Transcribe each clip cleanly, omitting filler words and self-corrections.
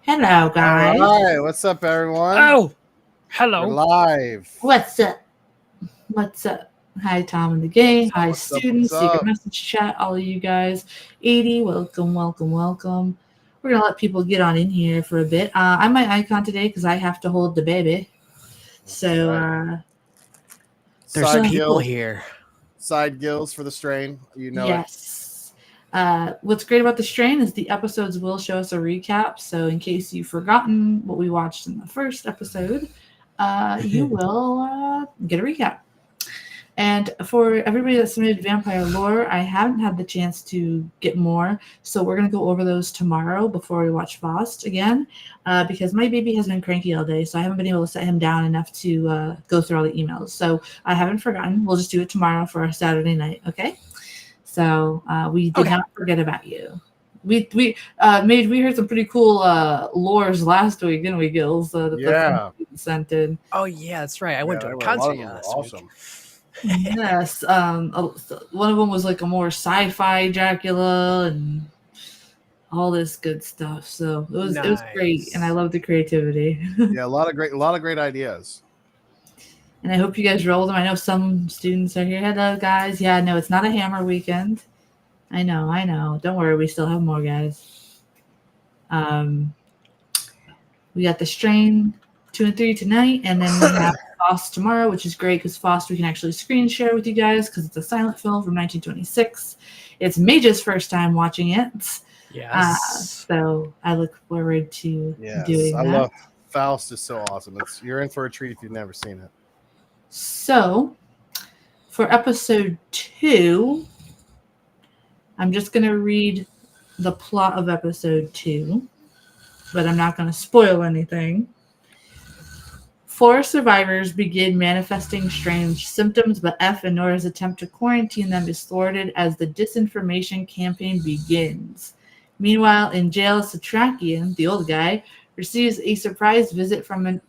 Hello, All guys. right, what's up, everyone? Oh, We're hello. live. What's up? What's up? Hi, Tom and the gang. What's up? Hi, What's up? What's students. Secret up? message chat. All of you guys. 80, welcome, welcome, welcome. We're going to let people get on in here for a bit. I'm my icon today because I have to hold the baby. So, Right. There's Side people gills, here. side gills for the strain. You know it. yes. What's great about the strain is the episodes will show us a recap. So, in case you've forgotten what we watched in the first episode, you will get a recap. And for everybody that submitted vampire lore, I haven't had the chance to get more, so we're gonna go over those tomorrow before we watch Faust again, because my baby has been cranky all day, so I haven't been able to set him down enough to go through all the emails. So I haven't forgotten. We'll just do it tomorrow for our Saturday night, okay? So we did not forget about you. We heard some pretty cool lores last week, didn't we, Gills? Yeah. The sent in. Oh yeah, that's right. I went to there a were a lot concert of them were last awesome. week. Yes. One of them was like a more sci-fi Dracula and all this good stuff. So it was great, and I love the creativity. Yeah, a lot of great ideas. And I hope you guys rolled them. I know some students are here. Hello, guys. Yeah, no, it's not a hammer weekend. I know. Don't worry, we still have more, guys. We got the strain 2 and 3 tonight, and then we have Faust tomorrow, which is great because Faust we can actually screen share with you guys because it's a silent film from 1926. It's Mage's first time watching it. Yes. So I look forward to Yes, doing I that. love Faust. Is so awesome. You're in for a treat if you've never seen it. So for episode 2, I'm just going to read the plot of episode 2, but I'm not going to spoil anything. 4 survivors begin manifesting strange symptoms, but F and Nora's attempt to quarantine them is thwarted as the disinformation campaign begins. Meanwhile, in jail, Satrakian, the old guy, receives a surprise visit from a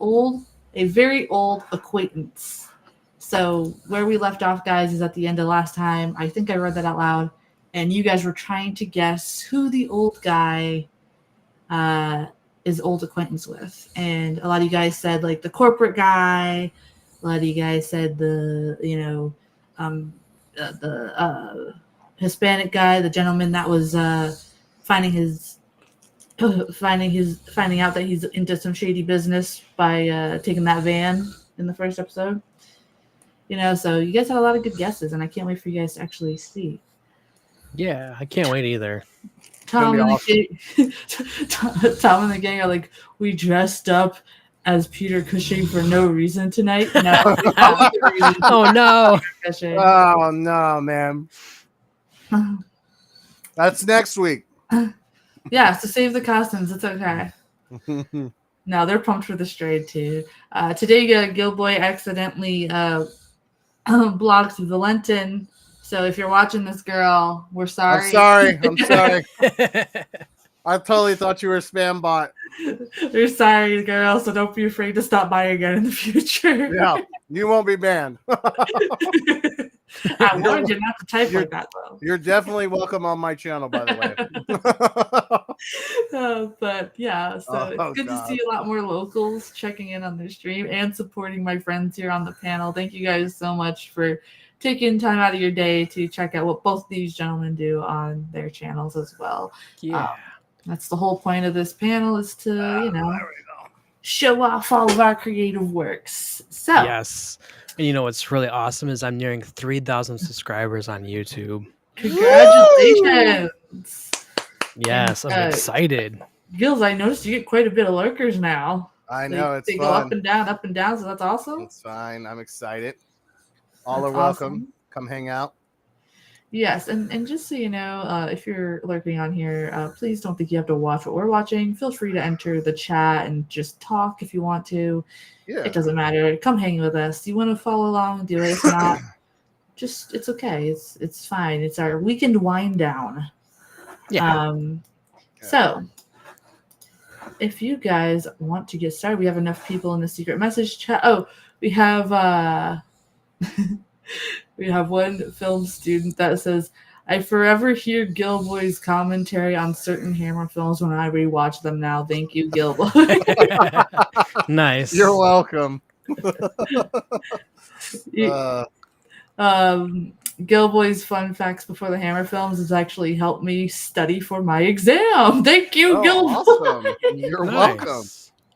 very old acquaintance. So where we left off, guys, is at the end of last time. I think I read that out loud, and you guys were trying to guess who the old guy is old acquaintance with, and a lot of you guys said like the corporate guy. A lot of you guys said the Hispanic guy, the gentleman that was finding out that he's into some shady business by taking that van in the first episode. So you guys had a lot of good guesses, and I can't wait for you guys to actually see. Yeah, I can't wait either. Tom and the gang are like, we dressed up as Peter Cushing for no reason tonight. No. Oh no. Oh no, man. That's next week. Yeah, so save the costumes. It's okay. No, they're pumped for the strain too. Today, Gill-boy accidentally blocked Valentin. So if you're watching this, girl, we're sorry. I'm sorry. I totally thought you were a spam bot. We're sorry, girl. So don't be afraid to stop by again in the future. Yeah, you won't be banned. I warned you not to type like that, though. You're definitely welcome on my channel, by the way. But yeah, so it's good to see a lot more locals checking in on their stream and supporting my friends here on the panel. Thank you guys so much for taking time out of your day to check out what both these gentlemen do on their channels as well. Yeah. That's the whole point of this panel, is to, show off all of our creative works. So yes. And what's really awesome is I'm nearing 3,000 subscribers on YouTube. Congratulations. Yes, I'm excited. Gills, I noticed you get quite a bit of lurkers now. I know, they go up and down, so that's awesome. It's fine. I'm excited. All are welcome. Awesome. Come hang out. Yes, and just so you know, if you're lurking on here, please don't think you have to watch what we're watching. Feel free to enter the chat and just talk if you want to. Yeah. It doesn't matter. Come hang with us. You want to follow along, do it. If not, it's okay. It's fine. It's our weekend wind down. Yeah. So if you guys want to get started, we have enough people in the secret message chat. Oh, we have we have one film student that says, I forever hear Gill-boy's commentary on certain Hammer films when I rewatch them now. Thank you, Gill-boy. Nice. You're welcome. Gill-boy's fun facts before the Hammer films has actually helped me study for my exam. Thank you, Gill-boy. Awesome. You're Nice. welcome.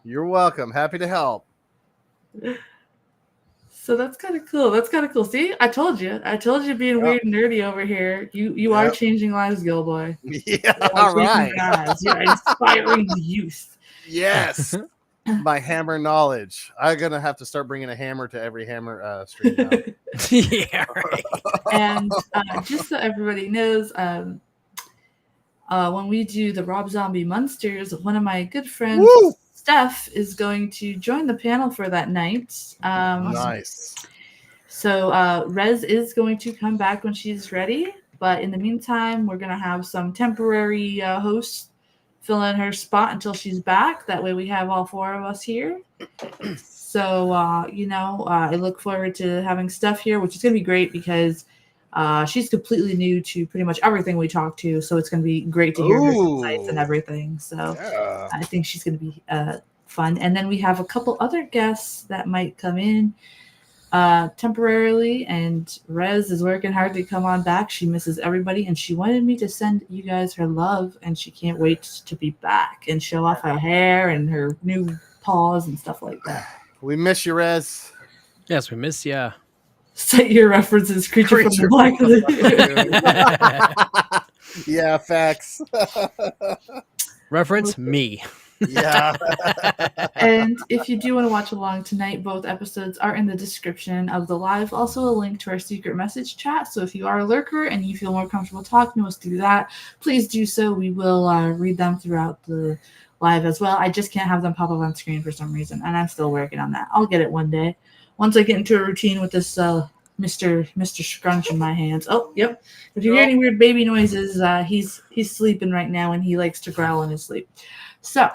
You're welcome. Happy to help. So that's kind of cool. That's kind of cool. See, I told you being weird and nerdy over here. You are changing lives, Gill-boy. Yeah, all right. You're inspiring the youth. Yes. My hammer knowledge. I'm going to have to start bringing a hammer to every hammer stream now. Yeah, right. And just so everybody knows, when we do the Rob Zombie Monsters, one of my good friends, Woo! Steph, is going to join the panel for that night. Nice. So Rez is going to come back when she's ready. But in the meantime, we're going to have some temporary hosts fill in her spot until she's back. That way we have all four of us here. So, I look forward to having Steph here, which is going to be great because she's completely new to pretty much everything we talk to. So it's going to be great to hear her insights and everything. So Yeah. I think she's going to be fun. And then we have a couple other guests that might come in temporarily, and Rez is working hard to come on back. She misses everybody, and she wanted me to send you guys her love, and she can't wait to be back and show off her hair and her new paws and stuff like that. We miss you, Rez. Yes, we miss ya. Set your references, creature from the Black Lagoon. Yeah, facts. Reference me. Yeah. And if you do want to watch along tonight, both episodes are in the description of the live. Also a link to our secret message chat. So if you are a lurker and you feel more comfortable talking to us through that, please do so. We will read them throughout the live as well. I just can't have them pop up on screen for some reason, and I'm still working on that. I'll get it one day. Once I get into a routine with this Mr. Scrunch in my hands. Oh, yep. If you hear any weird baby noises, he's sleeping right now, and he likes to growl in his sleep. So,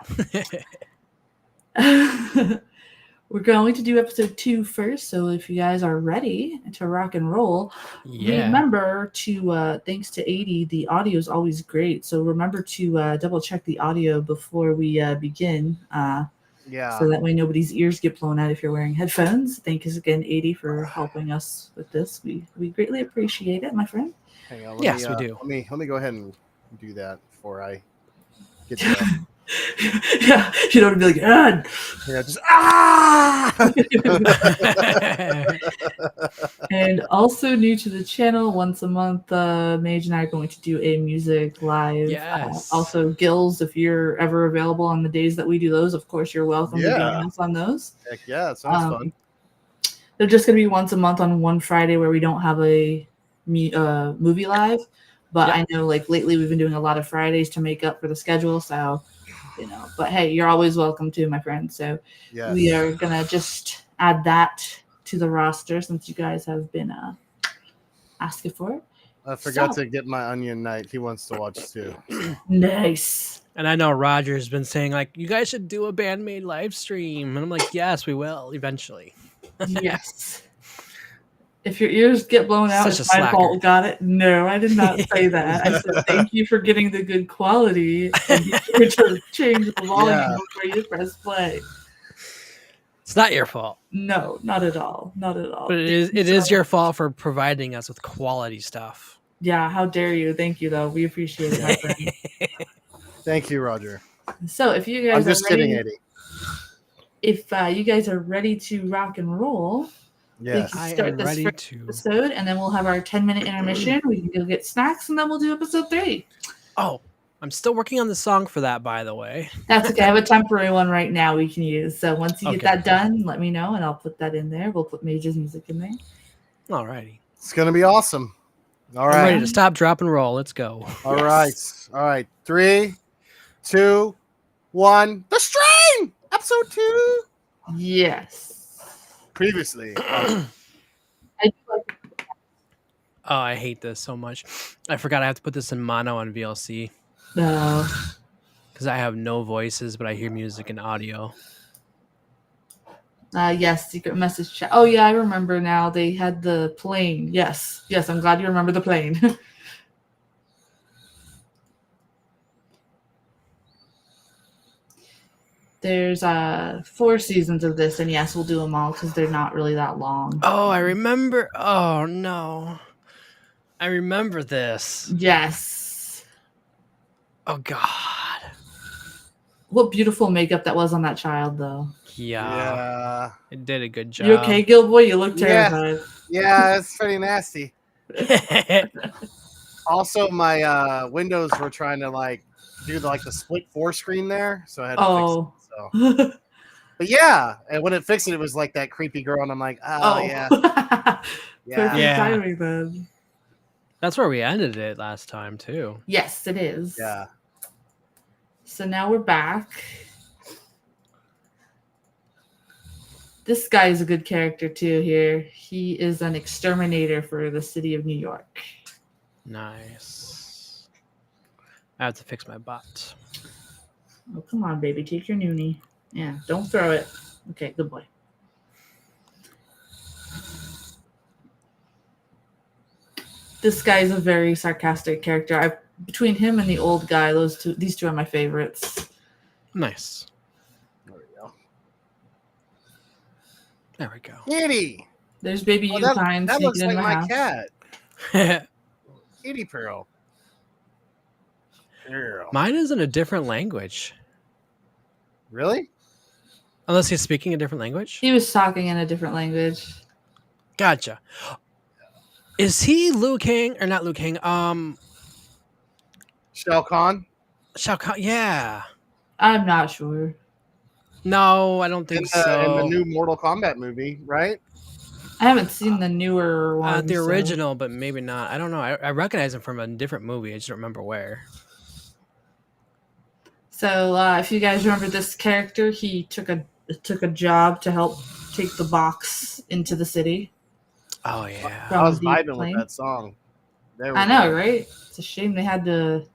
we're going to do episode 2 first. So if you guys are ready to rock and roll, remember to, thanks to 80, the audio is always great. So remember to double check the audio before we begin. So that way nobody's ears get blown out if you're wearing headphones. Thank you again, 80, for helping us with this. We greatly appreciate it, my friend. Hang on, we do. Let me go ahead and do that before I get to that. Yeah, you don't want to be like, ah! Yeah, just And also new to the channel, once a month, Mage and I are going to do a music live. Yes. Also, Gills, if you're ever available on the days that we do those, of course, you're welcome to join us on those. Heck yeah, it sounds fun. They're just going to be once a month on one Friday where we don't have a movie live. But I know, like, lately we've been doing a lot of Fridays to make up for the schedule, so... but hey, you're always welcome too, my friend. So we are gonna just add that to the roster since you guys have been asking for it. I forgot to get my Onion Knight. He wants to watch too. Nice. And I know Roger's been saying, like, you guys should do a Bandmade live stream. And I'm like, yes, we will eventually. Yes. If your ears get blown out, it's my fault. Got it? No, I did not say that. I said thank you for getting the good quality. And you to change the volume before you press play. It's not your fault. No, not at all. Not at all. But it is your fault for providing us with quality stuff. Yeah, how dare you? Thank you, though. We appreciate it, my friend. Thank you, Roger. So if you guys I'm just kidding, Eddie. If you guys are ready to rock and roll, yes, we can start this first episode, and then we'll have our 10-minute intermission. We can go get snacks, and then we'll do episode 3. Oh, I'm still working on the song for that, by the way. That's okay. I have a temporary one right now we can use. So once you get that done, let me know, and I'll put that in there. We'll put Mage's music in there. All righty. It's going to be awesome. All right. I'm ready to stop, drop, and roll. Let's go. All right. All right. 3, 2, 1. The String! Episode 2. Yes. Previously. Oh, I hate this so much. I forgot I have to put this in mono on VLC. No. Because I have no voices, but I hear music and audio. Yes, secret message chat. Oh, yeah, I remember now. They had the plane. Yes. Yes, I'm glad you remember the plane. There's 4 seasons of this, and yes, we'll do them all because they're not really that long. Oh, I remember. Oh no, I remember this. Yes. Oh God. What beautiful makeup that was on that child, though. Yeah, it did a good job. You okay, Gill-boy? You look Yeah. terrified. Yeah, it's pretty nasty. Also, my windows were trying to like do the split 4 screen there, so I had to fix it. So, but yeah, and when it fixed it, it was like that creepy girl, and I'm like, oh yeah, Perfect Yeah. timing then. That's where we ended it last time too. Yes, it is. yeah. So now we're back. This guy is a good character too here. He is an exterminator for the city of New York. Nice. I have to fix my bot. Oh, come on, baby. Take your noonie. Yeah, don't throw it. Okay, good boy. This guy is a very sarcastic character. Between him and the old guy, these two are my favorites. Nice. There we go. There we go. Kitty. There's baby Oh, Yukine that looks sneaking in like my my house. cat. Kitty Pearl. Pearl. Mine is in a different language. Really? Unless he's speaking a different language? He was talking in a different language. Gotcha. Is he Liu Kang or not Liu Kang? Shao Kahn? Shao Kahn. Yeah. I'm not sure. No, I don't In think the, so. in the new Mortal Kombat movie, right? I haven't seen the newer one. The original, but maybe not. I don't know. I recognize him from a different movie. I just don't remember where. So if you guys remember this character, he took a job to help take the box into the city. Oh yeah. From I was the vibing plane. with that song. There we I know, go. right? It's a shame they had to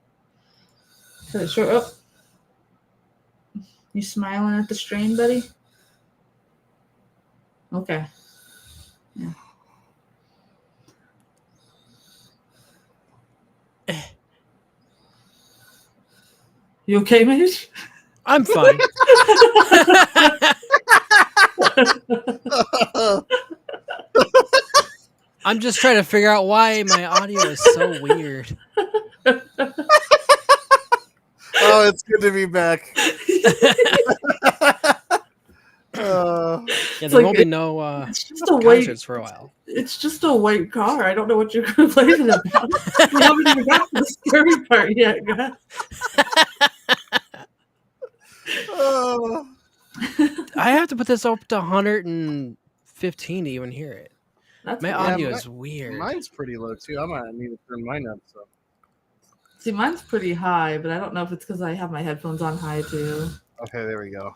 cut it short. Oh. You smiling at the strain, buddy? Okay. Yeah. You okay, mate? I'm fine. I'm just trying to figure out why my audio is so weird. Oh, it's good to be back. Yeah, It's there like won't be no it's just a white. concerts for a while. It's just a white car. I don't know what you're complaining about. We haven't even got to the scary part yet, guys. oh. I have to put this up to 115 to even hear it. That's My weird. audio my- is weird. Mine's pretty low too. I might need to turn mine up. So See, mine's pretty high, but I don't know if it's because I have my headphones on high too. okay, there we go.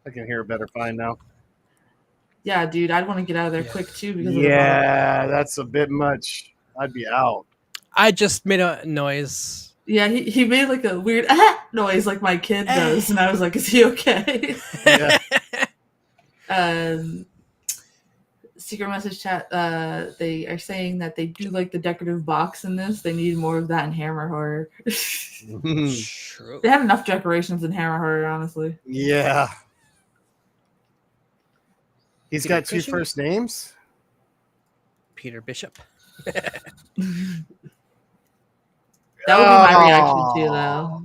I can hear better fine now. Yeah, dude, I'd want to get out of there Yeah. quick too because of the volume. Yeah, that's a bit much. I'd be out. I just made a noise. Yeah, he made like a weird noise like my kid does, and I was like, "Is he okay?" Yeah. Secret message chat. They are saying that they do like the decorative box in this. They need more of that in Hammer Horror. True. They had enough decorations in Hammer Horror, honestly. Yeah. He's Peter got 2 Cushing? first names. Peter Bishop. That would be my reaction too, though.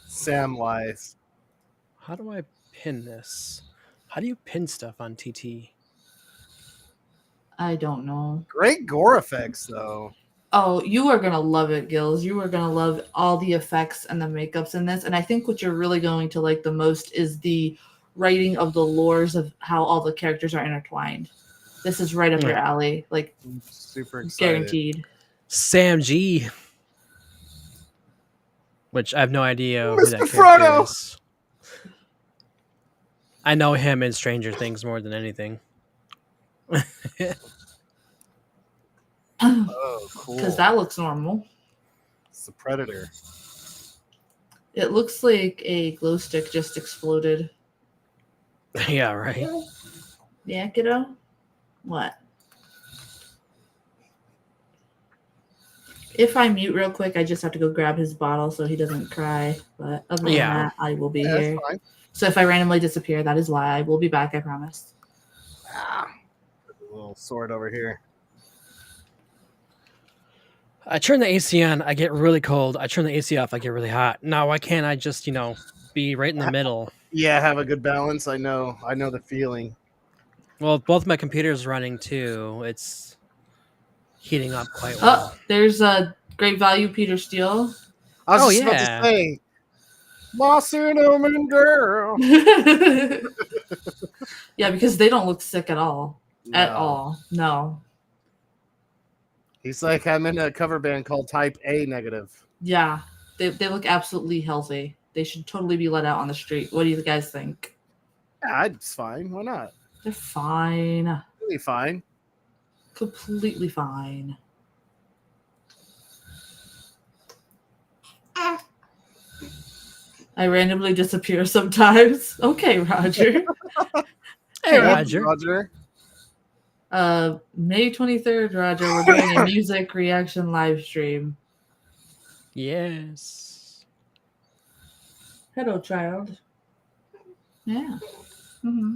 Samwise. How do I pin this? How do you pin stuff on TT? I don't know. Great gore effects, though. Oh, you are gonna love it, Gills. You are gonna love all the effects and the makeups in this. And I think what you're really going to like the most is the writing of the lores of how all the characters are intertwined. This is right up your alley, like I'm super excited. guaranteed. Sam G. Which I have no idea who Mr. that character Frodo! is. I know him in Stranger Things more than anything. Oh, cool. Because that looks normal. It's the Predator. It looks like a glow stick just exploded. Yeah, right. Yeah, kiddo? What? If I mute real quick, I just have to go grab his bottle so he doesn't cry. But other than that, I will be here. That's fine. So if I randomly disappear, that is why. I will be back, I promise. A little sword over here. I turn the AC on, I get really cold. I turn the AC off, I get really hot. Now, why can't I just, be right in the middle? Yeah, have a good balance. I know the feeling. Well, both my computers running too. It's heating up quite well. Oh, there's a great value, Peter Steele. I was just about to say, my cinnamon girl. Yeah, because they don't look sick at all. No. At all. No. He's like, I'm in a cover band called Type A Negative. Yeah, they look absolutely healthy. They should totally be let out on the street. What do you guys think? Yeah, it's fine. Why not? They're fine. Really fine. Completely fine. I randomly disappear sometimes. Okay, Roger. Hey, Roger. Roger. May 23rd, Roger, we're doing a music reaction live stream. Yes. Hello, child. Yeah. Mm-hmm.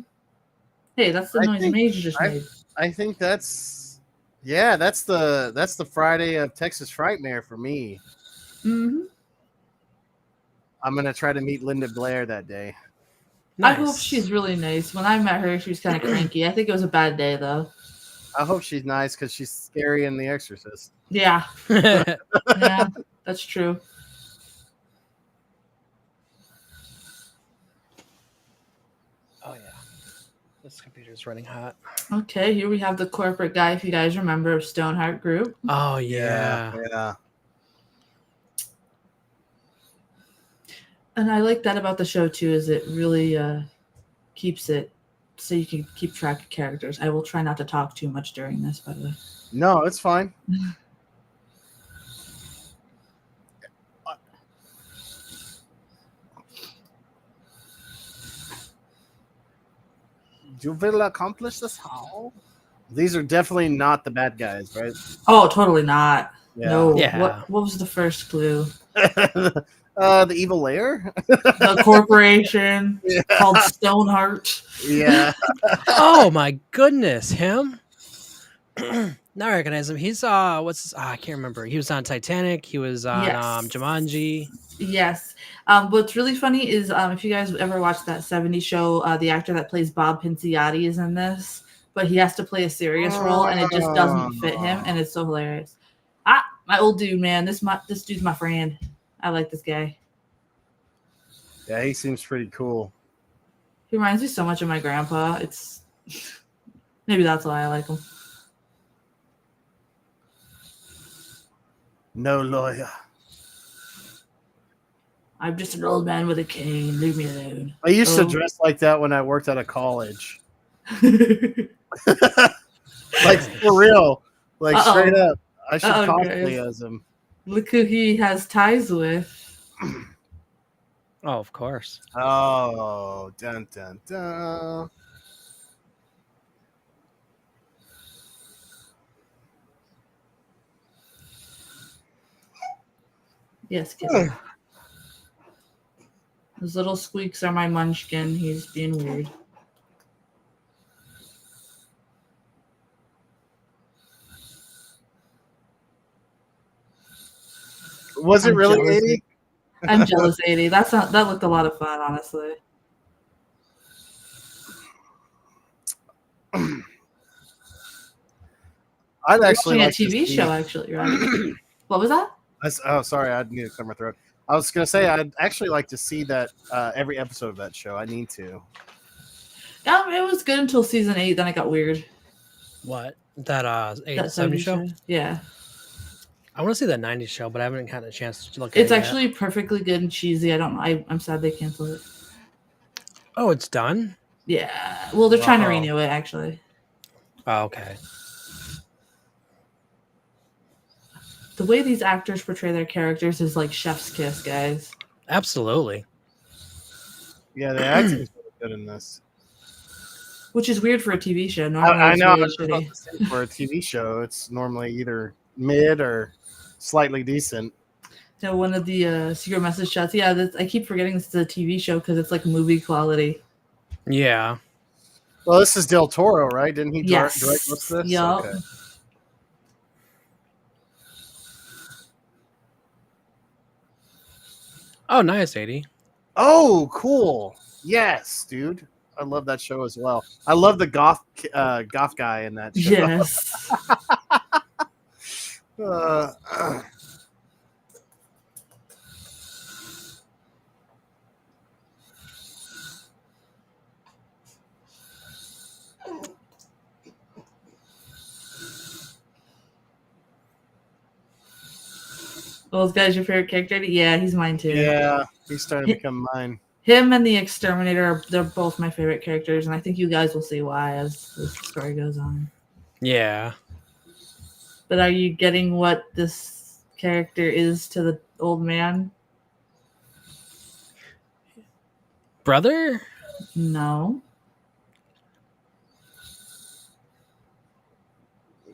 Hey, that's the noise Mage just made. I think that's the Friday of Texas Frightmare for me. Mm-hmm. I'm gonna try to meet Linda Blair that day. Nice. I hope she's really nice. When I met her, she was kind of cranky. I think it was a bad day, though. I hope she's nice because she's scary in The Exorcist. Yeah. Yeah, that's true. Oh, yeah. This computer's running hot. Okay, here we have the corporate guy, if you guys remember, of Stoneheart Group. Oh, yeah. Yeah. And I like that about the show, too, is it really keeps it so you can keep track of characters. I will try not to talk too much during this, by the way. No, it's fine. You will accomplish this how? These are definitely not the bad guys, right? Oh, totally not. Yeah. No. Yeah. What was the first clue? The evil lair? The corporation Yeah. called Stoneheart. Yeah. Oh, my goodness. Him? Now I recognize him. He's, I can't remember. He was on Titanic. He was on Yes. Jumanji. Yes. What's really funny is if you guys ever watched that 70s show, the actor that plays Bob Pinciotti is in this, but he has to play a serious role and it just doesn't fit him, and it's so hilarious. My old dude, man. This dude's my friend. I like this guy. Yeah, he seems pretty cool. He reminds me so much of my grandpa. It's maybe that's why I like him. No lawyer. I'm just an old man with a cane. Leave me alone. I used to dress like that when I worked at a college. Like, for real. Like, straight up. I should cosplay as him. Look who he has ties with. Oh, of course. Oh, dun dun dun. Yes, kid. Those little squeaks are my munchkin. He's being weird. Was it I'm really jealous. 80? I'm jealous, 80. That looked a lot of fun, honestly. I'd actually watching a like to TV see- show, actually, right? What was that? Oh, sorry, I need to clear my throat. I was gonna say I'd actually like to see that every episode of that show. I need to. It was good until season 8. Then it got weird. What? That 8 That 70 show? Yeah. I want to see that 90s show, but I haven't had a chance to look at it. It's actually perfectly good and cheesy. I don't know. I'm sad they canceled it. Oh, it's done? Yeah. Well, they're trying to Wow. renew it, actually. Oh, okay. The way these actors portray their characters is like chef's kiss, guys. Absolutely. Yeah, the acting's really good in this. Which is weird for a TV show. Normally I it's know. I really was about shitty. to say, for a TV show, it's normally either mid or slightly decent. So one of the secret message shots. Yeah, I keep forgetting this is a TV show because it's like movie quality. Yeah. Well, this is Del Toro, right? Didn't he Yes. direct most of this? Yup. Okay. Oh, nice, 80. Oh, cool. Yes, dude. I love that show as well. I love the goth guy in that show. Yes. Uh, Well, this guy's your favorite character? Yeah, he's mine too. yeah, he's starting to become mine. Him and the Exterminator, they're both my favorite characters, and I think you guys will see why as the story goes on. Yeah. But are you getting what this character is to the old man? Brother? No.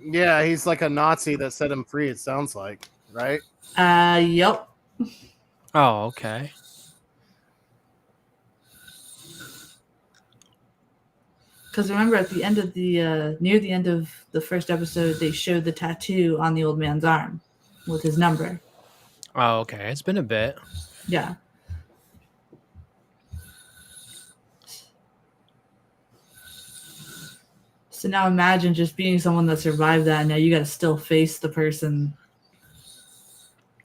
Yeah, he's like a Nazi that set him free, it sounds like, right? Yep. Oh, okay. Because remember, at the end of the near the end of the first episode, they showed the tattoo on the old man's arm with his number. Oh, okay. It's been a bit. Yeah. So now imagine just being someone that survived that, and now you got to still face the person.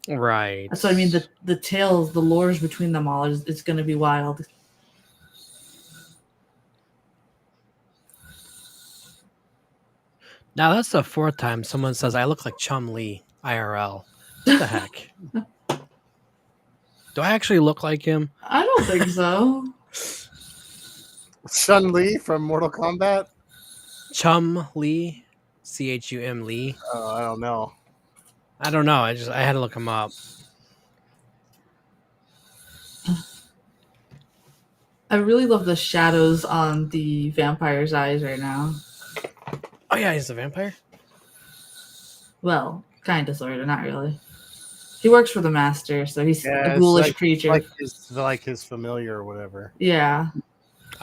Right. That's what I mean. The tales, the lores between them all, it's going to be wild. Now that's the fourth time someone says I look like Chum Lee IRL. What the heck? Do I actually look like him? I don't think so. Chun-Li from Mortal Kombat? Chum Lee? CHUM Lee? Oh, I don't know. I don't know. I had to look him up. I really love the shadows on the vampire's eyes right now. Oh yeah, he's a vampire? Well, kind of, sort of, not really. He works for the master, so he's Yeah, a it's ghoulish creature. Like his familiar or whatever. Yeah.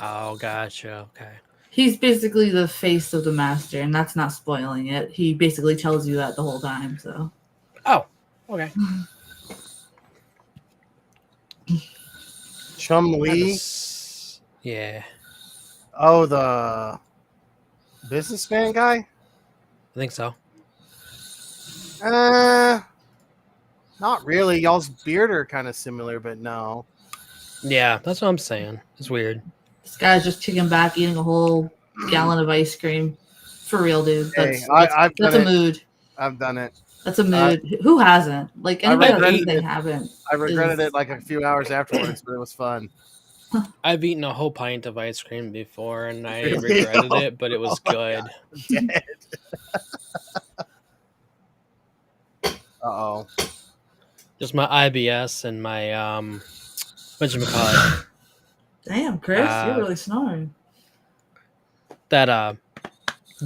Oh, gotcha. Okay. He's basically the face of the master, and that's not spoiling it. He basically tells you that the whole time, so. Oh, okay. Chum-Li? Yeah. Oh, the businessman guy? I think so. Not really. Y'all's beard are kind of similar, but no. Yeah, that's what I'm saying. It's weird. This guy's just kicking back, eating a whole gallon of ice cream. For real, dude. That's a mood. I've done it. That's a mood. Who hasn't? Like, anybody that says they haven't. I regretted it like a few hours afterwards, but it was fun. I've eaten a whole pint of ice cream before, and I regretted it, but it was good. Dead. Uh-oh. Just my IBS and my whatchamacallit? Damn, Chris, you're really snoring. That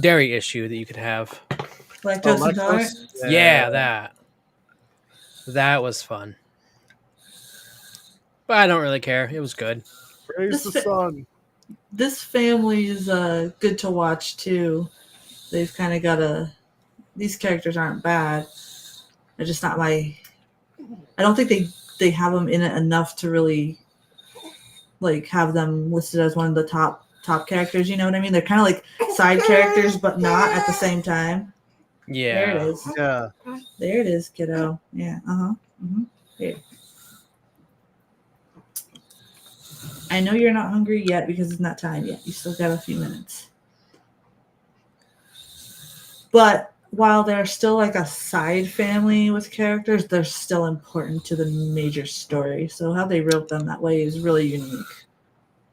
dairy issue that you could have. Lactose intolerant? Yeah, that was fun. But I don't really care. It was good. Praise the sun. This family is good to watch too. They've kind of got these characters aren't bad. They're just not I don't think they have them in it enough to really like have them listed as one of the top characters. You know what I mean? They're kind of like side characters, but not at the same time. Yeah. There it is. Yeah. There it is, kiddo. Yeah. Mm-hmm. Here. I know you're not hungry yet because it's not time yet. You still got a few minutes. But while they're still like a side family with characters, they're still important to the major story. So how they wrote them that way is really unique.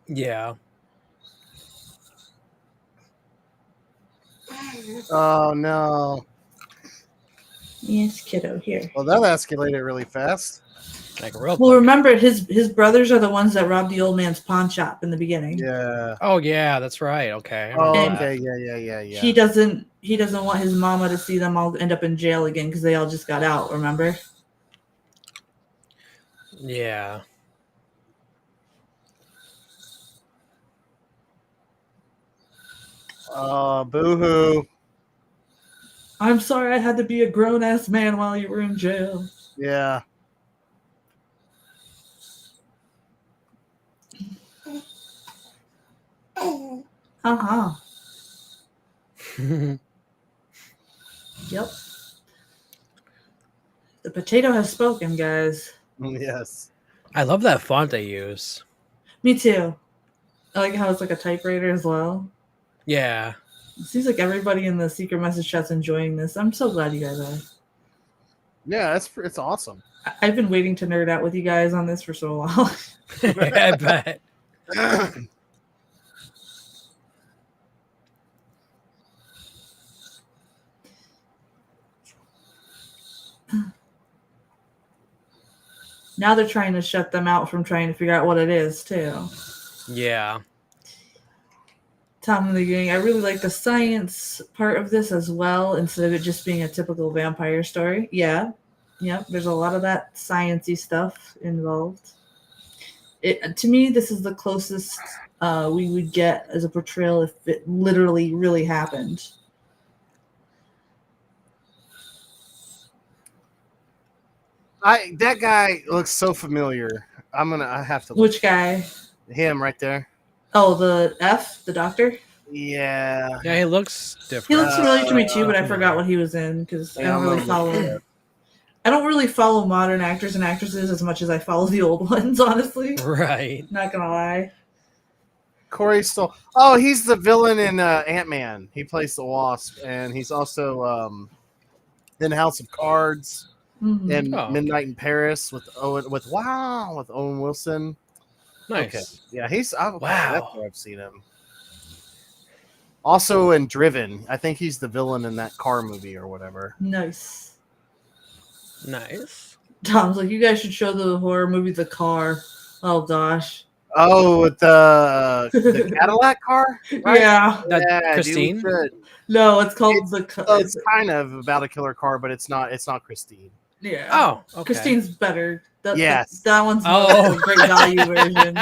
Yeah. Oh, no. Yes, kiddo, here. Well, that escalated really fast. Like real Well, quick. remember his brothers are the ones that robbed the old man's pawn shop in the beginning. Yeah. Oh yeah, that's right. Okay. I Oh, remember okay. that. Yeah. He doesn't want his mama to see them all end up in jail again because they all just got out. Remember? Yeah. Oh, boo-hoo. I'm sorry I had to be a grown ass man while you were in jail. Yeah. Uh-huh. Yep. The potato has spoken, guys. Yes. I love that font they use. Me too. I like how it's like a typewriter as well. Yeah. It seems like everybody in the secret message chat's enjoying this. I'm so glad you guys are. Yeah, it's awesome. I've been waiting to nerd out with you guys on this for so long. I bet. Now they're trying to shut them out from trying to figure out what it is, too. Yeah. Tom in the beginning, I really like the science part of this as well, instead of it just being a typical vampire story. Yeah. Yep, there's a lot of that sciencey stuff involved. To me, this is the closest we would get as a portrayal if it literally really happened. That guy looks so familiar. I have to look. Which guy? Him right there. Oh, the doctor? Yeah. Yeah, he looks different. He looks familiar to me too, but I forgot what he was in because I don't really follow. I don't really follow modern actors and actresses as much as I follow the old ones, honestly. Right. Not gonna lie. Corey Stoll. Oh, he's the villain in Ant-Man. He plays the Wasp, and he's also in House of Cards Mhm. and Midnight in Paris with Owen Wilson. Nice. Okay. Yeah, that's Wow. where I've seen him. Also in Driven. I think he's the villain in that car movie or whatever. Nice. Nice. Tom's like, you guys should show the horror movie The Car. Oh gosh. Oh, with the Cadillac car? Right? Yeah. That Yeah, Christine? dude, No, it's called it's kind of about a killer car, but it's not Christine. yeah. Oh, okay. Christine's better. Yes. That one's Oh. a great value version.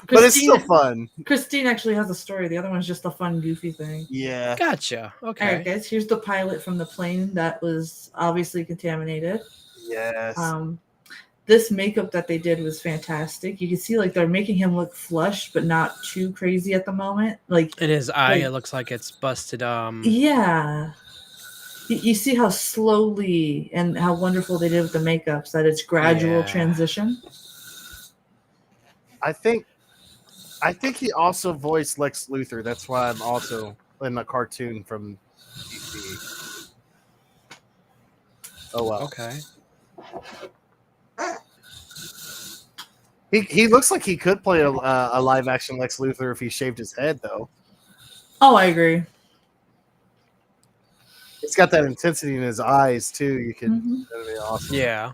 But it's still fun. Christine actually has a story. The other one's just a fun, goofy thing. Yeah. Gotcha. Okay. All right, guys. Here's the pilot from the plane that was obviously contaminated. Yes. This makeup that they did was fantastic. You can see like they're making him look flushed, but not too crazy at the moment. Like In his eye, it looks like it's busted. yeah. You see how slowly and how wonderful they did with the makeups, that it's gradual transition. I think he also voiced Lex Luthor. That's why I'm also in the cartoon from DC. Oh well. Okay. He looks like he could play a live action Lex Luthor if he shaved his head though. Oh, I agree. It's got that intensity in his eyes too. You could that'd be awesome. Yeah.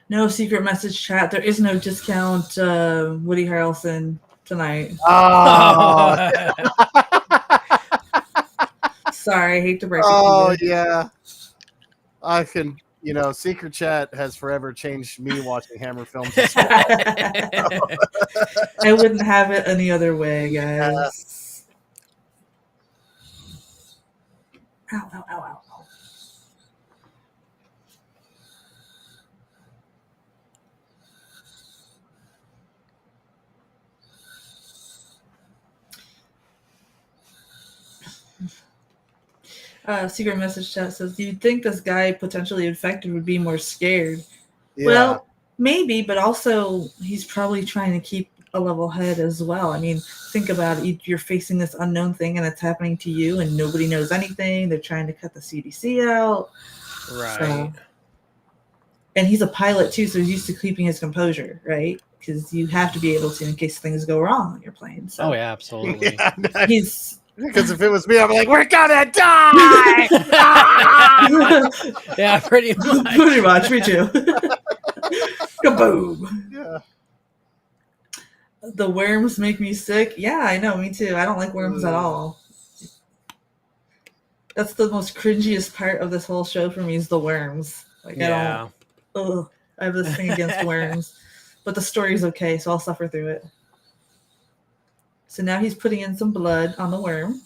No secret message chat. There is no discount Woody Harrelson tonight. Oh, Sorry, I hate to break it oh to you. yeah. I can. Secret Chat has forever changed me watching Hammer films. As well. I wouldn't have it any other way, guys. Ow, ow, ow, ow. Secret message chat says, "Do you think this guy potentially infected would be more scared?" Yeah. Well, maybe, but also he's probably trying to keep a level head as well. I mean, think about it. You're facing this unknown thing and it's happening to you and nobody knows anything. They're trying to cut the CDC out. Right. So, and he's a pilot too, so he's used to keeping his composure, right? Because you have to be able to in case things go wrong on your plane. So Oh yeah, absolutely. Yeah, he's because if it was me, I'd be like, "We're gonna die!" Yeah, pretty much. pretty much me too. Kaboom! Yeah. The worms make me sick. Yeah, I know, me too. I don't like worms at all. That's the most cringiest part of this whole show for me is the worms. Like I have this thing against worms. But the story's okay, so I'll suffer through it. So now he's putting in some blood on the worm.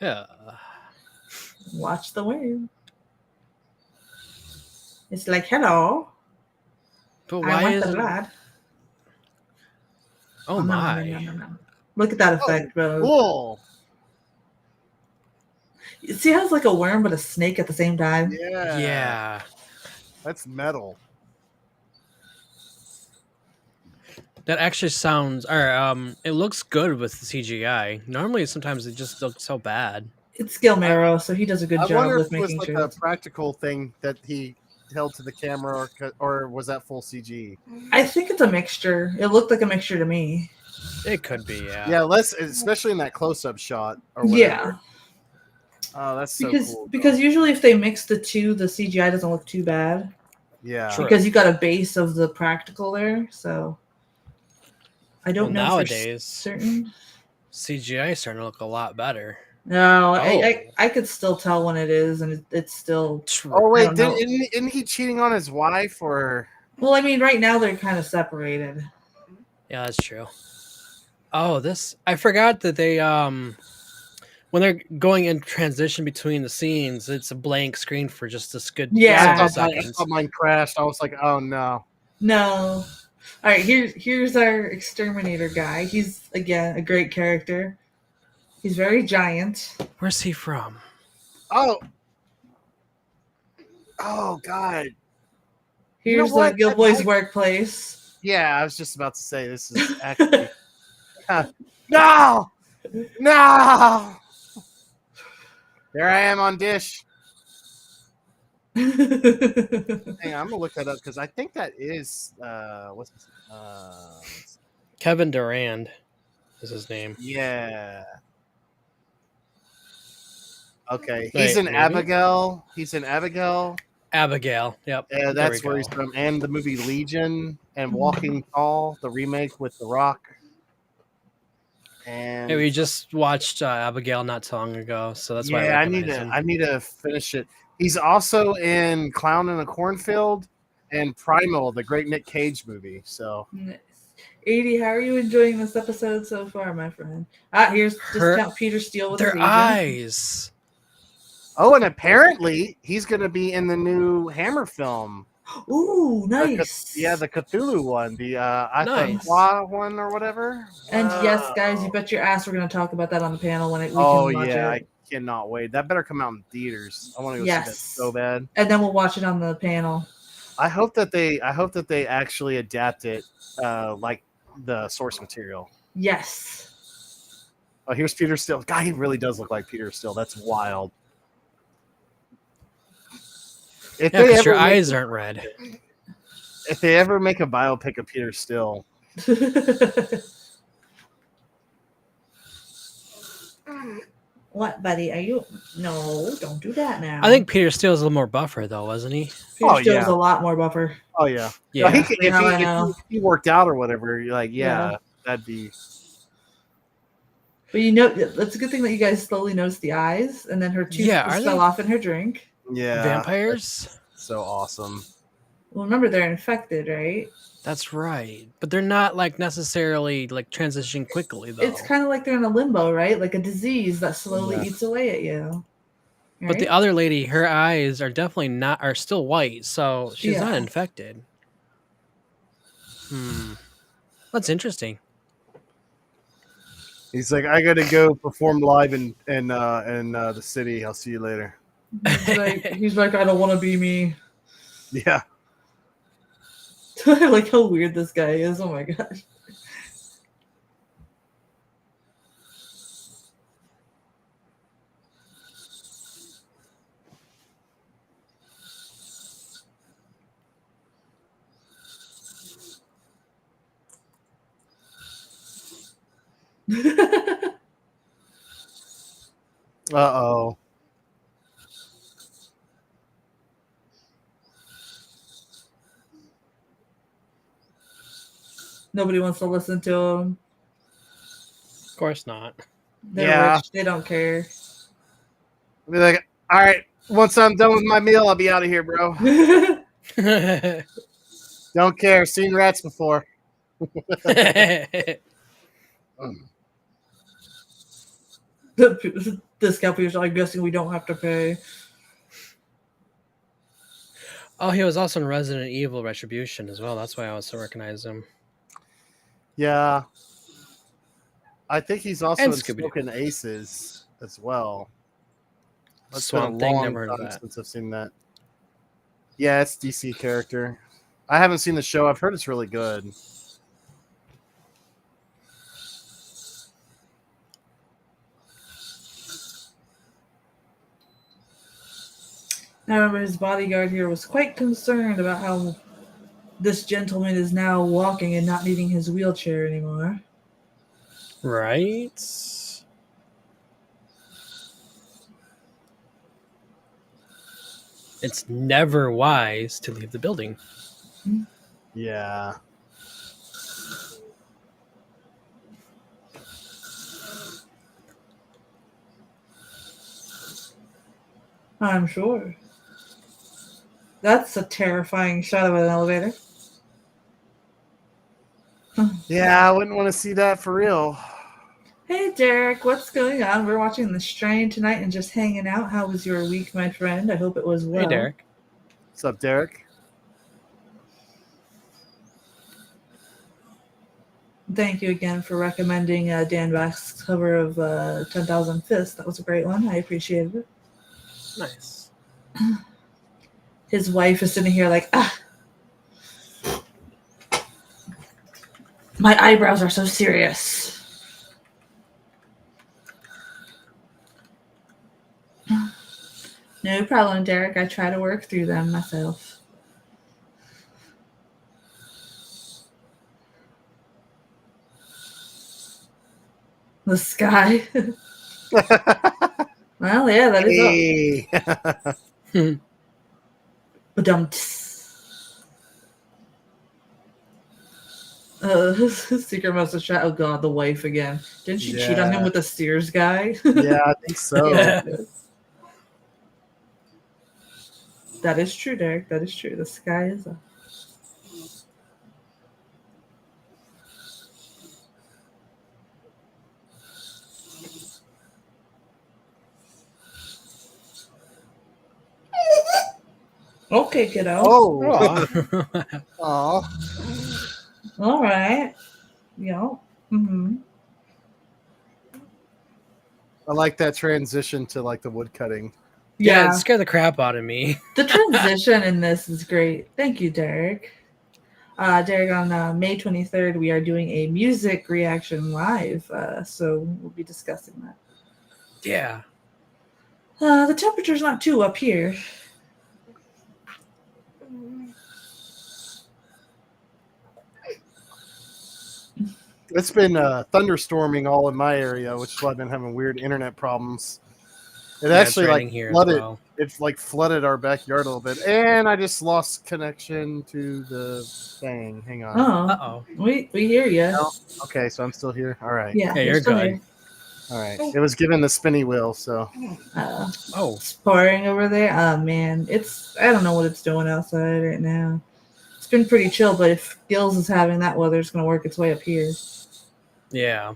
Yeah. Watch the worm. It's like, hello. But I why want is the it? blood. Oh my. Look at that effect, bro. Cool. You see how it's like a worm but a snake at the same time? Yeah. That's metal. That actually sounds it looks good with the CGI. Normally sometimes it just looks so bad. It's Gilmero, so he does a good I job wonder with if it was making like sure. a practical thing that he held to the camera, or was that full CG? I think it's a mixture. It looked like a mixture to me. It could be, yeah. Yeah, especially in that close-up shot or whatever. Oh, that's so cool. Because usually if they mix the two, the CGI doesn't look too bad. Yeah. True. Because you got a base of the practical there, so I don't know nowadays for certain. CGI is starting to look a lot better. No, I could still tell when it is, and it's still. True. Oh wait, isn't he cheating on his wife or? Well, I mean, right now they're kind of separated. Yeah, that's true. Oh, I forgot that they when they're going in transition between the scenes, it's a blank screen for just this good seconds. I thought mine crashed. I was like, oh no. No. All right, here's our exterminator guy. He's again a great character. He's very giant. Where's he from? Oh God. Here's the Gill-boy's workplace. Yeah, I was just about to say this is actually. No. There I am on Dish. Hang on, I'm gonna look that up because I think that is what's his, Kevin Durand is his name. Yeah. Okay, Wait, he's in maybe? Abigail. He's in Abigail. Abigail. Yep. Yeah, that's where he's from. And the movie Legion and Walking Tall, the remake with The Rock. And hey, we just watched Abigail not too long ago, so that's why I need to finish it. He's also in Clown in a Cornfield and Primal, the great Nick Cage movie. So, Nice. 80, how are you enjoying this episode so far, my friend? Here's Discount Peter Steele with their his agent. eyes. Oh, and apparently he's going to be in the new Hammer film. Ooh, nice. The Cthulhu one, the Nice. one or whatever. And yes, guys, you bet your ass we're going to talk about that on the panel when we can watch it. I cannot wait. That better come out in theaters. I want to go see that so bad. And then we'll watch it on the panel. I hope that they actually adapt it like the source material. Yes. Oh, here's Peter Steele. God, he really does look like Peter Steele. That's wild. Because your eyes aren't red. If they ever make a biopic of Peter Steele. What, buddy? Are you? No, don't do that now. I think Peter Steele's a little more buffer, though, wasn't he? Peter Steele's a lot more buffer. Oh, yeah. Yeah. No, if he worked out or whatever, you're like, that'd be... But you know, it's a good thing that you guys slowly noticed the eyes, and then her tooth fell off in her drink. Yeah. Vampires? So awesome. Well, remember, they're infected, right? That's right. But they're not, like, necessarily, like, transitioning quickly, though. It's kind of like they're in a limbo, right? Like a disease that slowly eats away at you. Right? But the other lady, her eyes are definitely are still white, so she's not infected. That's interesting. He's like, I gotta go perform live in the city. I'll see you later. He's like, I don't want to be me. Yeah. I like how weird this guy is. Oh my gosh. Uh-oh. Nobody wants to listen to them. Of course not. They're rich. They don't care. I'll be like, all right, once I'm done with my meal, I'll be out of here, bro. Don't care. Seen rats before. Discount fees. I'm guessing we don't have to pay. Oh, he was also in Resident Evil Retribution as well. That's why I also recognize him. Yeah. I think he's also And in Scooby-Doo. Smoking Aces as well. That's Swamp been a Thing, long never heard of time that. since I've seen that. Yeah, it's DC character. I haven't seen the show. I've heard it's really good. I remember his bodyguard here was quite concerned about how this gentleman is now walking and not needing his wheelchair anymore. Right? It's never wise to leave the building. Yeah. I'm sure. That's a terrifying shot of an elevator. Yeah, I wouldn't want to see that for real. Hey, Derek, what's going on? We're watching The Strain tonight and just hanging out. How was your week, my friend? I hope it was well. Hey, Derek. What's up, Derek? Thank you again for recommending Dan Back's cover of 10,000 Fists. That was a great one. I appreciated it. Nice. His wife is sitting here like, my eyebrows are so serious. No problem, Derek. I try to work through them myself. The sky. Well, yeah, that is up. Hey. Secret message chat. Oh god, the wife again. Didn't she cheat on him with the Sears guy? Yeah, I think so. Yeah. That is true, Derek. That is true. The sky is up. Okay, kiddo. Oh. Aw. All right. Yeah. Mm-hmm. I like that transition to like the wood cutting. Yeah, it scared the crap out of me. The transition in this is great. Thank you, Derek. Derek, on May 23rd, we are doing a music reaction live, so we'll be discussing that. Yeah. The temperature's not too up here. It's been thunderstorming all in my area, which is why I've been having weird internet problems. It actually like flooded. Well. It like flooded our backyard a little bit, and I just lost connection to the thing. Hang on. Oh, we hear you. No? Okay, so I'm still here. All right. Yeah, you're still good. here. All right. It was given the spinny wheel, so. It's pouring over there. Oh man, I don't know what it's doing outside right now. It's been pretty chill, but if Gills is having that weather, it's gonna work its way up here. Yeah.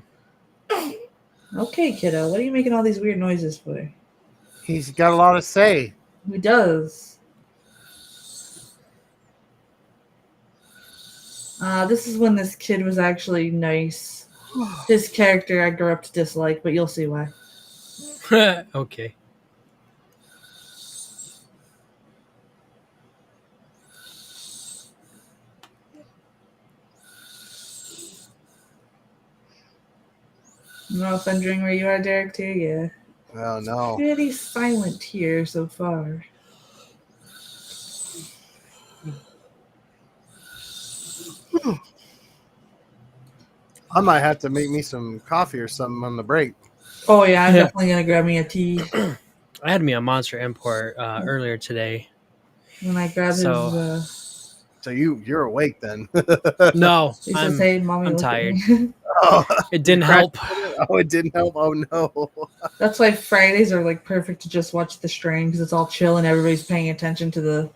Okay, kiddo, what are you making all these weird noises for? He's got a lot to say. He does. This is when this kid was actually nice. His character I grew up to dislike, but you'll see why. Okay. No thundering where you are, Derek, too? Yeah. Oh, no. Pretty silent here so far. I might have to make me some coffee or something on the break. Oh, yeah, I'm definitely going to grab me a tea. I had me a Monster Import earlier today. When I grab his So you're awake then? No, He says, "Hey, mommy, I'm look at tired. me." Oh, It didn't you help. crashed with it? Oh, it didn't help. Oh no. That's why Fridays are like perfect to just watch The Strain because it's all chill and everybody's paying attention to the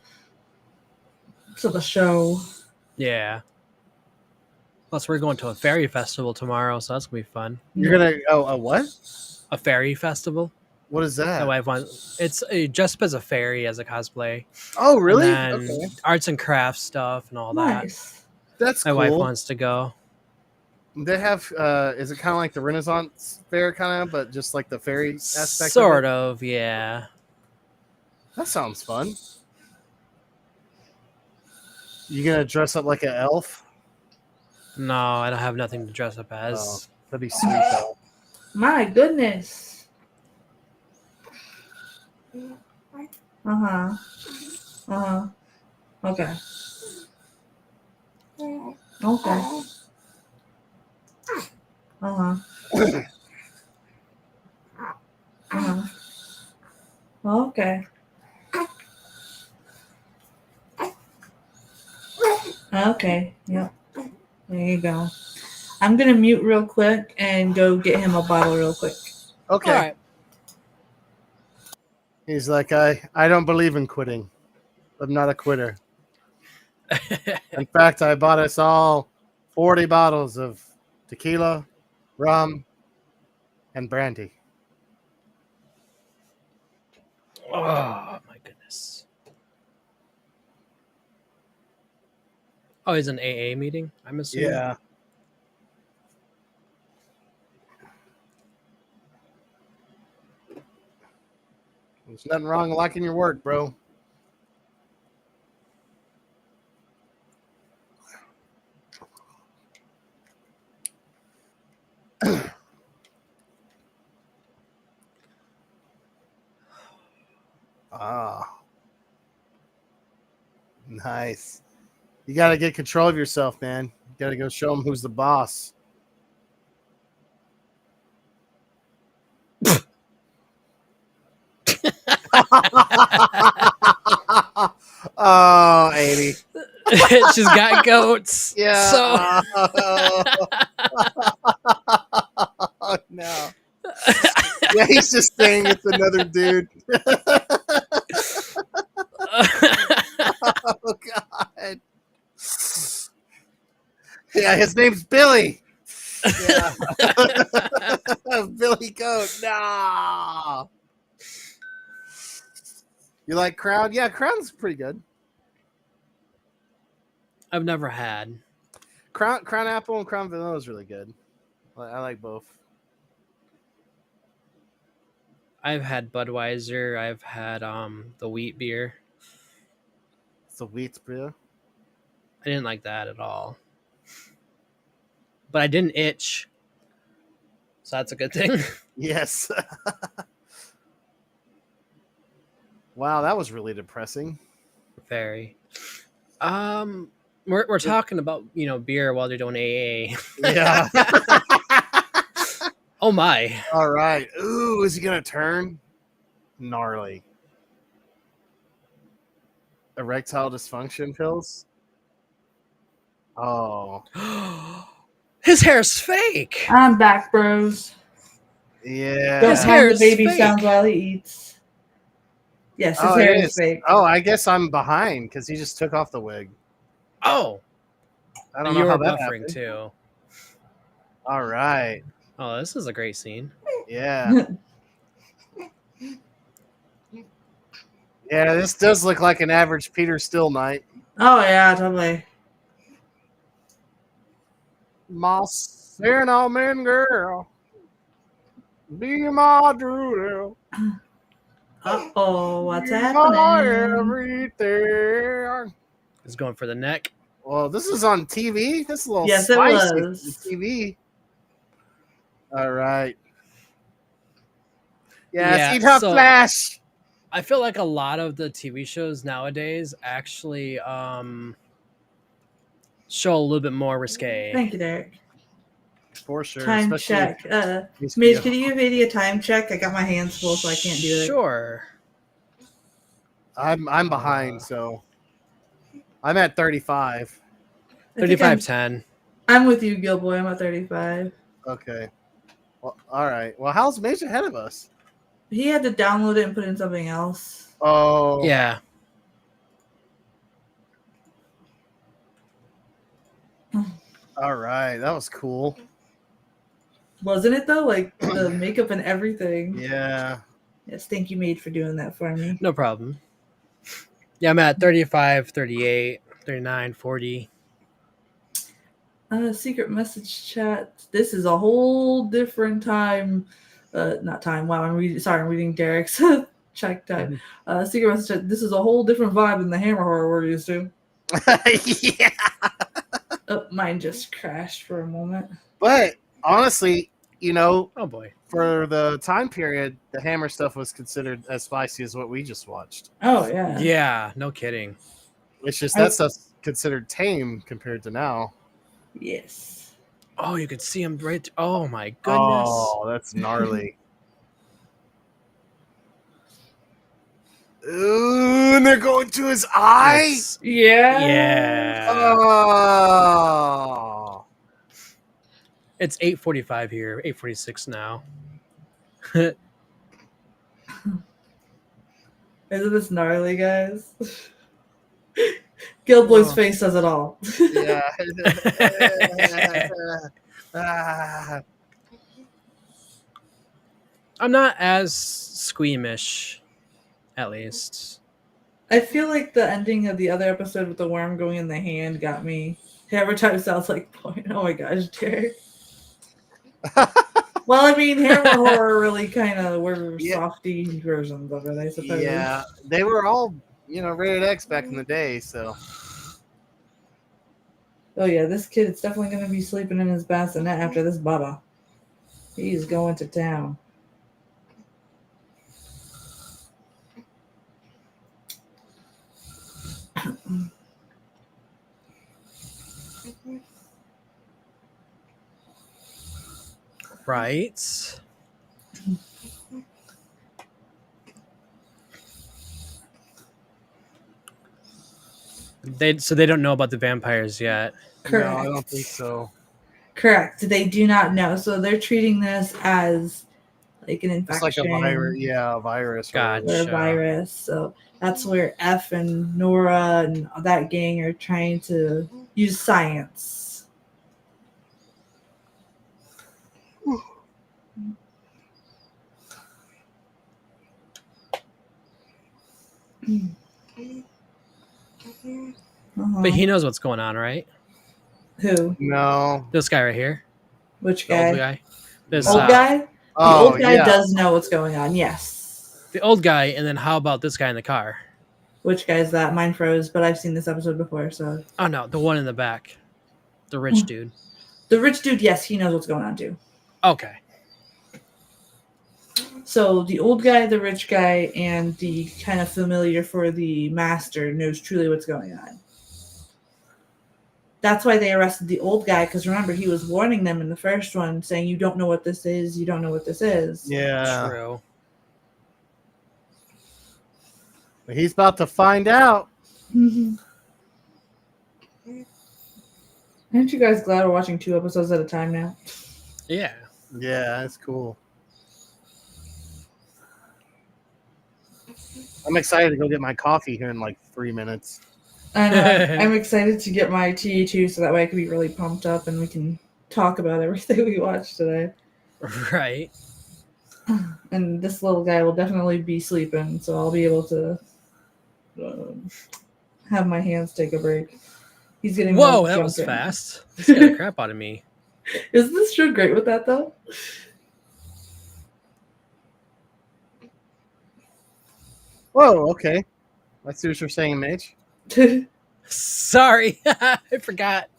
show. Yeah. Plus, we're going to a fairy festival tomorrow, so that's gonna be fun. You're gonna a what? A fairy festival. What is that? My wife wants. It's dressed up as a fairy as a cosplay. Oh, really? And then Okay, arts and crafts stuff and all that. Nice. that's My cool. wife wants to go. They have. Is it kind of like the Renaissance fair, kind of, but just like the fairy aspect? Sort of. of, yeah. That sounds fun. You gonna dress up like an elf? No, I don't have nothing to dress up as. Oh, that'd be sweet though. My goodness. Okay. Okay. Okay. Okay. Yep. There you go. I'm gonna mute real quick and go get him a bottle real quick. Okay. All right. He's like, I don't believe in quitting. I'm not a quitter. In fact, I bought us all 40 bottles of tequila, rum, and brandy. Oh my goodness. Oh, it's an AA meeting, I'm assuming. Yeah. There's nothing wrong with liking your work, bro. Ah. Nice. You got to get control of yourself, man. You got to go show them who's the boss. Oh, Amy. She's got goats. Yeah. So Oh, no. Yeah, he's just saying it's another dude. Oh, God. Yeah, his name's Billy. Yeah. Billy Goat. No. You like Crown? Yeah, Crown's pretty good. I've never had. Crown Apple and Crown Vanilla is really good. I like both. I've had Budweiser. I've had the wheat beer. It's a wheat beer. I didn't like that at all. But I didn't itch. So that's a good thing. Yes. Wow, that was really depressing. Very. We're talking about, beer while they're doing AA. Yeah. Oh my. All right. Ooh, is he gonna turn? Gnarly. Erectile dysfunction pills? Oh. His hair's fake. I'm back, bros. Yeah. Don't His mind hair the is baby fake. sounds while he eats. Yes, his Oh, hair it is fake. Oh, I guess I'm behind because he just took off the wig. Oh. I don't You know were how that buffering happened. too. All right. Oh, this is a great scene. Yeah. Yeah, this does look like an average Peter Still night. Oh yeah, totally. My cinnamon girl, be my Drew, Uh-oh, what's my happening? everything. He's going for the neck. Well, this is on TV. This is a little Yes, it spicy was. for TV. All right. Yes, Yeah, eat her so- flesh. I feel like a lot of the TV shows nowadays actually show a little bit more risque. Thank you, Derek. For sure. Time especially check. these Midge, videos. can you give Eddie a time check? I got my hands full, so I can't do it. Sure. I'm behind, so I'm at 35. I think I'm, 35-10. I'm with you, Gill-boy. I'm at 35. Okay. Well, all right. Well, how's Mage ahead of us? He had to download it and put in something else. Oh. Yeah. All right. That was cool. Wasn't it, though? Like, the makeup and everything. Yeah. Yes, thank you, Maid, for doing that for me. No problem. Yeah, I'm at 35, 38, 39, 40. Secret message chat. This is a whole different time. Not time. Wow, I'm reading Derek's check time. Secret message chat. This is a whole different vibe than the Hammer horror we're used to. Yeah. Oh, mine just crashed for a moment. But honestly, Oh boy. for the time period, the Hammer stuff was considered as spicy as what we just watched. Oh yeah. Yeah, no kidding. It's just that stuff's considered tame compared to now. Yes. Oh, you could see him right. Oh my goodness. Oh, that's gnarly. Ooh, and they're going to his eye. It's- Yeah. yeah. Oh. It's 8:45 here. 8:46 now. Isn't this gnarly, guys? Gill-boy's Oh. face says it all. Yeah. Ah. I'm not as squeamish, at least. I feel like the ending of the other episode with the worm going in the hand got me. Hammer time sounds like point. Oh my gosh, Derek. Well, I mean, Hammer horror really kind of were softy versions of it, I suppose. Yeah, they were all, rated X back in the day, so. Oh yeah, this kid is definitely going to be sleeping in his bassinet after this baba. He's going to town. Right. They don't know about the vampires yet. Correct. No, I don't think so. Correct. They do not know. So they're treating this as like an infection. It's like a virus. Yeah, a virus. Gotcha. Or a virus. So that's where F and Nora and that gang are trying to use science. But he knows what's going on, right? Who? No. This guy right here. Which The guy? old guy. This Old guy? The Oh, old guy yeah. does know what's going on, yes. the old guy, and then how about this guy in the car? Which guy is that? Mine froze, but I've seen this episode before, so. Oh no, the one in the back. The rich dude. The rich dude, yes, he knows what's going on too. Okay. So the old guy, the rich guy, and the kind of familiar for the master knows truly what's going on. That's why they arrested the old guy, because remember, he was warning them in the first one, saying, you don't know what this is, you don't know what this is. Yeah. True. He's about to find out. Aren't you guys glad we're watching 2 episodes at a time now? Yeah. Yeah, that's cool. I'm excited to go get my coffee here in like 3 minutes. And I'm excited to get my tea too, so that way I can be really pumped up and we can talk about everything we watched today. Right. And this little guy will definitely be sleeping, so I'll be able to have my hands take a break. He's getting Whoa, real that was jumpy. fast. This scared the crap out of me. Isn't this show great with that though? Whoa, okay. I see what you're saying, Mage. Sorry, I forgot.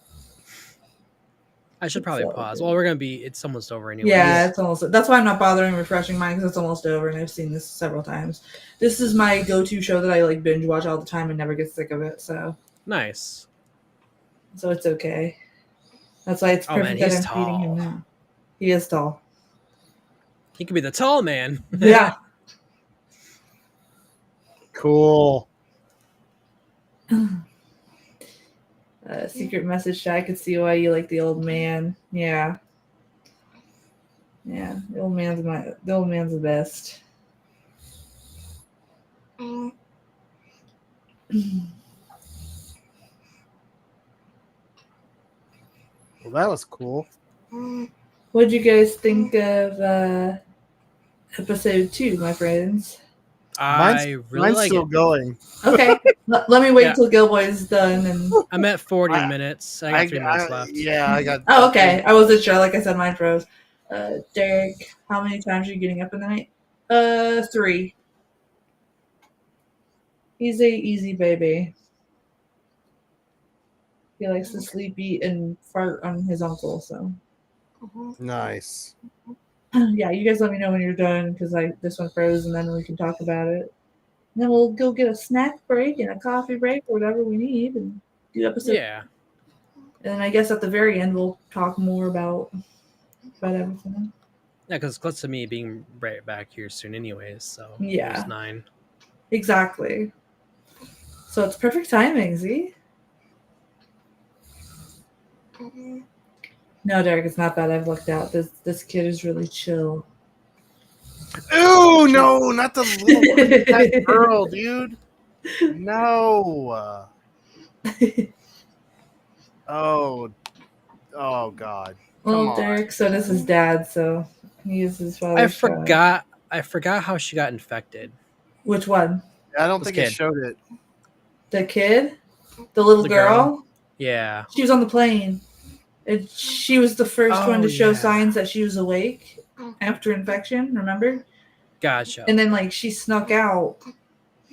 I should probably So pause. good. Well, it's almost over anyway. Yeah, it's almost. That's why I'm not bothering refreshing mine, because it's almost over, and I've seen this several times. This is my go-to show that I like binge watch all the time and never get sick of it. So Nice. it's okay. That's why it's Oh, man, perfect that he's I'm feeding him tall. now. He is tall. He could be the tall man. Yeah. Cool. Secret message chat. I could see why you like the old man. Yeah. Yeah, the old man's the best. Well, that was cool. What'd you guys think of episode 2, my friends? I really mine's like still it. going. Okay, let me wait Yeah. till Gill-boy's done. And I'm at 40 I- minutes. I got 3 minutes left. Yeah, I got. oh, okay. I wasn't sure. Like I said, mine froze. Derek, how many times are you getting up in the night? 3. He's a easy baby. He likes to sleep, eat, and fart on his uncle. So Nice. yeah, you guys let me know when you're done because this one froze, and then we can talk about it. And then we'll go get a snack break and a coffee break or whatever we need, and do episode. Yeah. And then I guess at the very end we'll talk more about everything. Yeah, because it's close to me being right back here soon anyways, so Yeah. there's 9. Exactly. So it's perfect timing, see? No, Derek, it's not bad. I've looked out. This kid is really chill. Ooh, no, not the little that girl, dude. No. Oh God. Come Well, on. Derek, so this is dad, so he is his father's child. I forgot how she got infected. Which one? I don't This think it kid. showed it. The kid? The little The girl? girl. Yeah. She was on the plane. And she was the first one to show yeah. signs that she was awake after infection, remember? Gotcha. And then, like, she snuck out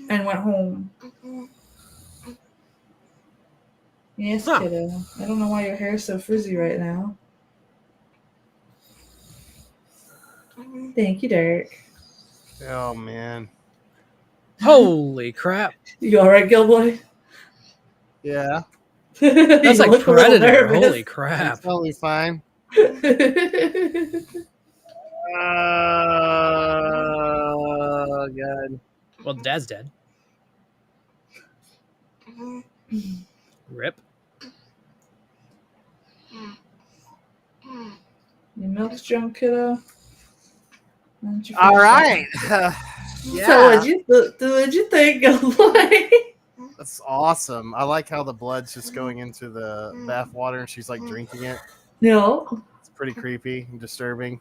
and went home. Yes, Huh. kiddo. I don't know why your hair's so frizzy right now. Thank you, Derek. Oh man. Holy crap. You alright, Gill-boy? Yeah. That's like Predator. Holy crap. It's totally fine. God. Well, Dad's dead. Rip. Your milk's drunk, kiddo. All right. Yeah. So what'd you think, Gill-boy? That's awesome. I like how the blood's just going into the bath water and she's like drinking it. No. It's pretty creepy and disturbing.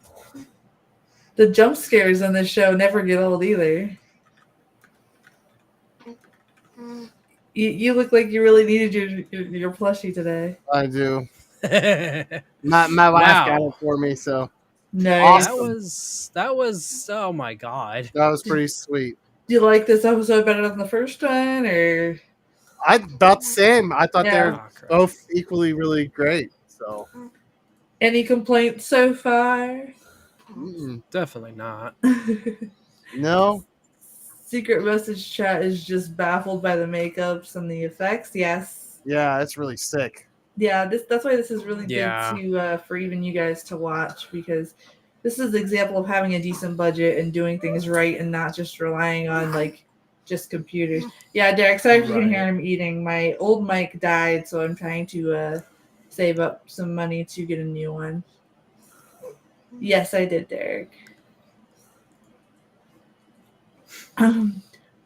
The jump scares on this show never get old either. You look like you really needed your plushie today. I do. My wife got it for me, so Nice. Awesome. That was oh my god. that was pretty sweet. Do you like this episode better than the first one, or? I thought the same. I thought Yeah. they're Oh, crap. both equally really great. So Any complaints so far? Definitely not. no. Secret message chat is just baffled by the makeups and the effects. Yes. Yeah, it's really sick. Yeah, that's why this is really Yeah. good to for even you guys to watch, because this is the example of having a decent budget and doing things right and not just relying on like just computers. Yeah, Derek, sorry if you can hear him eating. My old mic died, so I'm trying to save up some money to get a new one. Yes, I did, Derek.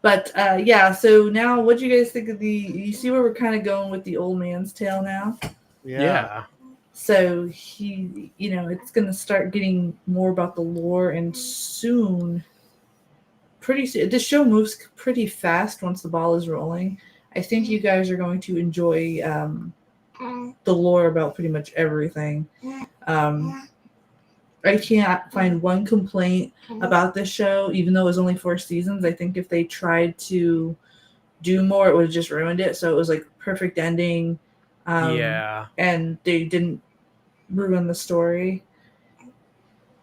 But yeah, so now what do you guys think of you see where we're kind of going with the old man's tale now? Yeah. So he, it's going to start getting more about the lore, and soon, pretty soon, this show moves pretty fast once the ball is rolling. I think you guys are going to enjoy the lore about pretty much everything. I can't find one complaint about this show, even though it was only 4 seasons. I think if they tried to do more, it would have just ruined it. So it was like perfect ending. Yeah. And they didn't ruin the story.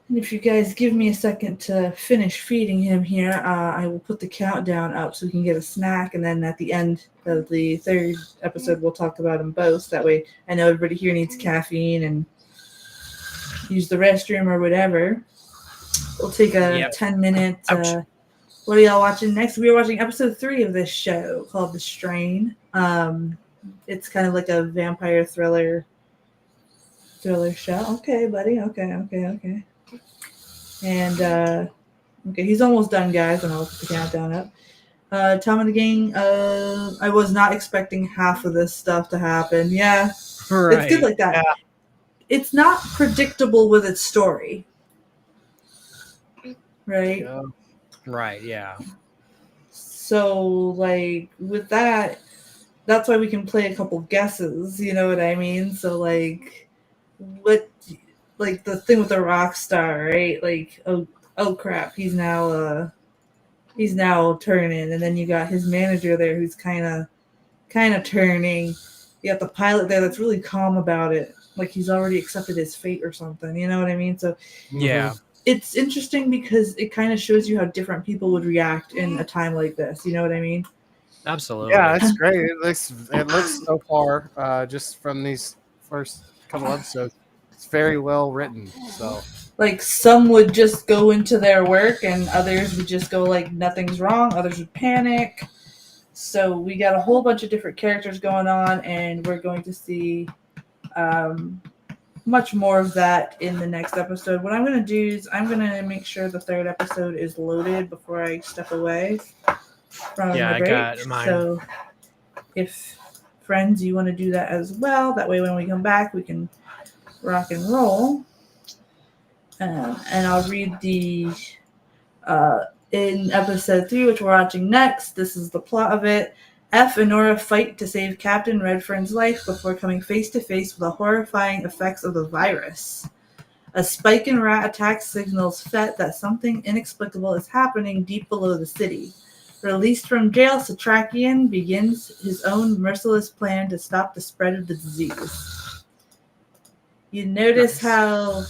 And if you guys give me a second to finish feeding him here, I will put the countdown up so we can get a snack. And then at the end of the 3rd episode, we'll talk about them both. That way I know everybody here needs caffeine and use the restroom or whatever. We'll take a 10-minute. What are y'all watching next? We are watching episode 3 of this show called The Strain. It's kind of like a vampire thriller show. Okay, buddy. Okay. And okay, he's almost done, guys, and I'll put the countdown up. Tom and the Gang, I was not expecting half of this stuff to happen. Yeah, Right. it's good like that. Yeah. It's not predictable with its story. Right? Yeah. Right, yeah. So, like, with that, that's why we can play a couple guesses, you know what I mean? So, like, what, like, the thing with the rock star, right? Like, oh crap, he's now turning, and then you got his manager there who's kind of turning. You got the pilot there that's really calm about it, like he's already accepted his fate or something, you know what I mean? So Yeah. it's interesting because it kind of shows you how different people would react in a time like this, you know what I mean? Absolutely. Yeah, it's great. It looks so far, just from these first couple episodes, it's very well written. So Like, some would just go into their work and others would just go like nothing's wrong, others would panic. So we got a whole bunch of different characters going on, and we're going to see much more of that in the next episode. What I'm going to do is I'm going to make sure the third episode is loaded before I step away from Yeah, the I break. got mine. So if friends, you want to do that as well, that way when we come back we can rock and roll. And I'll read the in episode 3, which we're watching next. This is the plot of it. F and Nora fight to save Captain Redfern's life before coming face to face with the horrifying effects of the virus. A spike in rat attack signals Fett that something inexplicable is happening deep below the city. Released from jail, Satrakian begins his own merciless plan to stop the spread of the disease. You notice how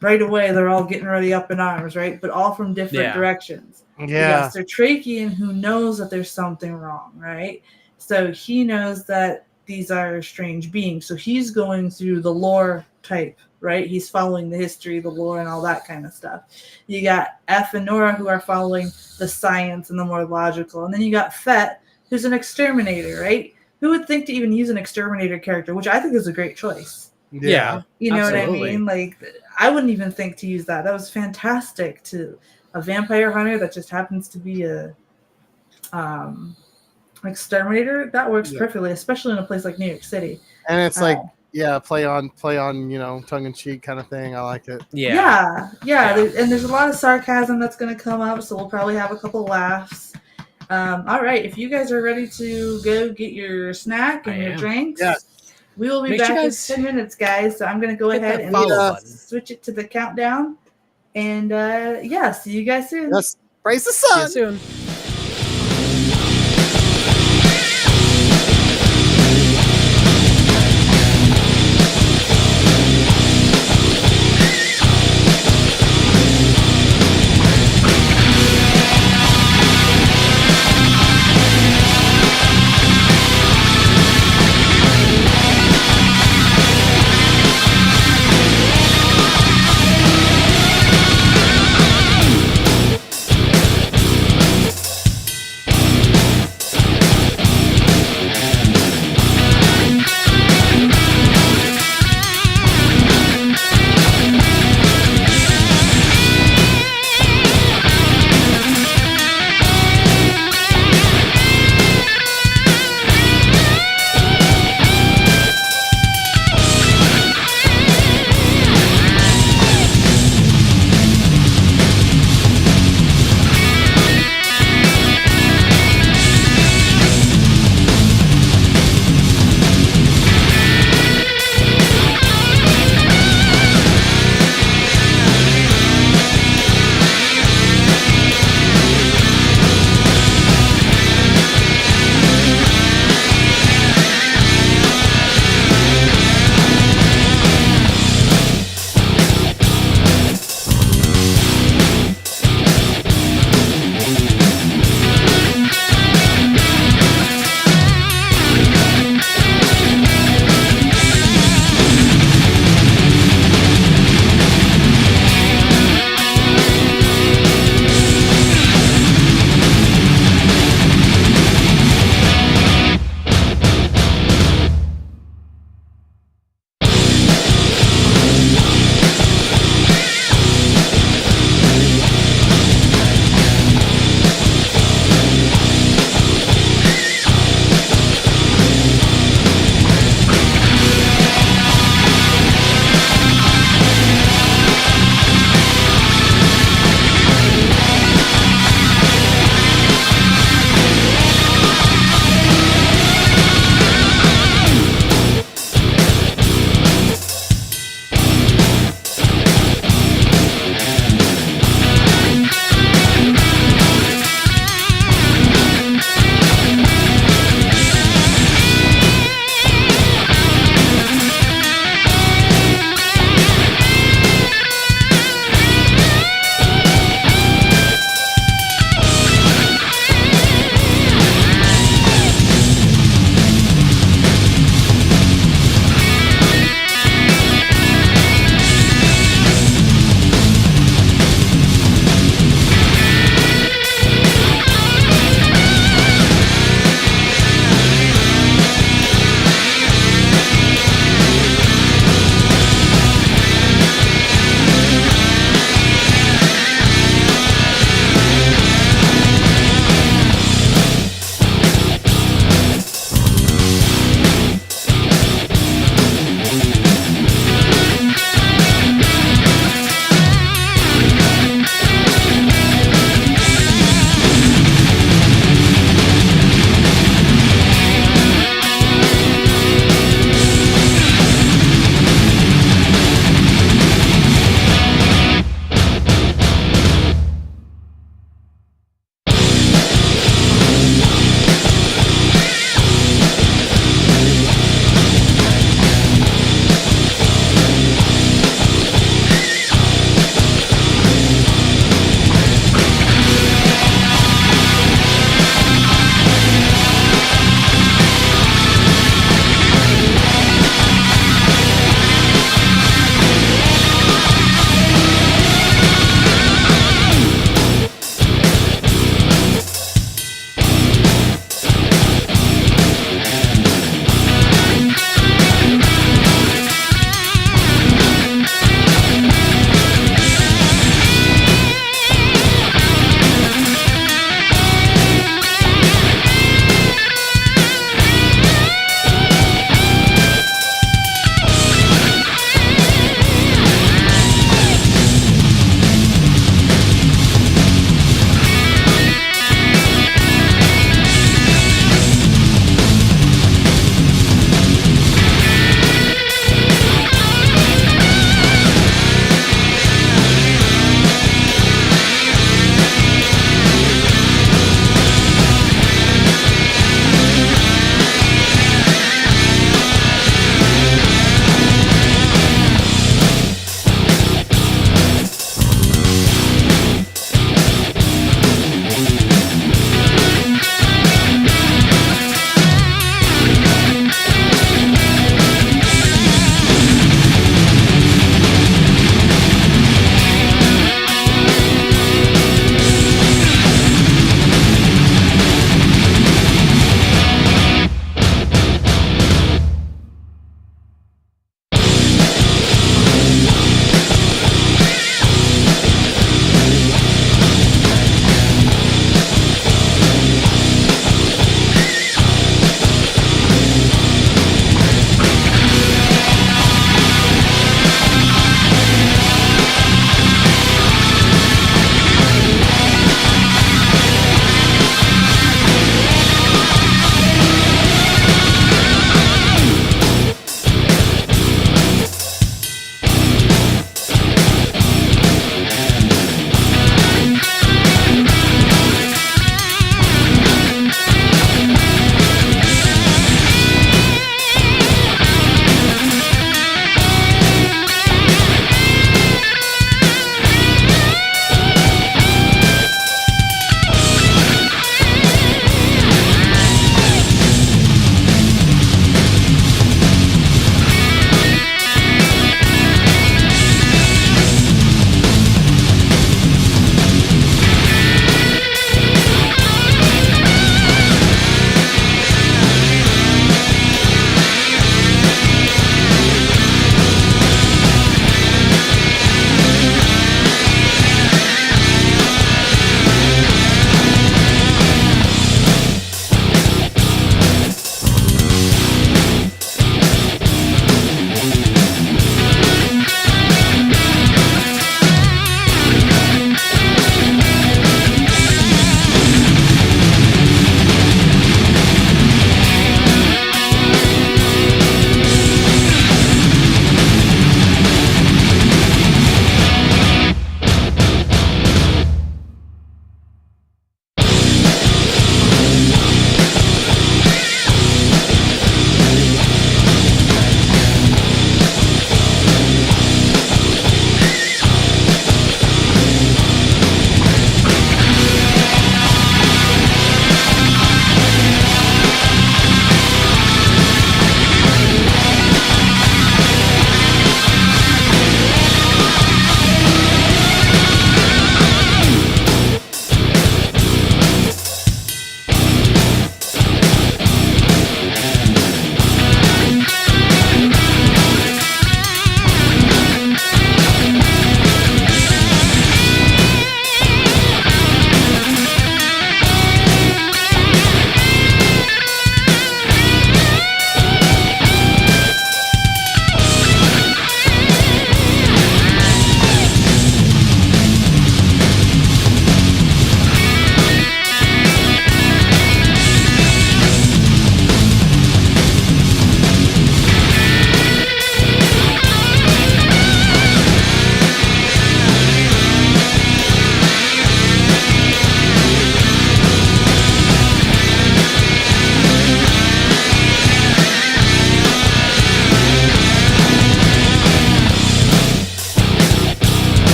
right away they're all getting ready up in arms, right? But all from different directions. yeah, Yes, they're Trakian who knows that there's something wrong, right? So he knows that these are strange beings. So he's going through the lore type, right? He's following the history, the lore, and all that kind of stuff. You got F and Nora who are following the science and the more logical. And then you got Fett, who's an exterminator, right? Who would think to even use an exterminator character, which I think is a great choice. Yeah. You know Absolutely. what I mean? Like, I wouldn't even think to use that. That was fantastic. To a vampire hunter that just happens to be a exterminator, that works perfectly, especially in a place like New York City. and it's like play on tongue in cheek kind of thing. I like it. Yeah. There's a lot of sarcasm that's going to come up, so we'll probably have a couple laughs. All right, if you guys are ready to go get your snack and your drinks, Yes. we will be back in 10 minutes, guys. So I'm going to go ahead and switch it to the countdown. And see you guys soon. Yes. Praise the sun. See you soon.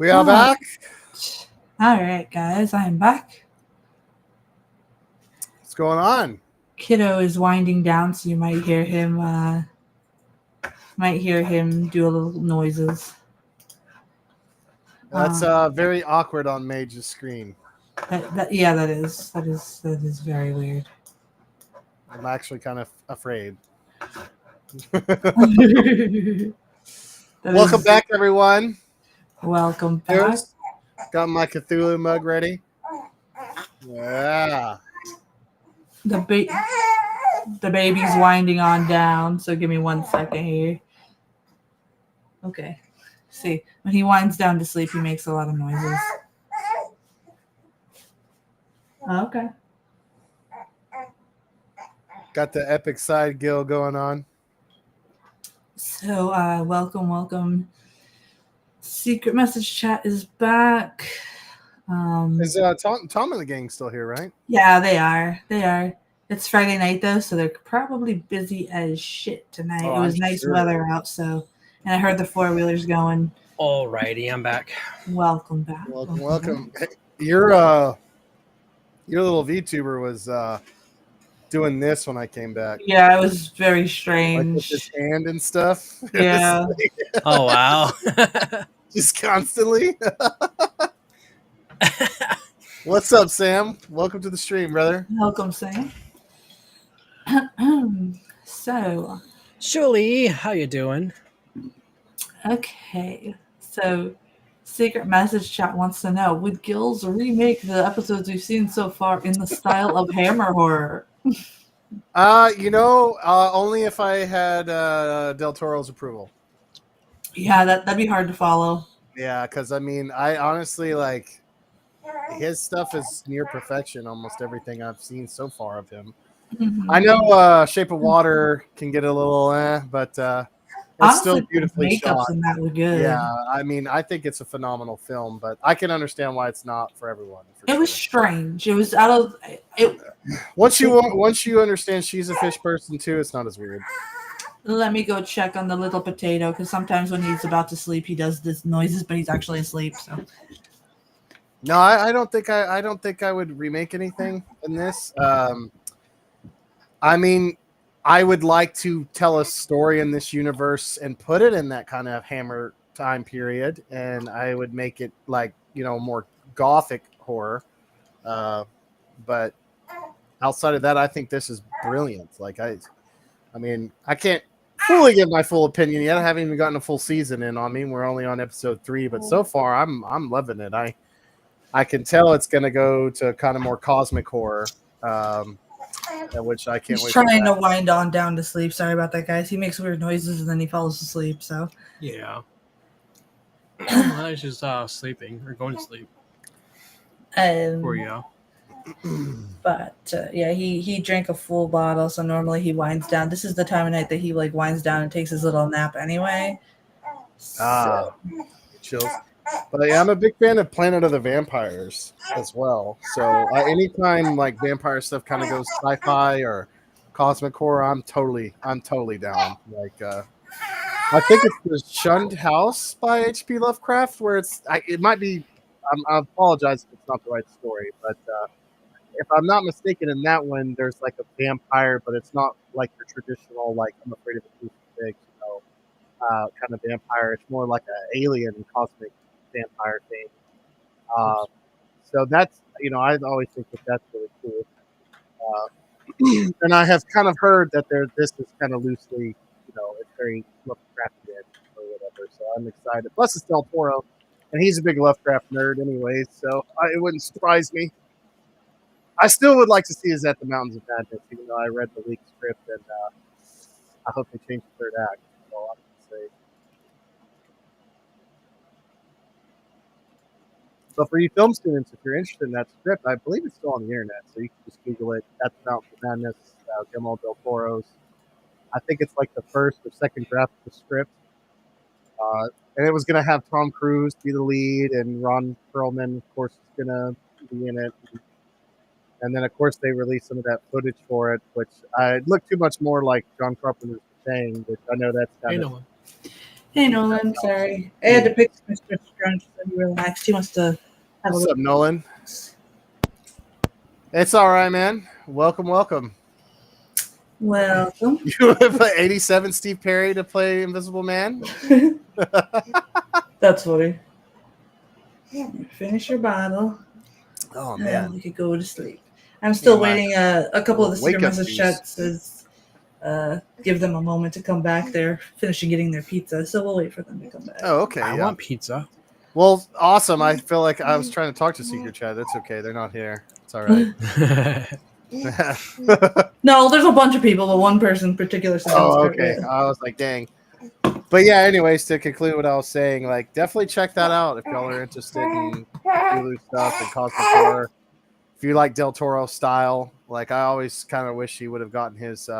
We are back. All right, guys, I am back. What's going on? Kiddo is winding down, so you might hear him do a little noises. That's very awkward on Mage's screen. That is very weird. I'm actually kind of afraid. Welcome back, everyone. Welcome back. Cheers. Got my Cthulhu mug ready. Yeah. The baby's winding on down, so give me 1 second here. Okay. See, when he winds down to sleep, he makes a lot of noises. Okay. Got the epic side Gill going on. So, welcome. Secret message chat is back. Is Tom and the gang still here, right? Yeah, they are. It's Friday night though, so they're probably busy as shit tonight. Oh, it was I'm nice sure. weather out, so and I heard the 4-wheelers going. Alrighty, I'm back. Welcome back. Welcome. Hey, your little VTuber was doing this when I came back. Yeah, it was very Like with strange. his hand and stuff. It was Yeah. like, Oh wow. just constantly. What's up, Sam? Welcome to the stream, brother. Welcome, Sam. So, Julie, how you doing? okay. So, Secret Message Chat wants to know, would Gills remake the episodes we've seen so far in the style of Hammer horror? Only if I had Del Toro's approval. Yeah, that'd be hard to follow. Yeah, because I mean, I honestly like his stuff is near perfection. Almost everything I've seen so far of him. Mhm. I know Shape of Water can get a little, but it's Honestly, still beautifully makeups shot. and that were good. Yeah, I mean, I think it's a phenomenal film, but I can understand why it's not for everyone. It was strange. It was out of it. Once you understand she's a fish person too, it's not as weird. Let me go check on the little potato because sometimes when he's about to sleep, he does this noises, but he's actually asleep. So No, I don't think I would remake anything in this. I mean, I would like to tell a story in this universe and put it in that kind of Hammer time period, and I would make it like more gothic horror. But outside of that, I think this is brilliant. Like I mean, I can't fully give my full opinion yet. I haven't even gotten a full season in on me. We're only on episode 3, but so far I'm loving it. I can tell it's going to go to kind of more cosmic horror, which I can't he's wait. trying to wind on down to sleep. Sorry about that, guys. He makes weird noises and then he falls asleep. So Yeah. I was just sleeping or going to sleep. For you. But yeah, he drank a full bottle, so normally he winds down. This is the time of night that he like winds down and takes his little nap anyway. Chills. But yeah, I'm a big fan of Planet of the Vampires as well. So anytime like vampire stuff kind of goes sci-fi or cosmic horror, I'm totally down. Like I think it's the Shunned House by H.P. Lovecraft, where it might be. I apologize if it's not the right story, but if I'm not mistaken, in that one there's like a vampire, but it's not like your traditional like I'm afraid of a crucifix, kind of vampire. It's more like an alien cosmic vampire thing. So that's I always think that's really cool. And I have kind of heard that this is kind of loosely, it's very Lovecraftian or whatever. So I'm excited. Plus it's Del Toro, and he's a big Lovecraft nerd anyway, so it wouldn't surprise me. I still would like to see Is at the Mountains of Madness, even though I read the leaked script, and I hope they change the third act. That's all I'm going to say. So for you film students, if you're interested in that script, I believe it's still on the internet, so you can just Google it. At the Mountains of Madness, Guillermo del Toro's. I think it's like the first or second draft of the script. And it was going to have Tom Cruise be the lead, and Ron Perlman, of course, is going to be in it. And then, of course, they released some of that footage for it, which looked too much more like John Carpenter's The Thing, which I know that's kind of... Hey, Nolan. Sorry. I had to pick Mr. Crunch so he relaxed. He wants to have a What's up, little. Nolan? It's all right, man. Welcome. Welcome. You want to play 87 Steve Perry to play Invisible Man? That's funny. Finish your bottle. Oh, And man. we could go to sleep. I'm still Yeah, waiting. A couple of the secret wake-up message juice. chats says give them a moment to come back. They're finishing getting their pizza, so we'll wait for them to come back. Oh, okay. I yeah. want pizza. Well, awesome. I feel like I was trying to talk to Secret Chat. That's okay. They're not here. It's all right. No, there's a bunch of people, but one person in particular said Oh, okay. I was like, dang. But yeah, anyways, to conclude what I was saying, like, definitely check that out if y'all are interested in Hulu stuff and cosmic horror. If you like Del Toro style, like, I always kind of wish he would have gotten his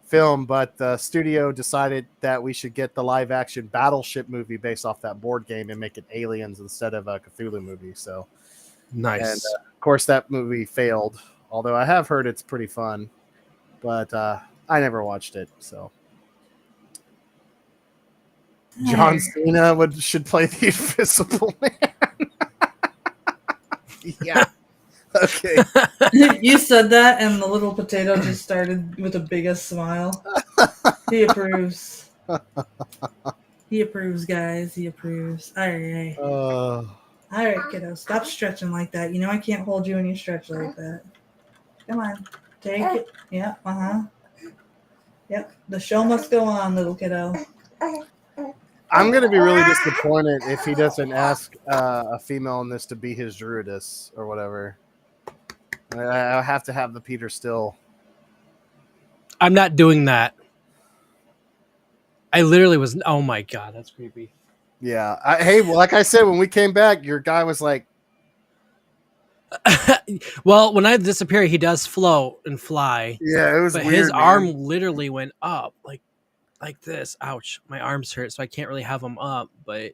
film, but the studio decided that we should get the live action Battleship movie based off that board game and make it Aliens instead of a Cthulhu movie. So Nice. And of course, that movie failed. Although I have heard it's pretty fun, but I never watched it. So John Cena should play the Invisible Man. Yeah. Okay. You said that, and the little potato just started with the biggest smile. He approves. He approves, guys. He approves. All right. All right, kiddo. Stop stretching like that. You know I can't hold you when you stretch like that. Come on. Take it. Yep. Yep. The show must go on, little kiddo. I'm going to be really disappointed if he doesn't ask a female in this to be his druidess or whatever. I have to have the Peter Still. I'm not doing that. I literally was. Oh my god, that's creepy. Yeah. Hey, well, like I said, when we came back, your guy was like, Well, when I disappear, he does float and fly. yeah, it was But weird, his man. arm literally went up like this. Ouch. My arms hurt, so I can't really have them up. But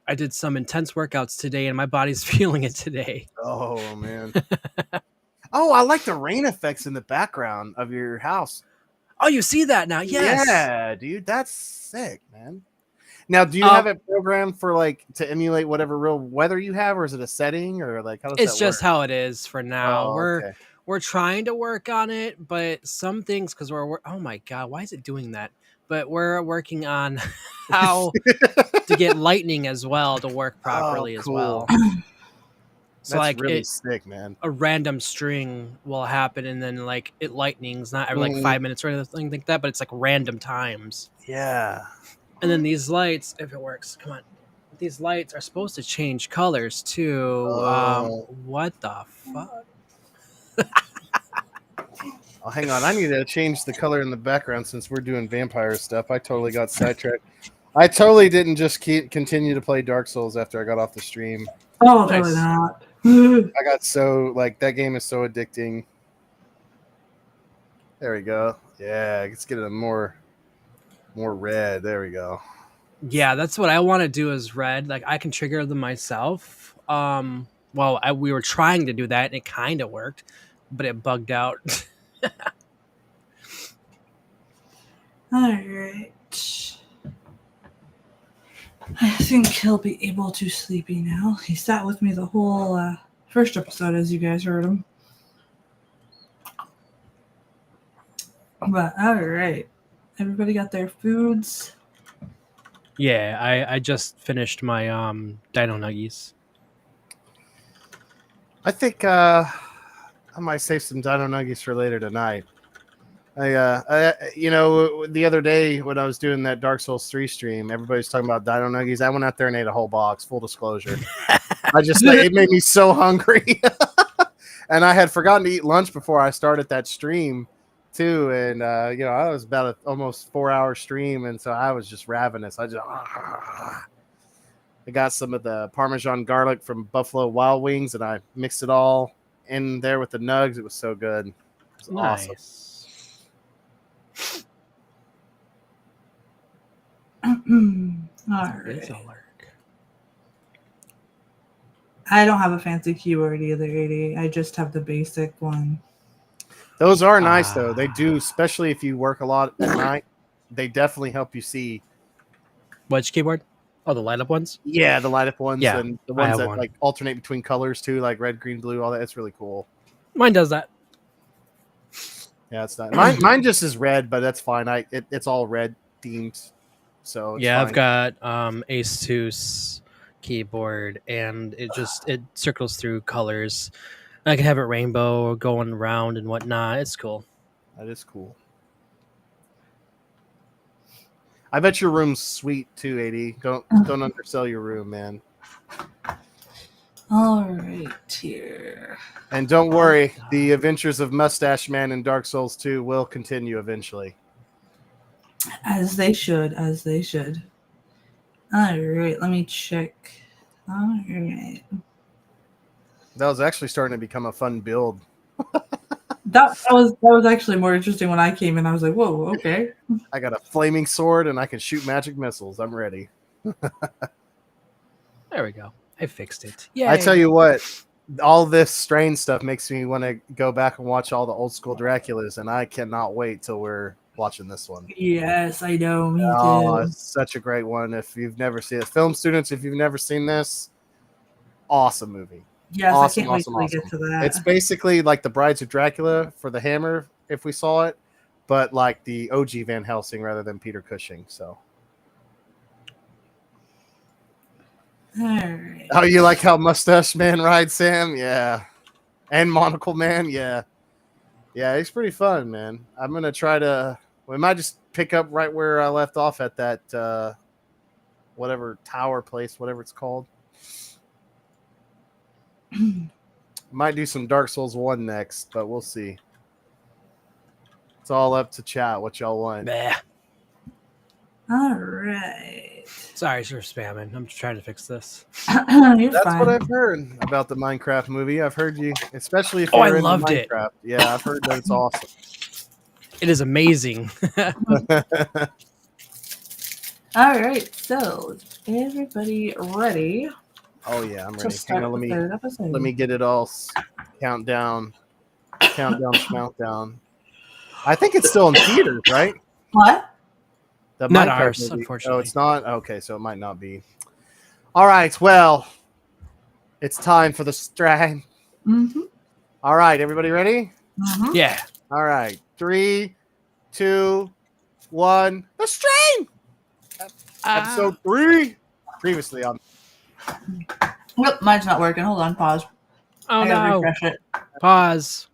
I did some intense workouts today, and my body's feeling it today. Oh, man. Oh, I like the rain effects in the background of your house. Oh, you see that now? Yes. Yeah, dude, that's sick, man. Now, do you have it programmed for like to emulate whatever real weather you have, or is it a setting, or like how does It's that just work? how it is for now. Oh, okay. We're trying to work on it, but some things because oh my god, why is it doing that? But we're working on how to get lightning as well to work properly as well. So That's like really sick, man. A random string will happen, and then like it lightnings not every like 5 minutes or anything like that, but it's like random times. Yeah. And then these lights, if it works, come on. These lights are supposed to change colors too. What the fuck? Oh, hang on. I need to change the color in the background since we're doing vampire stuff. I totally got sidetracked. I totally didn't just continue to play Dark Souls after I got off the stream. Oh, totally not. I got so like that game is so addicting. There we go. Yeah, let's get it more red. There we go. Yeah, that's what I want to do is red. Like I can trigger them myself. We were trying to do that and it kind of worked, but it bugged out. All right. I think he'll be able to sleepy now. He sat with me the whole first episode, as you guys heard him. But all right, everybody got their foods. Yeah, I just finished my Dino Nuggies. I think I might save some Dino Nuggies for later tonight. The other day when I was doing that Dark Souls 3 stream, everybody's talking about Dino Nuggies. I went out there and ate a whole box, full disclosure. It made me so hungry. And I had forgotten to eat lunch before I started that stream too. And, I was about an almost 4-hour stream. And so I was just ravenous. I got some of the Parmesan garlic from Buffalo Wild Wings and I mixed it all in there with the nugs. It was so good. It was awesome. All right. I don't have a fancy keyword either, 88. I just have the basic one. Those are nice though. They do, especially if you work a lot at night. They definitely help you see Which keyboard? Oh, the light up ones. Yeah, the light up ones Yeah, and the I ones have that one. like alternate between colors too, like red, green, blue, all that. It's really cool. Mine does that. Yeah, it's not mine just is red, but that's fine. It's all red themed, so it's Yeah, fine. I've got Asus keyboard, and it circles through colors. I can have it rainbow going around and whatnot. It's cool. That is cool. I bet your room's sweet too, AD. Don't undersell your room, man. All right, here. And don't worry, the adventures of Mustache Man in Dark Souls 2 will continue eventually. As they should, as they should. All right, let me check. All right. That was actually starting to become a fun build. That was actually more interesting when I came in. I was like, whoa, okay. I got a flaming sword and I can shoot magic missiles. I'm ready. There we go. I fixed it. Yeah. I tell you what, all this strange stuff makes me want to go back and watch all the old school Draculas, and I cannot wait till we're watching this one. Yes, I know. Me Oh, too. it's such a great one. If you've never seen it, film students, if you've never seen this, awesome movie. Yes, Awesome, I can't wait awesome, till we awesome. get to that. It's basically like the Brides of Dracula for the Hammer, if we saw it, but like the OG Van Helsing rather than Peter Cushing. So, All right. oh, you like how Mustache Man rides, Sam? Yeah, and Monocle Man, yeah, he's pretty fun, man. I'm gonna try to. We might just pick up right where I left off at that whatever tower place, whatever it's called. Might do some Dark Souls 1 next, but we'll see. It's all up to chat what y'all want. Bah. All right. Sorry for spamming. I'm trying to fix this. You're That's fine. what I've heard about the Minecraft movie. I've heard you, especially if Oh, you're I into loved it. Minecraft. Yeah, I've heard that it's awesome. It is amazing. All right. So, is everybody ready Oh yeah, I'm to ready. start Hang on, the third episode? let me get it all countdown, countdown. I think it's still in theaters, right? What? The Not Minecraft ours, movie. unfortunately. Oh, it's not? Okay, so it might not be. All right, well, it's time for the strain. Mm-hmm. All right, everybody ready? Mm-hmm. Yeah. All right, 3, 2, 1. The strain. Episode 3. Previously on. Nope, mine's not working. Hold on. Pause. Oh I gotta no. refresh it. Pause.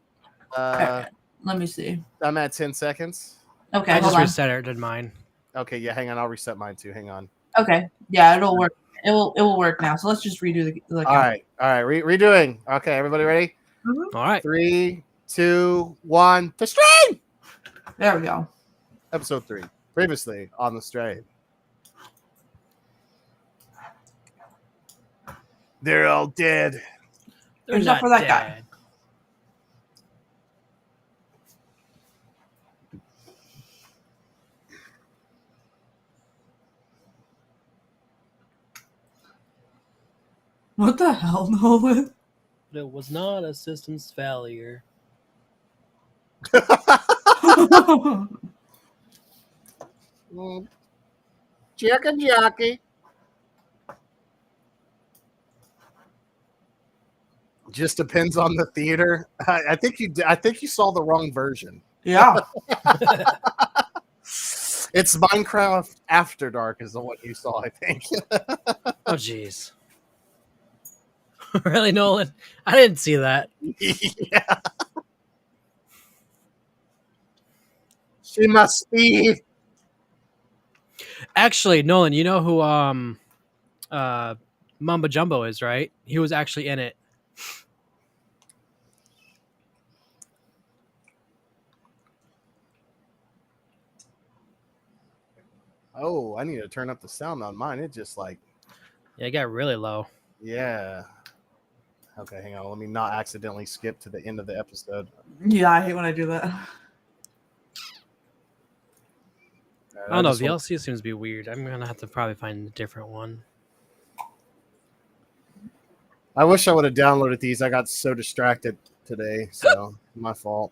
Let me see. I'm at 10 seconds. Okay, I hold just on. reset it. Did mine. Okay, yeah, hang on. I'll reset mine too. Hang on. Okay, yeah, it'll work. It will work now. So let's just redo the All right. Redoing. Okay, everybody ready? Mhm. All right. 3, 2, 1. The strain. There we go. Episode 3. Previously on the strain. They're all dead. They're Except not for that guy. dead. What the hell, Nolan? It was not a systems failure. Chicken jockey. Just depends on the theater. I think you saw the wrong version. Yeah. It's Minecraft After Dark is the one you saw, I think. Oh, jeez. Really, Nolan? I didn't see that. Yeah. She must be. Actually, Nolan, you know who Mamba Jumbo is, right? He was actually in it. Oh, I need to turn up the sound on mine. It just like, Yeah, it got really low. yeah. Okay, hang on. Let me not accidentally skip to the end of the episode. Yeah, I hate when I do that. I don't know. VLC seems to be weird. I'm gonna have to probably find a different one. I wish I would have downloaded these. I got so distracted today, so my fault.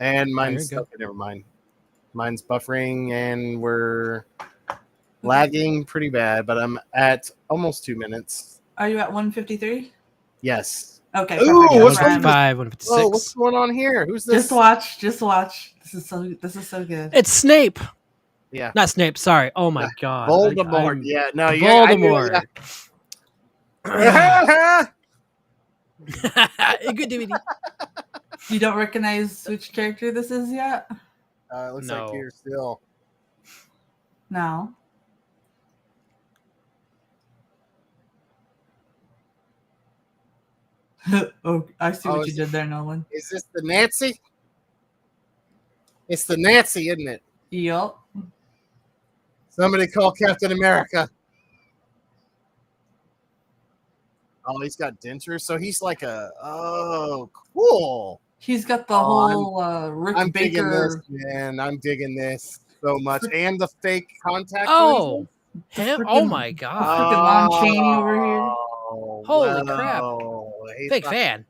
And mine's you're good. okay, never mind. Mine's buffering, and we're Lagging pretty bad, but I'm at almost 2 minutes. Are you at 153? Yes. Okay, Ooh, perfect. Yeah, what's That's where 155, I'm- 156. Whoa, what's going on here? Who's this? Just watch. Just watch. This is so good. It's Snape. Yeah. Not Snape. Sorry. Oh my god. Voldemort. Yeah, no, Voldemort. Yeah. Good DVD. You don't recognize which character this is yet? It looks No. like Peter Still. No. Oh, I see what you did there, Nolan. Is this the Nancy? It's the Nancy, isn't it? Yup. Somebody call Captain America. Oh, he's got dentures, so he's like cool. He's got the whole Rick I'm digging this, Baker. man. I'm digging this so much, and the fake contact. Oh, lenses. him? Oh my god. Freaking Lon Chaney over here. Holy crap. Big fan.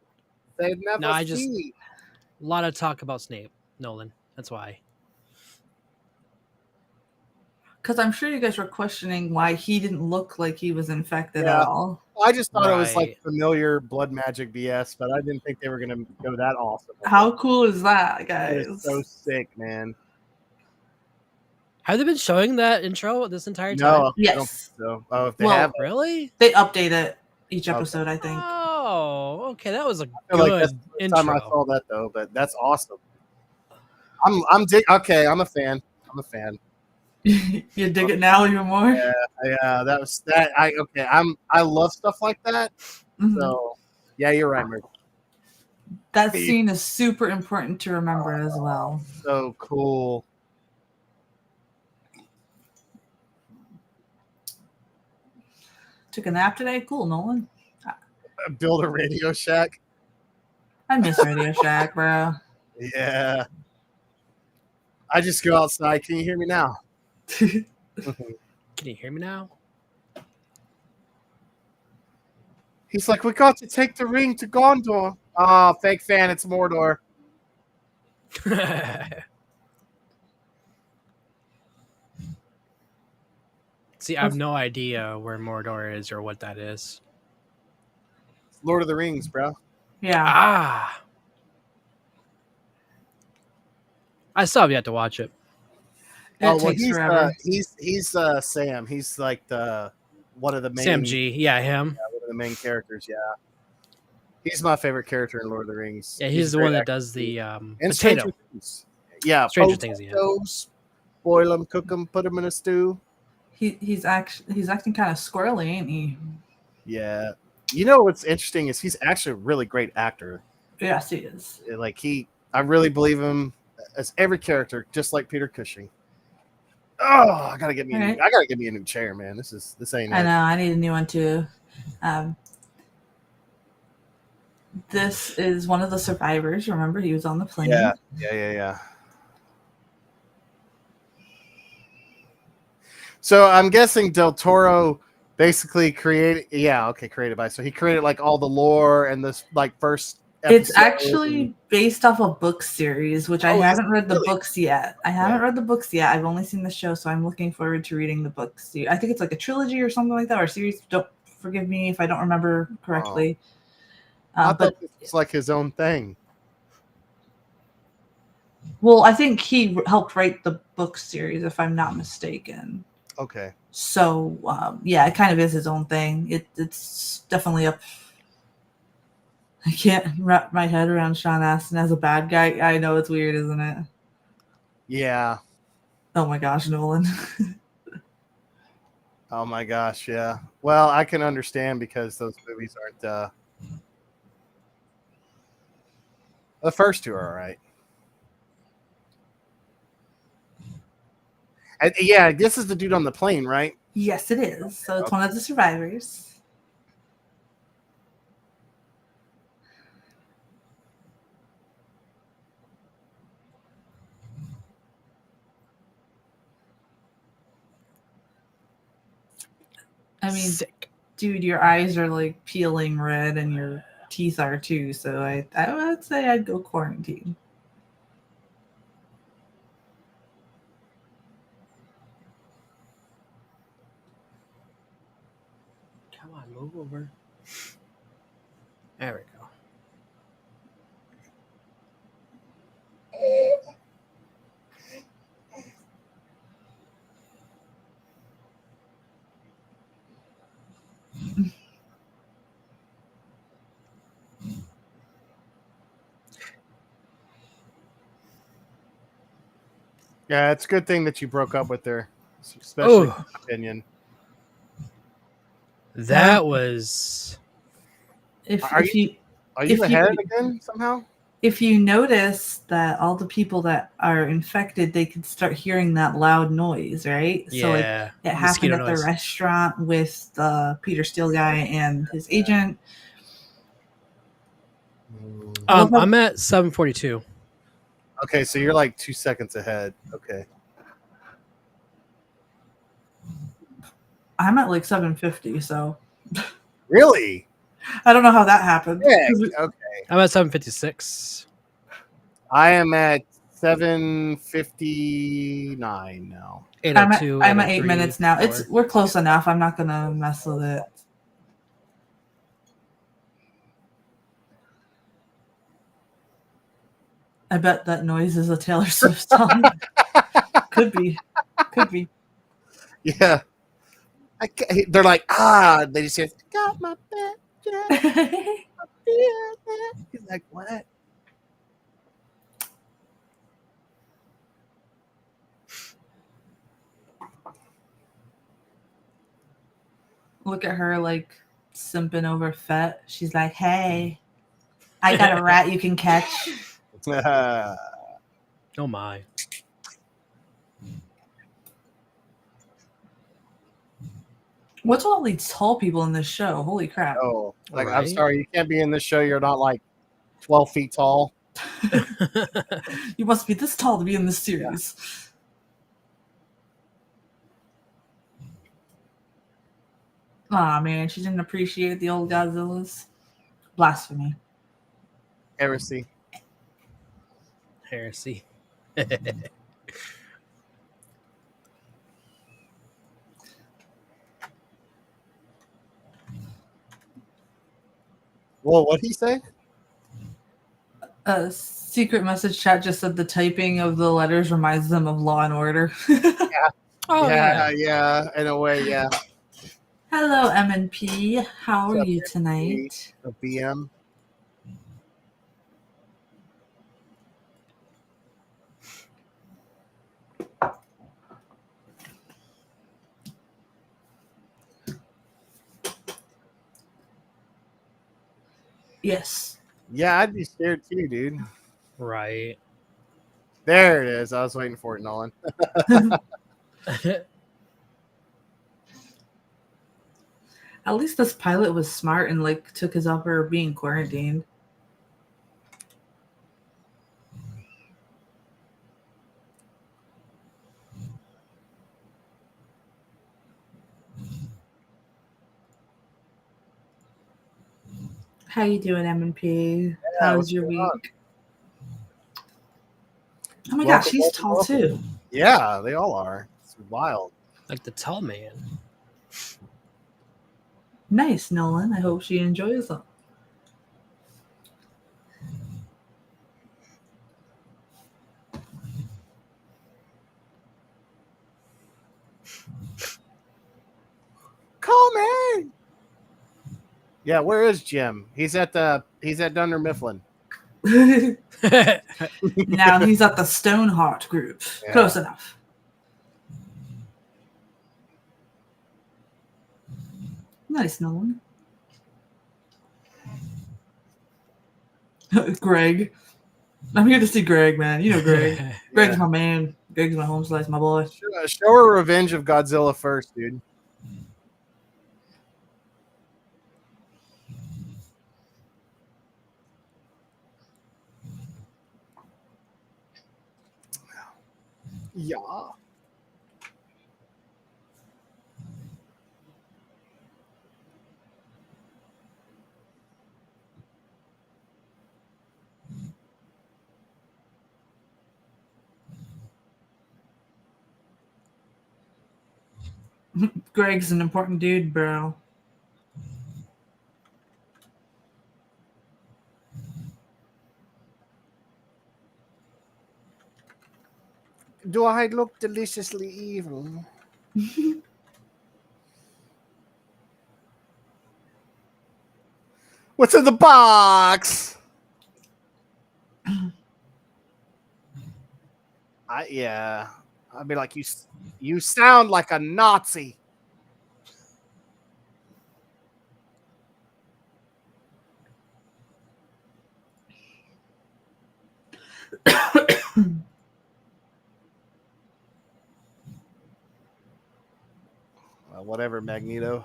They'd never No, I just- see. A lot of talk about Snape, Nolan. That's why. Because I'm sure you guys were questioning why he didn't look like he was infected Yeah. at all. I just thought it was like Right. familiar blood magic BS, but I didn't think they were gonna go that awesome. How cool is that, That guys? is so sick, man. Have they been showing that intro this entire time? No, I don't Yes. think so. Oh, if they Well, have, Really? They update it each Okay. episode, I think. Oh, okay. That was a I feel like that's good the first time I intro. saw that though, but that's awesome. Okay, I'm a fan. I'm a fan. You dig it now even more? Yeah, that was that. I love stuff like that. Mhm. So yeah, you're right, Murphy. That scene is super important to remember as well. So cool. Took a nap today? Cool, Nolan. Build a Radio Shack. I miss Radio Shack, bro. Yeah. I just go outside. Can you hear me now? Can you hear me now? He's like, we got to take the ring to Gondor. Oh, fake fan. It's Mordor. See, I have no idea where Mordor is or what that is. It's Lord of the Rings, bro. Yeah. Ah. I still have yet to watch it. It takes forever. He's Sam. He's like one of the main Sam G. Yeah, him. one of the main characters. Yeah, he's my favorite character in Lord of the Rings. Yeah, he's the a one great that actor. does the And potato. Stranger Things. Yeah, Stranger Things, yeah. potatoes, boil them, cook them, put them in a stew. He's acting kind of squirrely, ain't he? Yeah, you know what's interesting is he's actually a really great actor. Yes, he is. Like I really believe him as every character, just like Peter Cushing. Oh, I gotta get me a new chair, man. This ain't I it. know. I need a new one too. This is one of the survivors. Remember, he was on the plane. Yeah. So I'm guessing Del Toro basically created by. So he created like all the lore and this like first. It's episode actually based off a book series, which I haven't read the books yet. Read the books yet. I've only seen the show, so I'm looking forward to reading the books. I think it's like a trilogy or something like that, or a series. Don't forgive me if I don't remember correctly. I But thought it's like his own thing. well, I think he helped write the book series, if I'm not mistaken. Okay. So it kind of is his own thing. It's definitely up. I can't wrap my head around Sean Astin as a bad guy. I know it's weird, isn't it? Yeah. Oh my gosh, Nolan. Oh my gosh, yeah. Well, I can understand because those movies aren't. The first two are all right. And, yeah, this is the dude on the plane, right? Yes, it is. So it's one of the survivors. I mean, Sick. dude, your eyes are like peeling red and your teeth are too. So I would say I'd go quarantine. Move over. There we go. Yeah, it's a good thing that you broke up with her, especially in my opinion. That was. Are you ahead again somehow? If you notice that all the people that are infected, they can start hearing that loud noise, right? Yeah. So like it happened at the restaurant with the Peter Steele guy and his agent. I'm at 742. Okay, so you're like 2 seconds ahead. Okay. I'm at like 750, so Really? I don't know how that happened. Yeah, okay. I'm at 756. I am at 7:59 now. 802. I'm at 8 minutes now. We're close enough. I'm not gonna mess with it. I bet that noise is a Taylor Swift song. Could be. Yeah. They're like, they just say, got my back. He's like, what? Look at her like simping over Fett. She's like, hey, I got a rat you can catch. Oh my. What's all these tall people in this show? Holy crap. Oh, like, Right? I'm sorry, you can't be in this show. You're not like 12 feet tall. You must be this tall to be in this series. Aw, man, she didn't appreciate the old Godzillas. Blasphemy. Heresy. Well, what'd he say? A secret message chat just said the typing of the letters reminds them of Law and Order. Yeah, in a way, yeah. Hello, M&P. How are you M&P? tonight? A BM. Yes. Yeah, I'd be scared too, dude. Right. There it is. I was waiting for it, Nolan. At least this pilot was smart and like took his offer of being quarantined. How you doing, M&P? How's your week? Oh my gosh, she's tall too. Yeah, they all are. It's wild. Like the tall man. Nice, Nolan. I hope she enjoys them. Call me. Yeah, where is Jim? He's at Dunder Mifflin. Now he's at the Stoneheart group. Yeah. Close enough. Nice, Nolan. Greg. I'm here to see Greg, man. You know Greg. Greg's my man. Greg's my home slice, my boy. Show her Revenge of Godzilla first, dude. Yeah. Greg's an important dude, bro. Do I look deliciously evil? What's in the box? Yeah. I'd be like, you sound like a Nazi. Whatever, Magneto.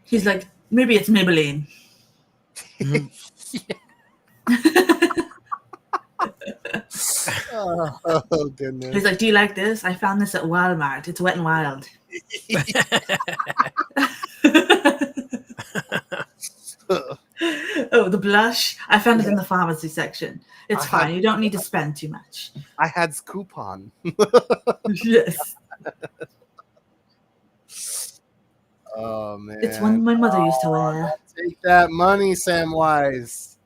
He's like, maybe it's Maybelline. Oh goodness. He's like, do you like this? I found this at Walmart. It's Wet and Wild. Oh, the blush. I found it in the pharmacy section. It's fine. You don't need to spend too much. I had coupon. Yes. Oh man. It's one my mother used to wear. Take that money, Samwise.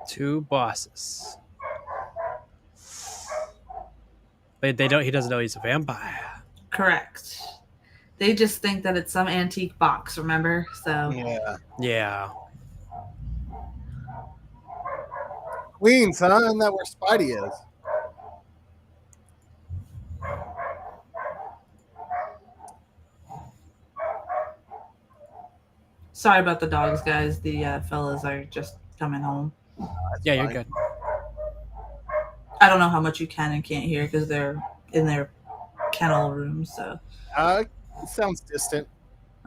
Two bosses. But they don't. He doesn't know he's a vampire. Correct. They just think that it's some antique box, remember? So Yeah. Queens, huh? Isn't that where Spidey is? sorry about the dogs, guys. The fellas are just coming home. Yeah, you're fine. good. I don't know how much you can and can't hear because they're in their kennel room. So It sounds distant.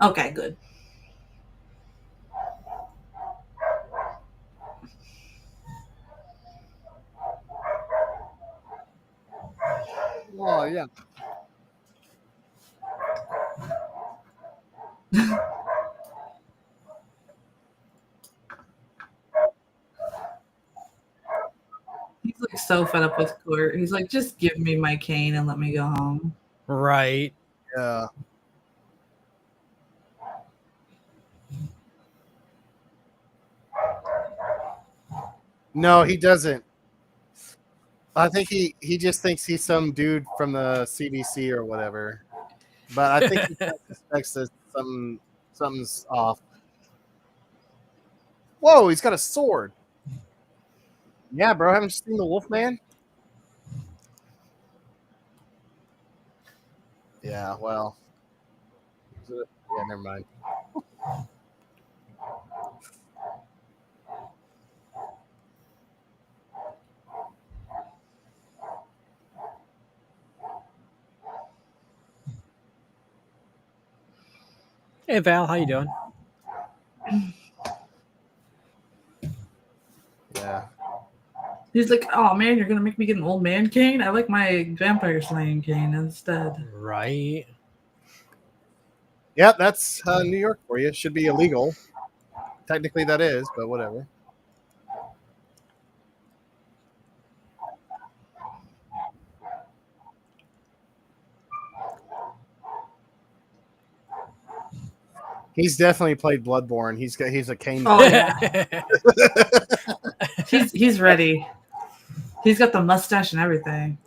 okay, good. Oh yeah. He's like so fed up with court. He's like, just give me my cane and let me go home. Right. Yeah. No, he doesn't. I think he just thinks he's some dude from the CDC or whatever. But I think he suspects that something's off. Whoa, he's got a sword. Yeah, bro. Haven't you seen the Wolfman? Yeah, well. Yeah, never mind. Hey Val, how you doing? Yeah. He's like, oh man, you're gonna make me get an old man cane? I like my vampire slaying cane instead. Right. Yep, that's New York for you. Should be illegal. Technically, that is, but whatever. He's definitely played Bloodborne. He's a cane. Oh yeah, he's ready. He's got the mustache and everything.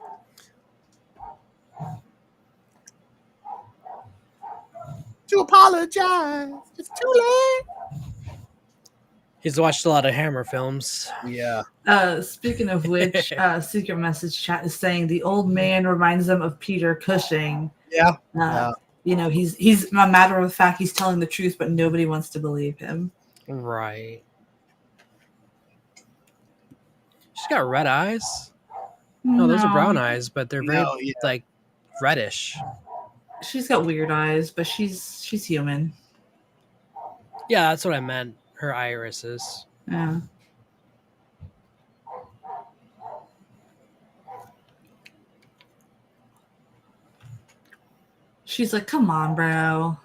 To apologize. It's too late. He's watched a lot of Hammer films. Yeah. Speaking of which, secret message chat is saying the old man reminds them of Peter Cushing. Yeah. You know, he's a matter of fact, he's telling the truth, but nobody wants to believe him. Right. She's got red eyes. No, those are brown eyes, but they're very like reddish. She's got weird eyes, but she's human. Yeah, that's what I meant. Her irises. Yeah. She's like, come on, bro.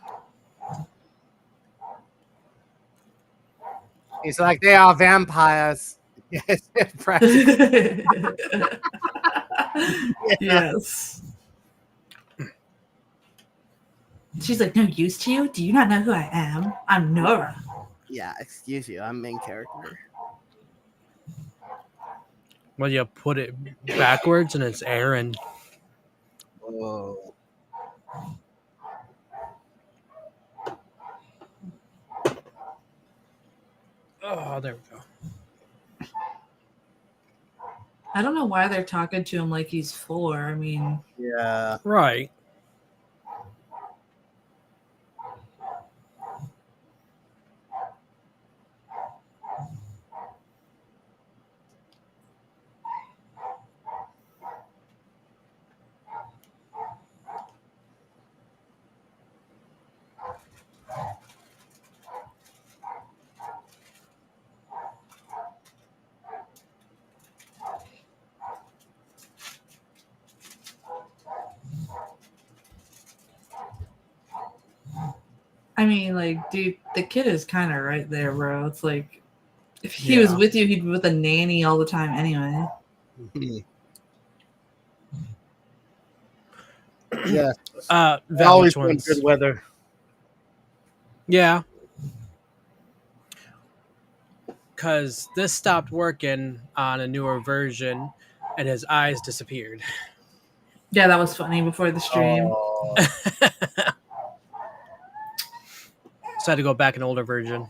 He's like, they are vampires. Yes, practically. Yes. She's like, no use to you? Do you not know who I am? I'm Nora. Yeah, excuse you. I'm main character. Well, you put it backwards and it's Aaron. Whoa. Oh, there we go. I don't know why they're talking to him like he's 4. I mean, Yeah. Right. I mean, like, dude, the kid is kind of right there, bro. It's like, if he was with you, he'd be with a nanny all the time anyway. Yeah. Val, Always which been ones? good weather. Yeah. Because this stopped working on a newer version and his eyes disappeared. Yeah, that was funny before the stream. Oh. So I had to go back an older version.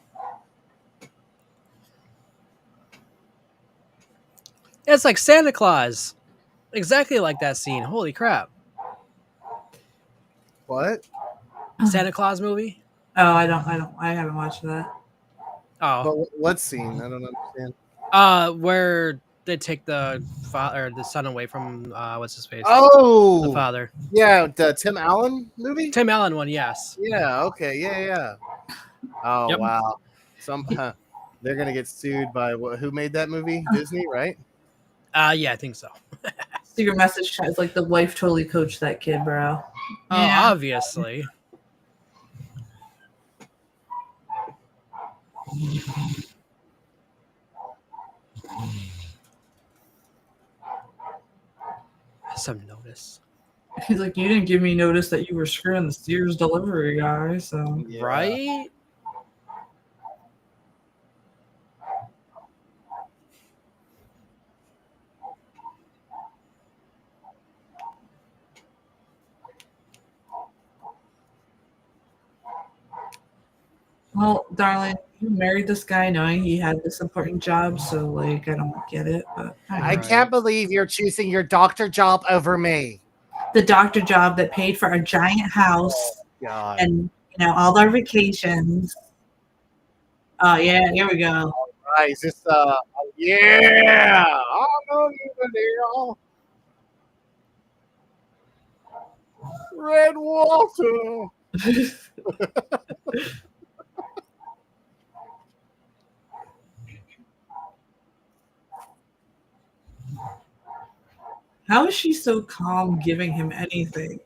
It's like Santa Claus. Exactly like that scene. Holy crap. What? Santa Claus movie? Oh, I haven't watched that. Oh. But what scene? I don't understand. Where they take the father or the son away from what's his face? Oh, The father. Yeah, the Tim Allen movie. Tim Allen one, yes. Yeah. Okay. Yeah. Oh Yep. wow. They're gonna get sued by who made that movie? Disney, right? Yeah, I think so. Secret message chat is like the wife totally coached that kid, bro. Oh, obviously. Some notice. He's like, you didn't give me notice that you were screwing the Sears delivery guy, so. Yeah. Right? Well, darling, you married this guy knowing he had this important job, so like I don't get it. But I can't believe you're choosing your doctor job over me. The doctor job that paid for a giant house God. and all our vacations. Oh yeah, here we go. Right, is this yeah. I know you the deal. Red Walter. How is she so calm giving him anything?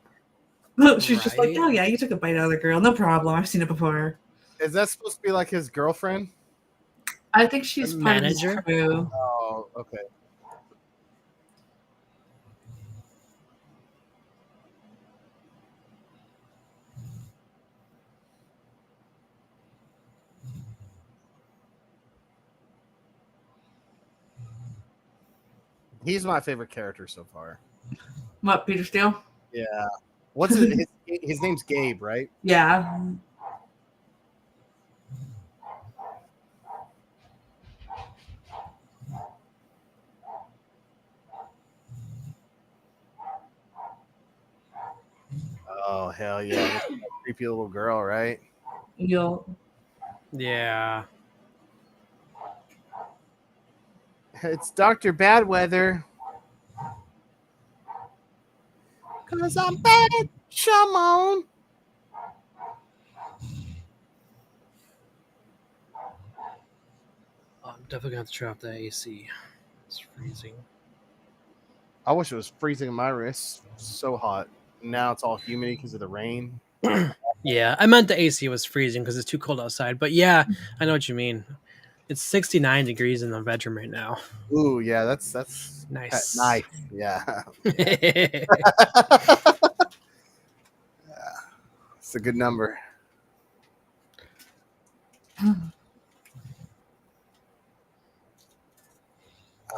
She's just like, oh yeah, you took a bite out of the girl. No problem. I've seen it before. Is that supposed to be like his girlfriend? I think she's part of his crew. Oh, okay. He's my favorite character so far. What, Peter Steele? Yeah. What's it? His name's Gabe, right? Yeah. Oh hell yeah! Creepy little girl, right? Yeah. It's Dr. Badweather. Cause I'm bad. Come on. I'm definitely gonna have to turn off the AC. It's freezing. I wish it was freezing in my wrists. So hot. Now it's all humid because of the rain. Yeah, I meant the AC was freezing because it's too cold outside. But yeah, I know what you mean. It's 69 degrees in the bedroom right now. Ooh, yeah, that's Nice. nice. Yeah. It's a good number.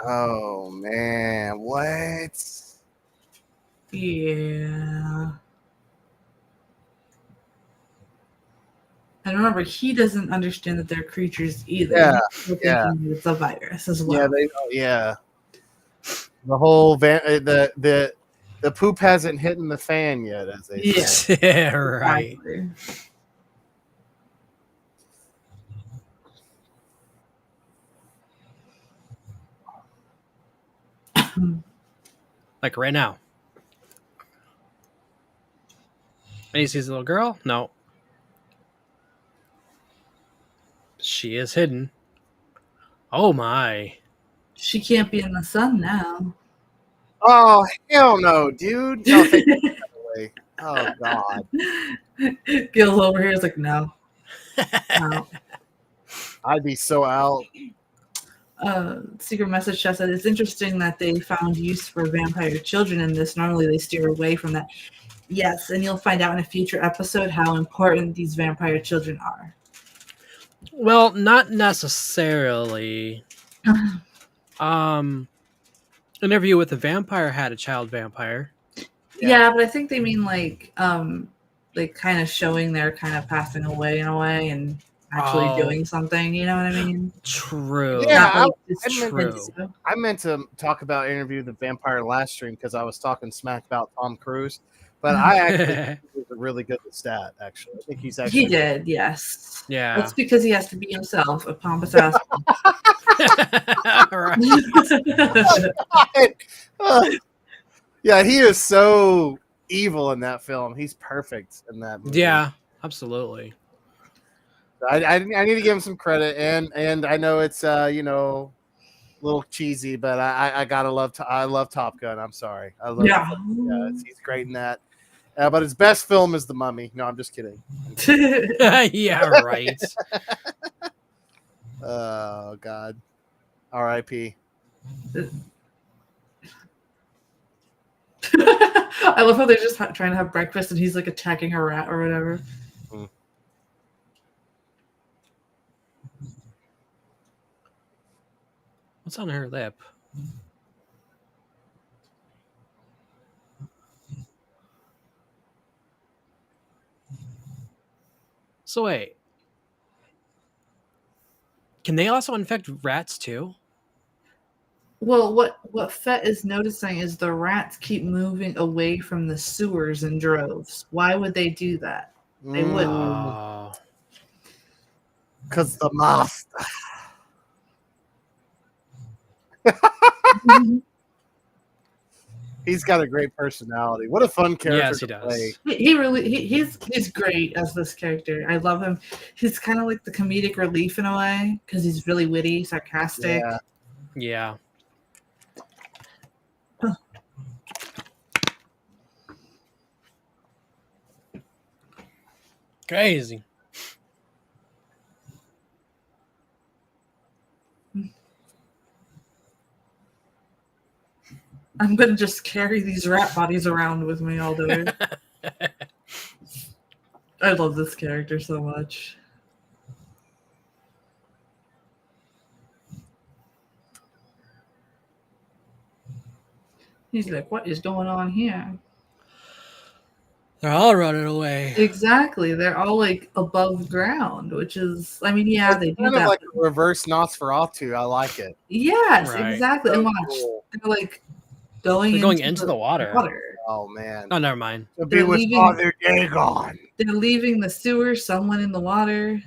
Oh man, what? Yeah. And remember, he doesn't understand that they're creatures either. Yeah, He's still yeah. thinking that it's a virus as well. Yeah, yeah. The whole the poop hasn't hit the fan yet, as they say. Yeah. Yeah, right. Exactly. Like right now. And he sees a little girl? No. She is hidden. Oh my. She can't be in the sun now. Oh hell no, dude! No, take that away. Oh god, Gil's over here is like, no. No. I'd be so out. Secret Message Chef said it's interesting that they found use for vampire children in this. Normally they steer away from that. Yes, and you'll find out in a future episode how important these vampire children are. Well, not necessarily. Interview with a Vampire had a child vampire. Yeah, but I think they mean like kind of showing they're kind of passing away in a way and actually doing something, you know what I mean? True. Yeah, Not like it's true. I meant to talk about Interview with the Vampire last stream because I was talking smack about Tom Cruise, but I actually think he was a really good stat. Actually, I think he's actually He did, yes. Yeah. That's because he has to be himself, a pompous ass. Right. Yeah, he is so evil in that film. He's perfect in that movie. Yeah, absolutely. I need to give him some credit, and I know it's a little cheesy, but I gotta I love Top Gun. I'm sorry, I love he's great in that. But his best film is The Mummy. No, I'm just kidding. Yeah, right. Oh God, R.I.P. I love how they're just trying to have breakfast and he's like attacking a rat or whatever. What's on her lip? So wait. Can they also infect rats too? Well, what Fett is noticing is the rats keep moving away from the sewers in droves. Why would they do that? They wouldn't. Because the master. He's got a great personality. What a fun character Yes, he to does. play. He really he's great as this character. I love him. He's kind of like the comedic relief in a way because he's really witty, sarcastic. Yeah. Crazy. I'm gonna just carry these rat bodies around with me all day. I love this character so much. He's like, what is going on here? They're all running away. Exactly. They're all like above ground, which is, I mean, yeah, they do Kind that. of like a reverse Nosferatu. I like it. Yes, Right. exactly. And watch, Cool. they're like going into the water. Oh man. Oh, never mind. To be with Father Dagon. They're leaving the sewer, someone in the water,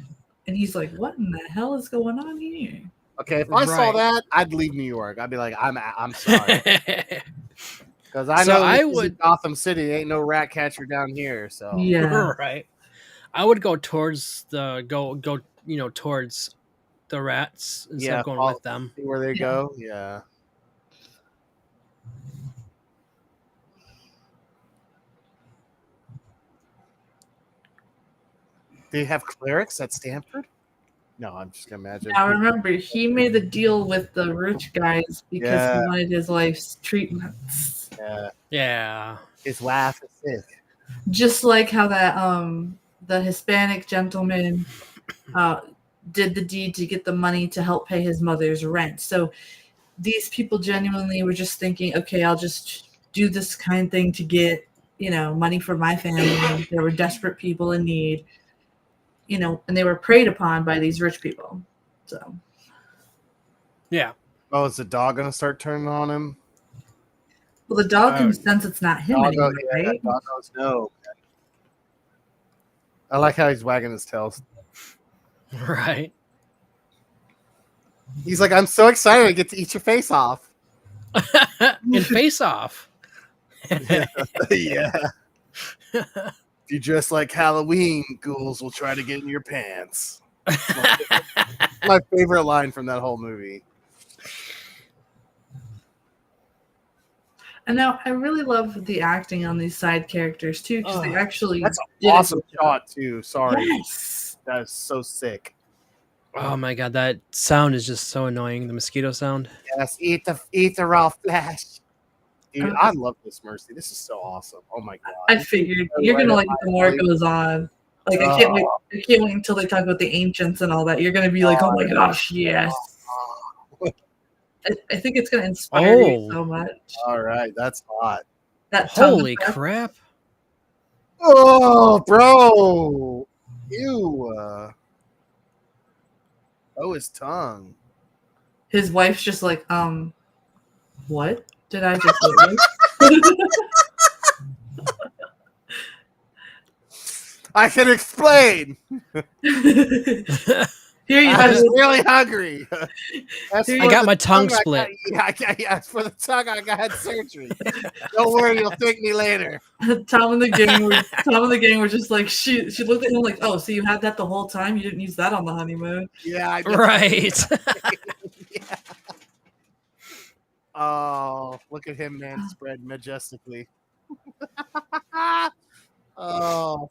and he's like, what in the hell is going on here? Okay, if I saw that, I'd leave New York. I'd be like, I'm sorry. Because I know I would Gotham City ain't no rat catcher down here. So yeah, right. I would go towards the towards the rats instead of going with them. See where they go. Yeah. Do you have clerics at Stanford? No, I'm just gonna imagine. Now remember, he made the deal with the rich guys because Yeah. he wanted his wife's treatments. Yeah, Yeah. his wife is sick. Just like how that the Hispanic gentleman did the deed to get the money to help pay his mother's rent. So these people genuinely were just thinking, okay, I'll just do this kind thing to get, money for my family. There were desperate people in need, and they were preyed upon by these rich people. So Yeah. Oh, is the dog gonna start turning on him? well, the dog can Oh, sense it's not him Doggo, anymore, yeah, right? Doggo's no. I like how he's wagging his tail. Right. He's like, I'm so excited I get to eat your face off. In Face Off. Yeah. Yeah. If you dress like Halloween, ghouls will try to get in your pants. My favorite line from that whole movie. And now I really love the acting on these side characters too, because they actually That's an did a awesome good job. shot too. Sorry, Yes. that is so sick. Oh my god, that sound is just so annoying. The mosquito sound. Yes, eat the raw flesh. Dude, Okay. I love this Mercy. This is so awesome. Oh my god. I figured you're gonna like it the more it goes on. Like I can't wait until they talk about the ancients and all that. You're gonna be like, oh my gosh, yes. I think it's gonna inspire you so much. All right, that's hot. That tongue Holy effect. crap. Oh, bro. Ew. Oh, his tongue. His wife's just like, what did I just witness? I can explain. Here you I was go. really hungry. I got my tongue split. Yeah, for the tongue, I got surgery. Don't worry, you'll thank me later. Tom and the gang were just like, she looked at him like, oh, so you had that the whole time? You didn't use that on the honeymoon? Yeah, I did. Right. Yeah. Oh, look at him, man, spread majestically. Oh.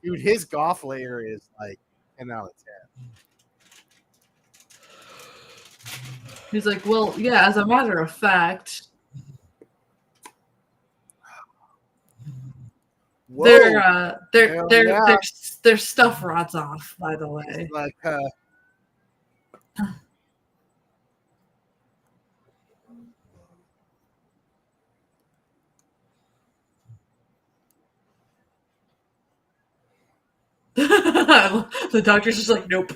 Dude, his golf layer is like 10 out of 10. He's like, well, yeah, as a matter of fact, Whoa. their stuff rots off, by the way. It's like, The doctor's just like, nope.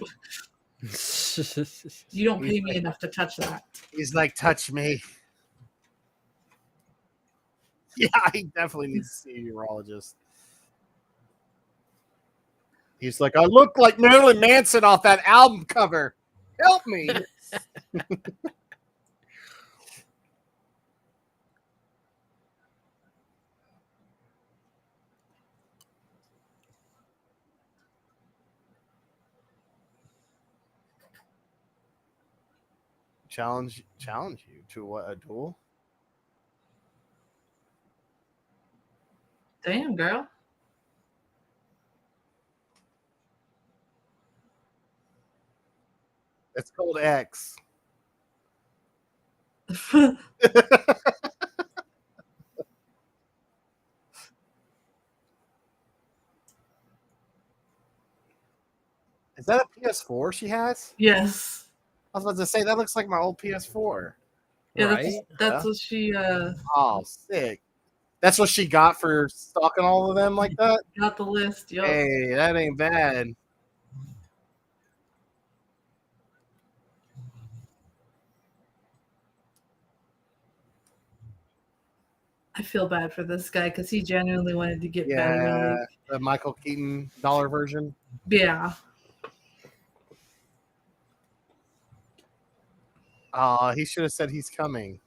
You don't pay He's me like- enough to touch that. he's like, touch me. Yeah, he definitely needs to see a urologist. He's like, I look like Marilyn Manson off that album cover. Help me. Challenge you to what, a duel? Damn, girl. It's called X. Is that a PS4 she has? Yes. I was about to say that looks like my old PS4. Yeah, Right? that's what she Oh, sick. That's what she got for stalking all of them like that? got the list. Yup. Hey, that ain't bad. I feel bad for this guy because he genuinely wanted to get better. Yeah, Like, the Michael Keaton dollar version. yeah. He should have said he's coming.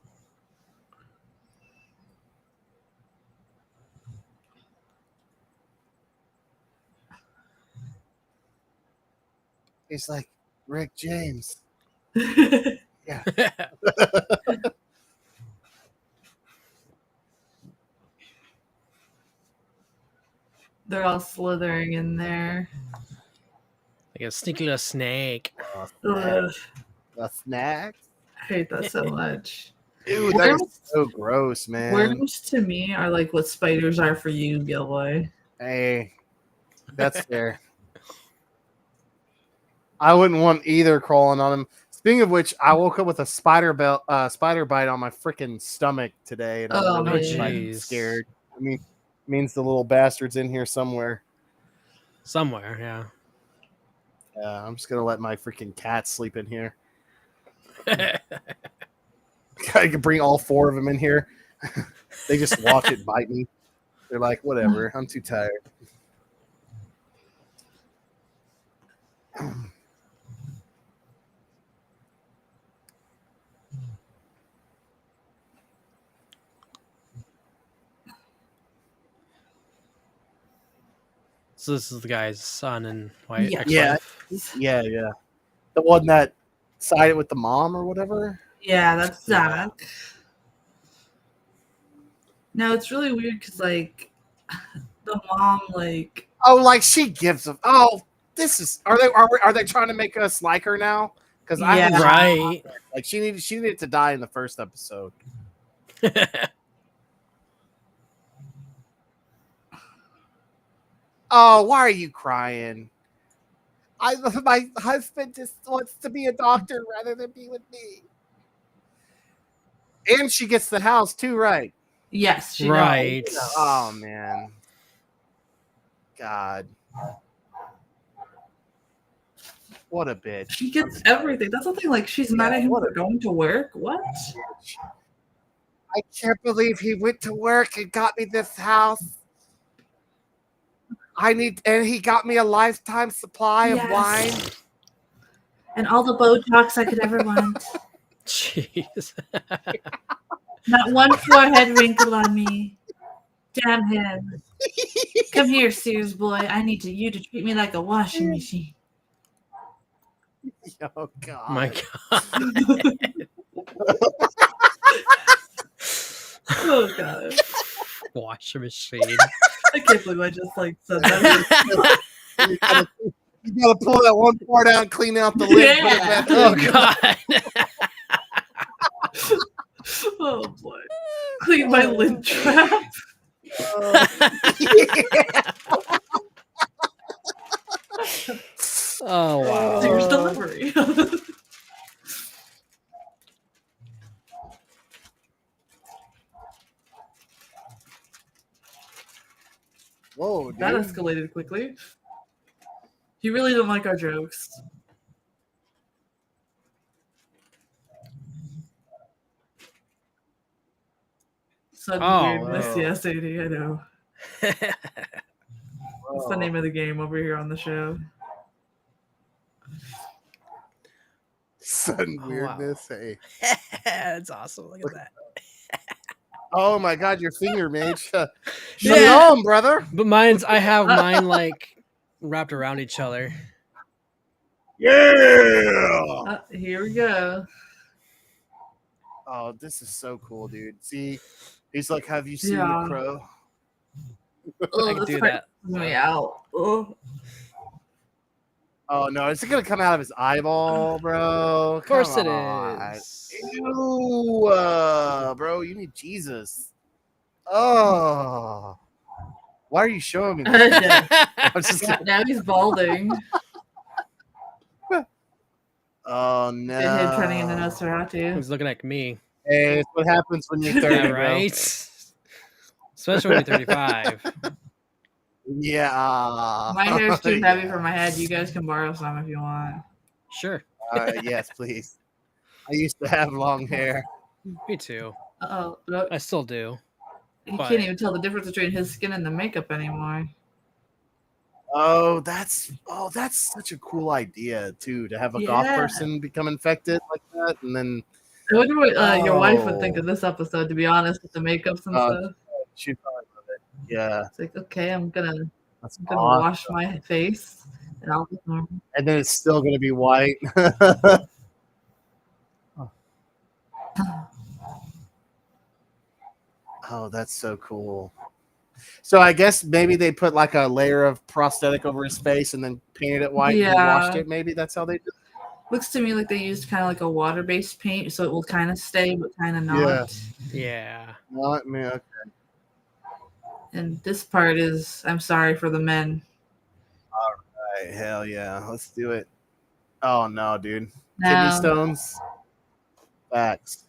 He's like, Rick James. Yeah. They're all slithering in there. Like a sneaky little snake. Ugh, The snacks. I hate that so much. Dude, that is so gross, man. Worms to me are like what spiders are for you, Gill-boy. Hey, that's fair. I wouldn't want either crawling on him. Speaking of which, I woke up with a spider bite on my freaking stomach today, and Oh, I'm really like, jeez. scared. I mean, it means the little bastard's in here somewhere. Somewhere, yeah. Yeah, I'm just gonna let my freaking cat sleep in here. I could bring all 4 of them in here. They just watch it bite me. They're like, whatever, I'm too tired. So this is the guy's son and wife. Yeah. ex-wife. Yeah. The one that sided with the mom or whatever. Yeah, that's Yeah. Zach. No, it's really weird because like the mom like Oh, like she gives them. Oh, this is. Are they trying to make us like her now? Because Yeah. Right. like she needed to die in the first episode. Oh, why are you crying? My husband just wants to be a doctor rather than be with me. And she gets the house too, right? yes, she Right. does. Oh man, God, what a bitch! She gets everything. That's the thing. Like she's mad at him for going to work. What? I can't believe he went to work and got me this house. And he got me a lifetime supply of wine. And all the Botox I could ever want. Jeez. Not one forehead wrinkle on me. Damn him. Come here, Sears boy. I need you to treat me like a washing machine. Oh God! My God. Oh God. Washer machine. I can't believe I just like said that. You gotta pull that one part out and clean out the lid. Yeah. Put it back in. Oh God. Oh boy. Clean my lint trap. Oh wow. Sears delivery. Whoa, dude. That escalated quickly. He really didn't like our jokes. Sudden weirdness, wow. yes, AD, I know. That's the name of the game over here on the show. Sudden Oh, weirdness. wow. Hey. That's awesome. Look at that. Oh my God, your finger, mage. Yeah. Shalom, brother. But I have mine like wrapped around each other. Yeah. Here we go. Oh, this is so cool, dude. See, he's like, "Have you seen Yeah. the crow?" Oh, I can this do part that. freaks me out. Oh. Oh no, is it gonna come out of his eyeball, bro? Of course Come it on. is. Ew, bro, you need Jesus. Oh, why are you showing me this? I'm just Yeah, now he's balding. Oh Get him turning into no. Nosferatu. He's looking at me. Hey, it's what happens when you're 30, Yeah, bro. right? Especially when you're 35. Yeah. My hair's too heavy Yeah. for my head. You guys can borrow some if you want. Sure. Yes, please. I used to have long hair. Me too. Uh-oh. Look, I still do. you but- can't even tell the difference between his skin and the makeup anymore. Oh, that's such a cool idea too, to have a goth Yeah. person become infected like that, and then I wonder what your wife would think Oh. of this episode, to be honest, with the makeups and stuff. she'd probably love it. Yeah, It's like, okay, I'm gonna that's I'm gonna awesome. wash my face and I'll be normal. And then it's still gonna be white. Oh, that's so cool. So I guess maybe they put like a layer of prosthetic over his face and then painted it white and washed it. Maybe that's how they did it. Looks to me like they used kind of like a water-based paint, so it will kind of stay, but kind of not. Yeah. Not me. Okay. And this part is, I'm sorry for the men. All right. Hell yeah. Let's do it. Oh no, dude. Kidney Now, stones. Facts.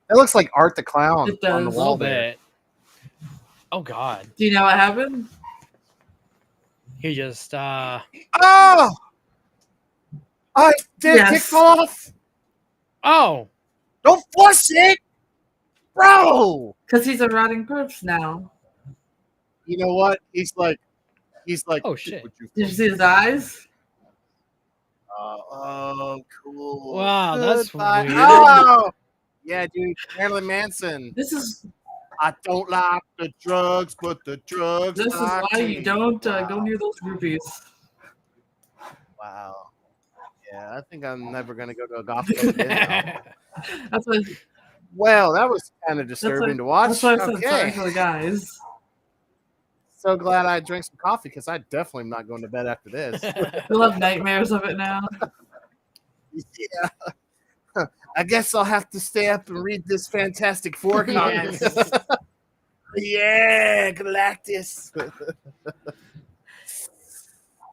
That looks like Art the Clown It on the does. A wall little there. bit. Oh God. do you know what happened? He just Oh! I did Yes. kick off. Oh! Don't force it, bro. Because he's a rotting corpse now. You know what? He's like, Oh, shit. Would you Did you see his eyes? oh, cool. Wow, that's Goodbye. weird. Oh, yeah, dude. Marilyn Manson. This is I don't like the drugs, but the drugs. this is like why me. you don't Wow. go near those groupies. Wow. Yeah, I think I'm never gonna go to a golf club again now. That's why. Well, that was kind of disturbing to watch. That's why I said sorry Okay. for the guys. So glad I drank some coffee because I definitely am not going to bed after this. We'll have nightmares of it now. Yeah. I guess I'll have to stay up and read this Fantastic Four comic. Yes. Yeah, Galactus.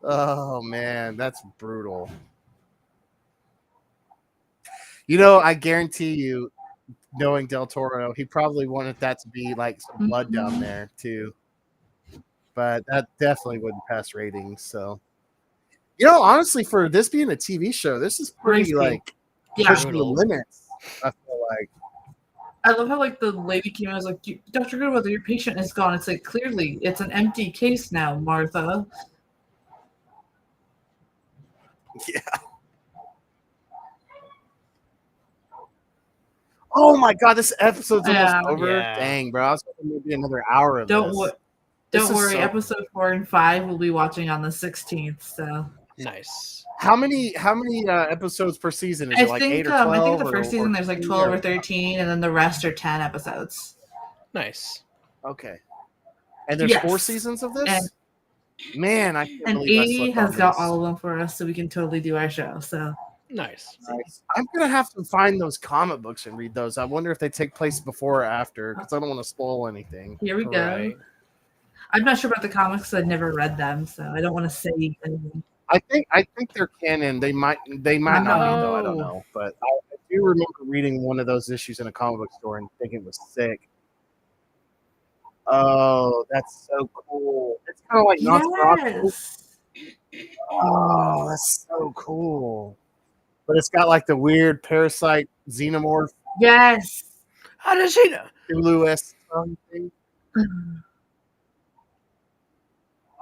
Oh man, that's brutal. You know, I guarantee you, knowing Del Toro, he probably wanted that to be like some blood down there too. But that definitely wouldn't pass ratings. So, you know, honestly, for this being a TV show, this is pretty Crazy. like Yeah. pushing the limits. I feel like. I love how like the lady came and was like, Dr. Goodwether, your patient is gone. It's like clearly it's an empty case now, Martha. Yeah. Oh my god, this episode's almost Yeah. over. Yeah. Dang, bro. I was hoping maybe another hour of Don't this. wo- This don't is worry. so- Episode 4 and 5 we'll be watching on the 16th. So Nice. How many episodes per season? Is I it like 8 think or 12? I think the first or season there's like 20 12 or- or 13, and then the rest are 10 episodes. Nice. Okay. And there's Yes. 4 seasons of this? And- Man, I can't And believe I 80 slept has on got this. all of them for us, so we can totally do our show. So Nice. Nice. I'm gonna have to find those comic books and read those. I wonder if they take place before or after, because I don't want to spoil anything. here we go. Right. I'm not sure about the comics. I've never read them, so I don't want to say anything. I think they're canon. They might not be though. I don't know. But I do remember reading one of those issues in a comic book store and thinking it was sick. Oh, that's so cool. It's kind of like Nosferatu. Yes. Oh, that's so cool. But it's got like the weird parasite xenomorph Yes. How does she know? Cthulhu-esque thing.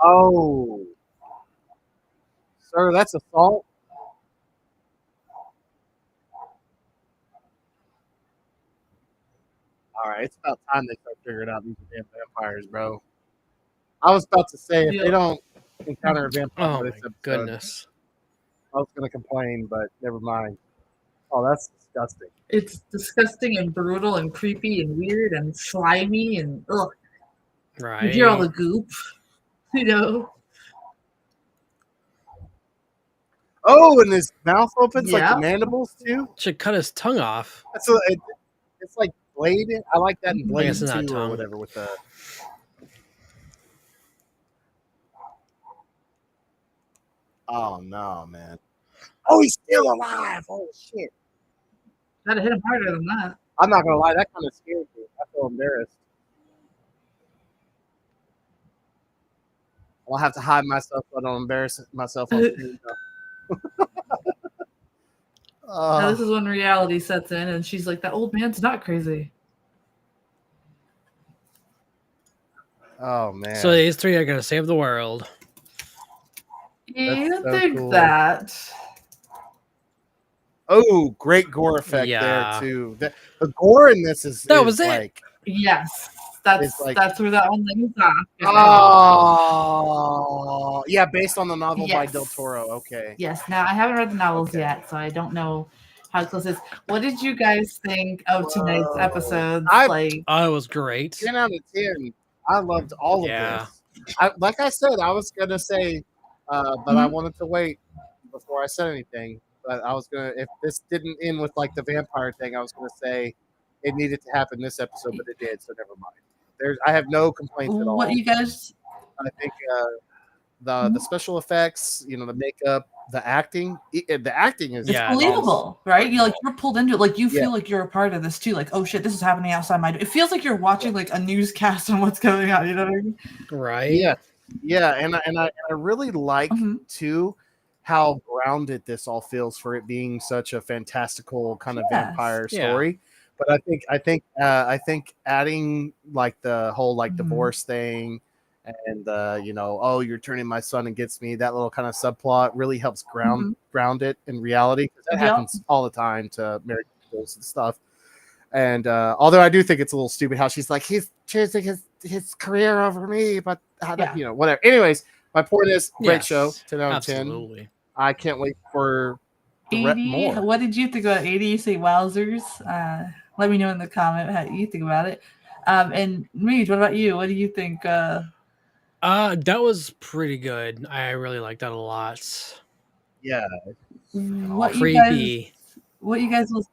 Oh. Sir, that's assault. All right, it's about time they start figuring out these damn vampires, bro. I was about to say if they don't encounter a vampire Oh in my this episode, goodness. I was going to complain, but never mind. Oh, that's disgusting. It's disgusting and brutal and creepy and weird and slimy and ugh. Right. You hear all the goop, you know. Oh, and his mouth opens like Yeah. the mandibles too. Should cut his tongue off. It's like Blade. I like that in I Blade guess it's not 2 or tongue. whatever with the. Oh no, man! Oh, he's still alive! Oh shit! Gotta hit him harder than that. I'm not gonna lie, that kind of scared me. I feel embarrassed. I'll have to hide myself so I don't embarrass myself on screen. Now, this is when reality sets in, and she's like, "That old man's not crazy." Oh man! So these three are gonna save the world. You so think cool. that? Oh, great gore effect Yeah. there too. The gore in this is That was it. like, Yes, that's It's like- that's where that one leaves off. oh, yeah, based on the novel by Yes. Del Toro. Okay. Yes. Now I haven't read the novels Okay. yet, so I don't know how close it is. What did you guys think of tonight's Whoa. episodes? I- Oh, it was great. 10 out of 10. I loved all of Yeah. this. Like I said, I was gonna say, but I wanted to wait before I said anything. But I was gonna, if this didn't end with like the vampire thing, I was gonna say it needed to happen this episode, but it did, so never mind. I have no complaints at all. What you guys? I think the special effects, the makeup, the acting is It's Yeah, believable, right? You're pulled into it. Like you Yeah. feel like you're a part of this too. Like, oh shit, this is happening outside my door. It feels like you're watching like a newscast on what's going on. You know what I mean? right. Yeah, and I really like Mhm. too how grounded this all feels for it being such a fantastical kind of Yes. vampire Yeah. story. But I think adding like the whole like Mhm. divorce thing and oh, you're turning my son against me, that little kind of subplot really helps ground it in reality, because that Yep. happens all the time to married couples and stuff. And although I do think it's a little stupid how she's like, he's choosing his career over me, but Yeah. whatever. Anyways, my point is, great Yes, show, 10 out of 10. Absolutely. I can't wait for 80. more. What did you think about 80? You say wowzers. Let me know in the comment how you think about it. And Reed, what about you? What do you think? That was pretty good. I really liked that a lot. Yeah, What Creepy. you guys will?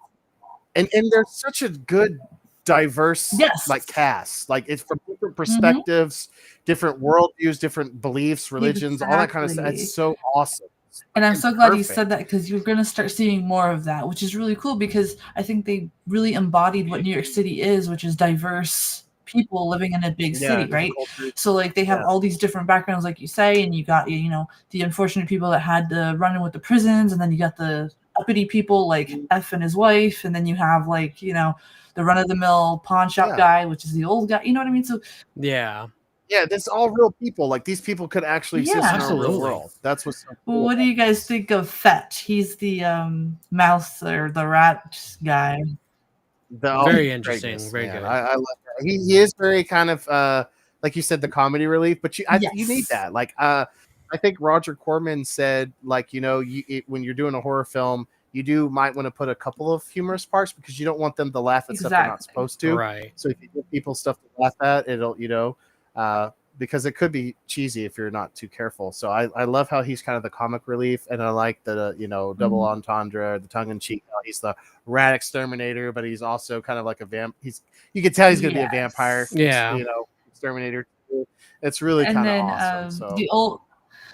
and there's such a good diverse Yes. like cast, like it's from different perspectives, different worldviews, different beliefs, religions, all that kind of stuff. Exactly. It's so awesome. And I'm so glad you Perfect. said that, because you're going to start seeing more of that, which is really cool, because I think they really embodied what New York City is, which is diverse people living in a big city, different right? cultures. So like they have Yeah. all these different backgrounds, like you say, and you got the unfortunate people that had to run in with the prisons, and then you got the uppity people like F and his wife, and then you have like the run of the mill pawn shop Yeah. guy, which is the old guy. You know what I mean? So Yeah. Yeah, this all real people. Like these people could actually exist Yeah. in our real Absolutely. world. That's what's so cool. what do you guys think of Fetch? He's the mouse or the rat guy. Very interesting. Greatness, Very man. good. I love that. He is very kind of like you said, the comedy relief, but you need Yes. that. Like I think Roger Corman said, like, when you're doing a horror film, you might want to put a couple of humorous parts, because you don't want them to laugh at stuff they're not Exactly. supposed to. Right. So if you give people stuff to laugh at, it'll because it could be cheesy if you're not too careful. So I love how he's kind of the comic relief, and I like the double entendre, the tongue in cheek. He's the rat exterminator, but he's also kind of like a vamp. You can tell he's going to be a vampire. Yeah. Exterminator. It's really And kind of then awesome. So the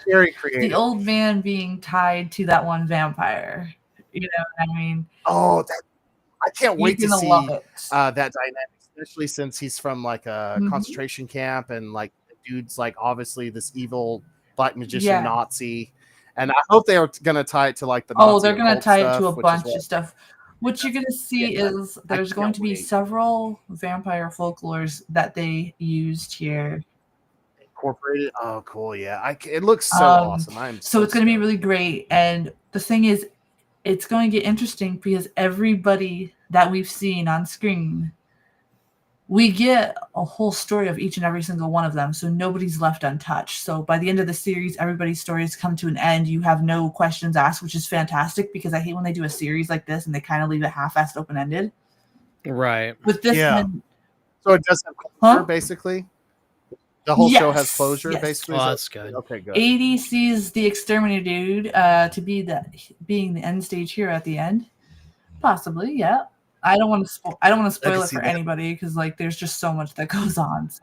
very creative. old man being tied to that one vampire. You know what I mean? Oh, I can't wait to You're gonna see love it. that dynamic, especially since he's from like a concentration camp, and like the dude's like obviously this evil black magician Nazi. And I hope they are going to tie it to like the Nazi they're gonna occult tie it to stuff, a which bunch is of stuff. What you're gonna see is there's going to be wait. several vampire folklores that they used here. Incorporated. Oh, cool. Yeah, it looks so awesome. So it's going to be really great. And the thing is, it's going to get interesting, because everybody that we've seen on screen, we get a whole story of each and every single one of them. So nobody's left untouched. So by the end of the series, everybody's stories come to an end. You have no questions asked, which is fantastic, because I hate when they do a series like this and they kind of leave it half-assed open-ended. Right. With this one, so it does have closure, basically. The whole show has closure, basically. Oh, that's good. Okay, good. 80 sees the exterminator dude to be being the end stage hero at the end. Possibly, yeah. I don't want to spoil it for anybody, because like there's just so much that goes on. So.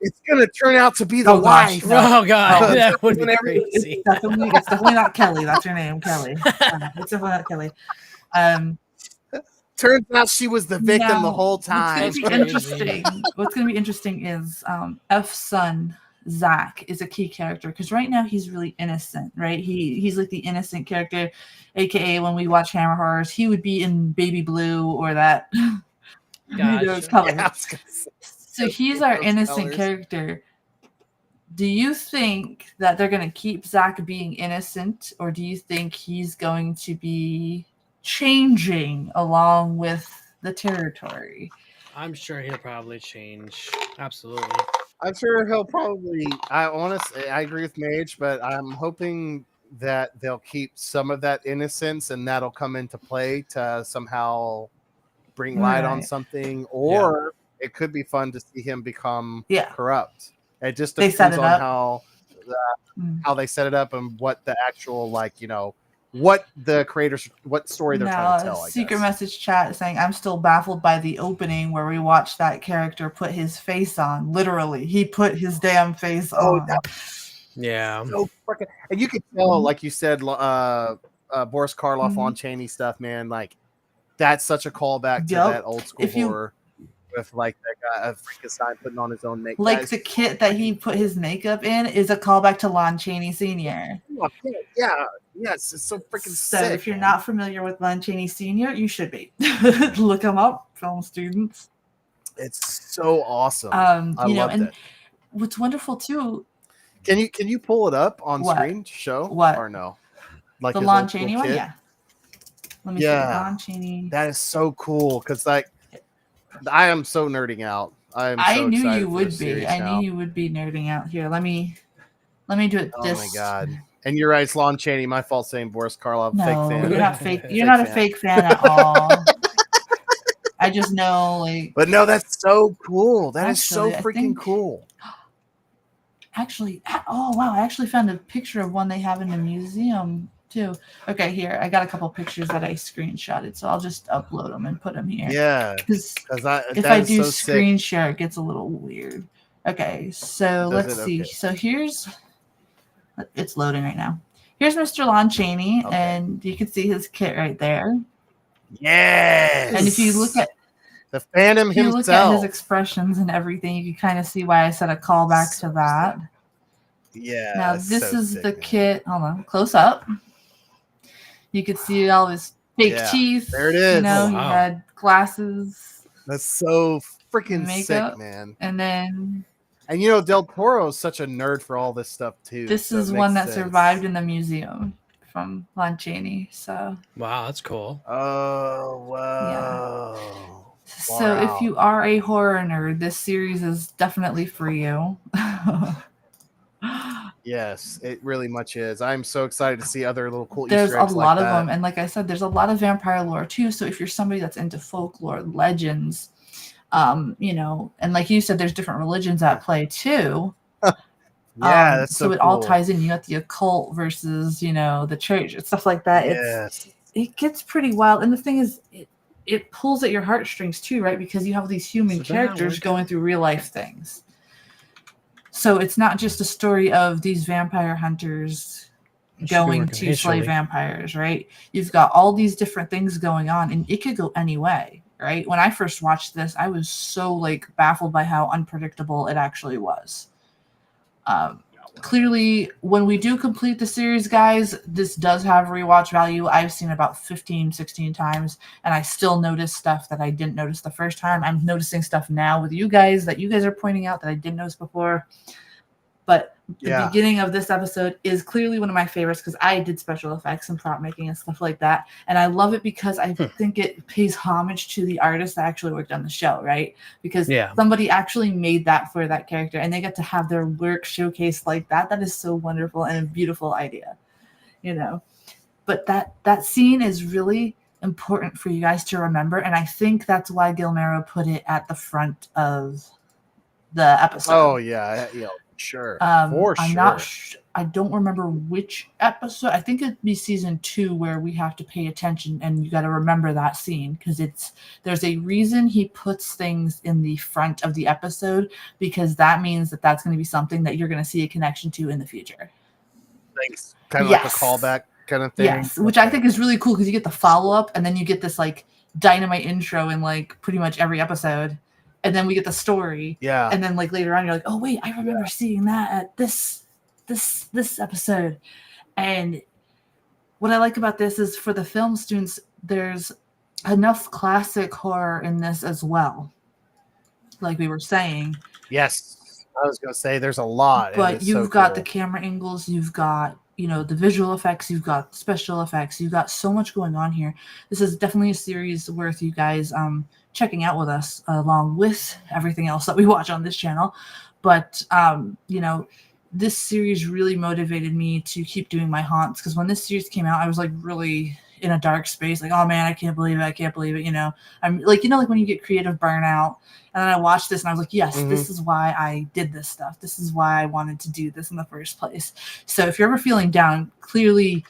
It's gonna turn out to be the wife. Oh god, that would be crazy. It's definitely not Kelly. That's her name, Kelly. It's definitely not Kelly. Turns out she was the victim the whole time. What's going to be interesting is F's son Zach is a key character, because right now he's really innocent, right? He's like the innocent character, aka when we watch Hammer Horrors, he would be in Baby Blue or that. Those colors. Yeah, so he's our innocent character. Do you think that they're going to keep Zach being innocent, or do you think he's going to be changing along with the territory? I'm sure he'll probably change. Absolutely. I'm sure he'll probably. I agree with Mage, but I'm hoping that they'll keep some of that innocence and that'll come into play to somehow bring light on Right. something, or it could be fun to see him become Yeah. corrupt. It just They set depends it on up. how they set it up and what the actual, like, what the creators, what story they're trying to Now, tell, I secret guess. message chat saying, I'm still baffled by the opening where we watched that character put his face on. Literally, he put his damn face on. Yeah. So freaking, and you can tell, like you said, Boris Karloff, Lon Chaney stuff, man. Like, that's such a callback to that old school horror with like that guy Frankenstein putting on his own makeup. Like the kit that he put his makeup in is a callback to Lon Chaney Sr. Yeah, yes, it's so freaking So sick. if you're not familiar with Lon Chaney Sr., you should be. Look him up, film students. It's so awesome. I loved it. What's wonderful too. Can you pull it up on screen to show? What? Or no? Like the Lon Chaney one, yeah. Let me see. Lon Chaney. That is so cool because like I am so nerding out. I knew you would be. I knew you would be nerding out. Here, let me do it. Oh my god! And you're right, it's Lon Chaney. My fault saying Boris Karloff. No, fake fan. You're not fake. You're not a fake fan at all. I just know, like. But no, that's so cool. That is so freaking cool. Actually, oh wow! I actually found a picture of one they have in the museum too. Okay, here I got a couple pictures that I screenshotted, so I'll just upload them and put them here. Yeah, because if I do screen share, it gets a little weird. Okay, so let's see. Okay. So here's, it's loading right now. Here's Mr. Lon Chaney, and you can see his kit right there. Yes. And if you look at the Phantom himself, look at his expressions and everything, you can kind of see why I said a callback to that. Yeah. Now this is the kit. Hold on, close up. You could see all his fake teeth. There it is. You know, he had glasses. That's so freaking sick, man. And then, and you know, Del Toro is such a nerd for all this stuff too. This is one that survived in the museum from Lon Chaney. So wow, that's cool. Oh wow. Yeah. So if you are a horror nerd, this series is definitely for you. Yes, it really much is. I'm so excited to see other little cool There's Easter eggs a lot like of that. them, and like I said, there's a lot of vampire lore too. So if you're somebody that's into folklore, legends, you know, and like you said, there's different religions at play too. Yeah, that's so it cool. all ties in. You got the occult versus, you know, the church and stuff like that. Yes. It gets pretty wild, and the thing is, it pulls at your heartstrings too, right? Because you have these human characters going through real life things. So it's not just a story of these vampire hunters going to slay vampires, right? You've got all these different things going on, and it could go any way, right? When I first watched this, I was so like baffled by how unpredictable it actually was. Clearly, when we do complete the series, guys, this does have rewatch value. I've seen it about 15, 16 times, and I still notice stuff that I didn't notice the first time. I'm noticing stuff now with you guys that you guys are pointing out that I didn't notice before. But the beginning of this episode is clearly one of my favorites because I did special effects and prop making and stuff like that. And I love it because I think it pays homage to the artist that actually worked on the show, right? Because somebody actually made that for that character and they get to have their work showcased like that. That is so wonderful and a beautiful idea, you know. But that scene is really important for you guys to remember. And I think that's why Guillermo put it at the front of the episode. Oh, yeah. Sure. I'm not I don't remember which episode. I think it'd be season 2 where we have to pay attention and you got to remember that scene because there's a reason he puts things in the front of the episode because that means that that's going to be something that you're going to see a connection to in the future. Thanks. Kind of like a callback kind of thing. Yes, which I think is really cool because you get the follow-up and then you get this like dynamite intro in like pretty much every episode. And then we get the story. Yeah. And then like later on, you're like, oh wait, I remember seeing that at this episode. And what I like about this is for the film students, there's enough classic horror in this as well. Like we were saying. Yes. I was gonna say there's a lot. But you've got the camera angles, you've got, you know, the visual effects, you've got special effects, you've got so much going on here. This is definitely a series worth you guys checking out with us along with everything else that we watch on this channel. But you know, this series really motivated me to keep doing my haunts, because when this series came out, I was like really in a dark space, like, oh man, I can't believe it, you know. I'm like, you know, like when you get creative burnout. And then I watched this and I was like, yes, this is why I did this stuff. This is why I wanted to do this in the first place. So if you're ever feeling down, clearly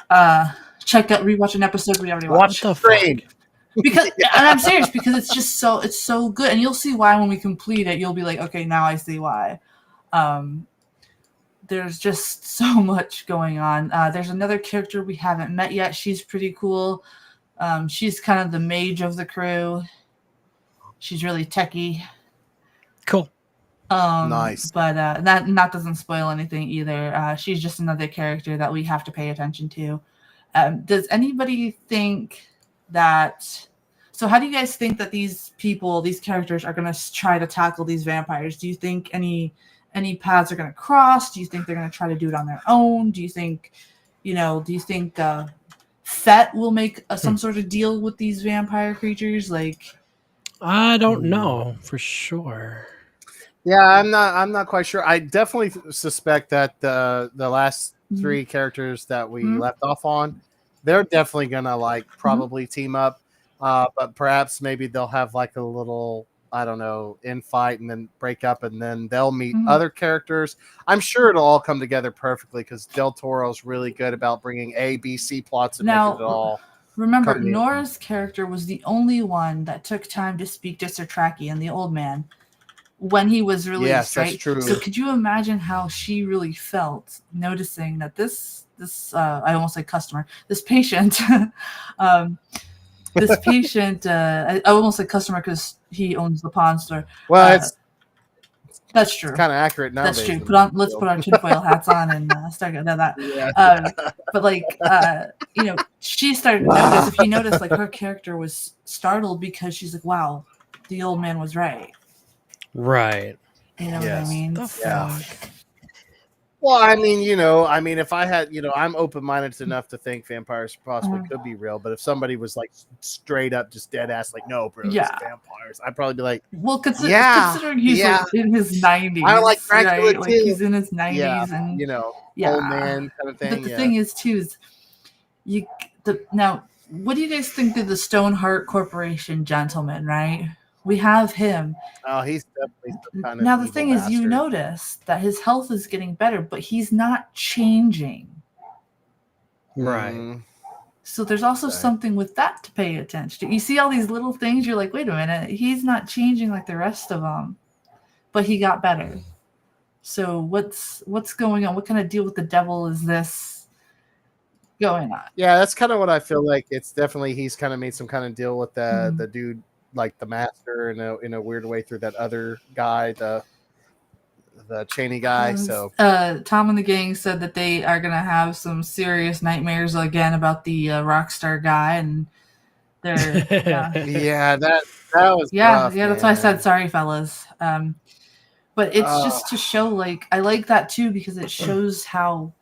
check out, rewatch an episode we already watched. What the fuck? Because and I'm serious, because it's so good, and you'll see why when we complete it. You'll be like, okay, now I see why. There's just so much going on. There's another character we haven't met yet. She's pretty cool. She's kind of the mage of the crew. She's really techie. Cool. Nice. But that doesn't spoil anything either. She's just another character that we have to pay attention to. Does anybody think that... So how do you guys think that these characters are going to try to tackle these vampires? Do you think any paths are going to cross? Do you think they're going to try to do it on their own? Do you think Fett will make some sort of deal with these vampire creatures? Like, I don't know for sure. Yeah, I'm not quite sure. I definitely suspect that the last three characters that we left off on, they're definitely gonna like probably team up. But perhaps maybe they'll have like a little, I don't know, infight and then break up, and then they'll meet other characters. I'm sure it'll all come together perfectly because Del Toro's really good about bringing A, B, C plots and making it all. Remember, Nora's character was the only one that took time to speak to Sir Tracky and the old man when he was released. Yes, right? that's true. So could you imagine how she really felt noticing that this I almost said customer, this patient, this patient, I almost said customer because he owns the pawn store. Well, that's true. Kind of accurate nowadays. That's true. Let's put our tinfoil hats on and start getting that. Yeah. But like, you know, she started to notice. If you notice, like her character was startled because she's like, "Wow, the old man was right." Right. You know what I mean? Yeah. Well, I mean, if I had, I'm open-minded enough to think vampires possibly could be real, but if somebody was like straight up just dead ass, like, no, bro, it's vampires, I'd probably be like, considering he's like in his 90s. I like Dracula too. Like he's in his 90s and old man kind of thing. But the thing is too is now, what do you guys think of the Stoneheart Corporation gentleman, right? We have him. Oh, he's definitely some kind of now the thing is, bastard. you notice that his health is getting better, but he's not changing. Right. So there's also something with that to pay attention to. You see all these little things, you're like, wait a minute, he's not changing like the rest of them, but he got better. So what's going on? What kind of deal with the devil is this going on? Yeah, that's kind of what I feel like. It's definitely he's kind of made some kind of deal with the dude, like the master, in a weird way through that other guy, the Cheney guy. So Tom and the gang said that they are gonna have some serious nightmares again about the rock star guy, and they're that was rough, that's why I said sorry, fellas. But it's just to show, like, I like that too because it shows how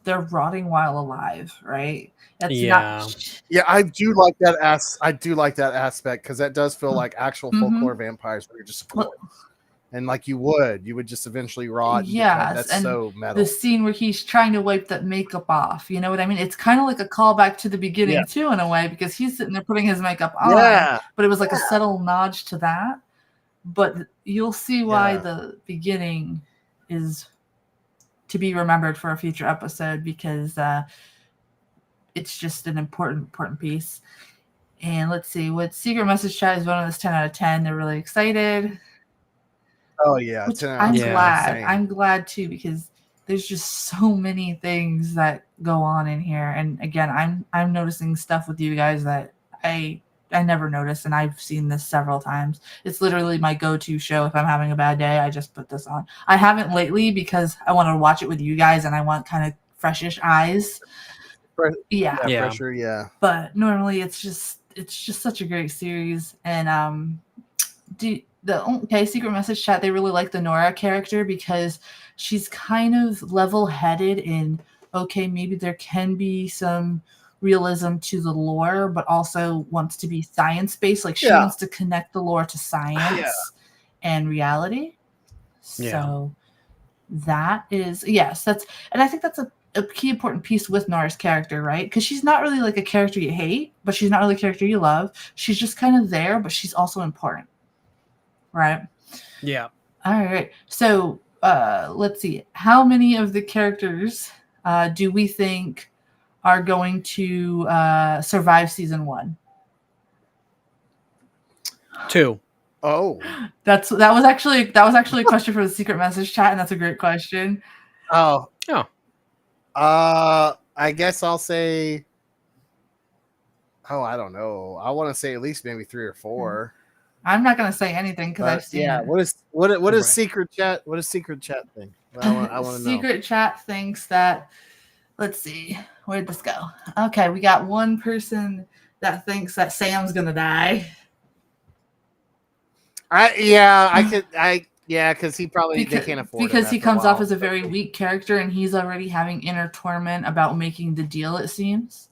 they're rotting while alive, right? I do like that I do like that aspect because that does feel like actual folklore vampires where you're just and like you would just eventually rot. That's so metal. The scene where he's trying to wipe that makeup off, you know what I mean? It's kind of like a callback to the beginning too, in a way, because he's sitting there putting his makeup on, but it was like a subtle nod to that. But you'll see why the beginning is to be remembered for a future episode, because it's just an important piece. And let's see what Secret Message Chat is voting this 10 out of 10. They're really excited. Oh yeah, I'm glad too, because there's just so many things that go on in here. And again, I'm noticing stuff with you guys that I never noticed, and I've seen this several times. It's literally my go-to show if I'm having a bad day. I just put this on. I haven't lately because I want to watch it with you guys, and I want kind of freshish eyes. Pressure, But normally it's just such a great series. And Secret Message Chat, they really like the Nora character because she's kind of level-headed in, okay, maybe there can be some realism to the lore, but also wants to be science-based. Like, she wants to connect the lore to science and reality. So that is, yes, and I think that's a key important piece with Nora's character, right? Because she's not really like a character you hate, but she's not really a character you love. She's just kind of there, but she's also important, right? Yeah. All right. So let's see. How many of the characters do we think are going to survive season 1? 2. Oh. That was actually a question for the secret message chat, and that's a great question. Oh. Oh. I guess I'll say. Oh, I don't know. I want to say at least maybe 3 or 4. I'm not gonna say anything because I've seen it. What is Right. secret chat? What does secret chat think? I want to know. Secret chat thinks that. Let's see. Where'd this go? Okay, we got one person that thinks that Sam's gonna die. Because he probably they can't afford because him he after comes a while. off as a very weak character, and he's already having inner torment about making the deal. It seems.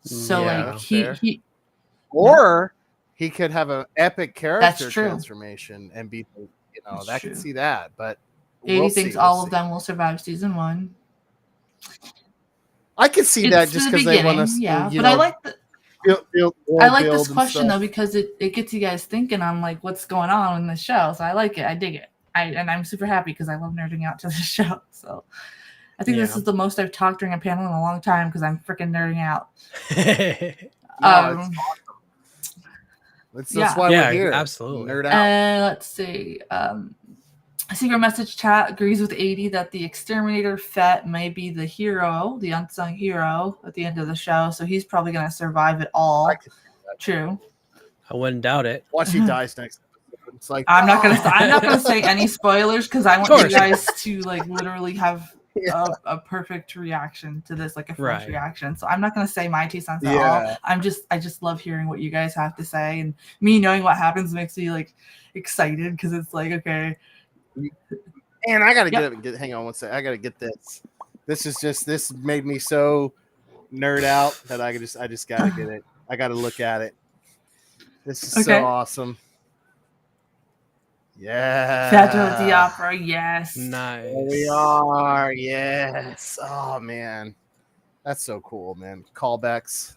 So Yeah, like fair. or he could have an epic character transformation and be, I could see that. But 80 thinks all of them will survive season 1. I could see that just because they want us. Yeah, but I like I like this question though because it gets you guys thinking on like what's going on in the show. So I like it. I dig it. And I'm super happy because I love nerding out to the show. So I think this is the most I've talked during a panel in a long time because I'm freaking nerding out. That's why we're here. Absolutely. Nerd out. Let's see. Secret message chat agrees with 80 that the exterminator Fett may be the hero, the unsung hero at the end of the show. So he's probably going to survive it all. True. I wouldn't doubt it. Watch he dies next episode. It's like I'm not gonna say any spoilers because I want you guys to like literally have a perfect reaction to this, like a fresh reaction. So I'm not gonna say my 2 cents at all. I just love hearing what you guys have to say, and me knowing what happens makes me like excited because it's like, okay. And I gotta get hang on one second. I gotta get this. This made me so nerd out that I just gotta get it. I gotta look at it. This is so awesome. Yeah. Phantom of the Opera, yes. Nice. There we are. Yes. Oh man. That's so cool, man. Callbacks.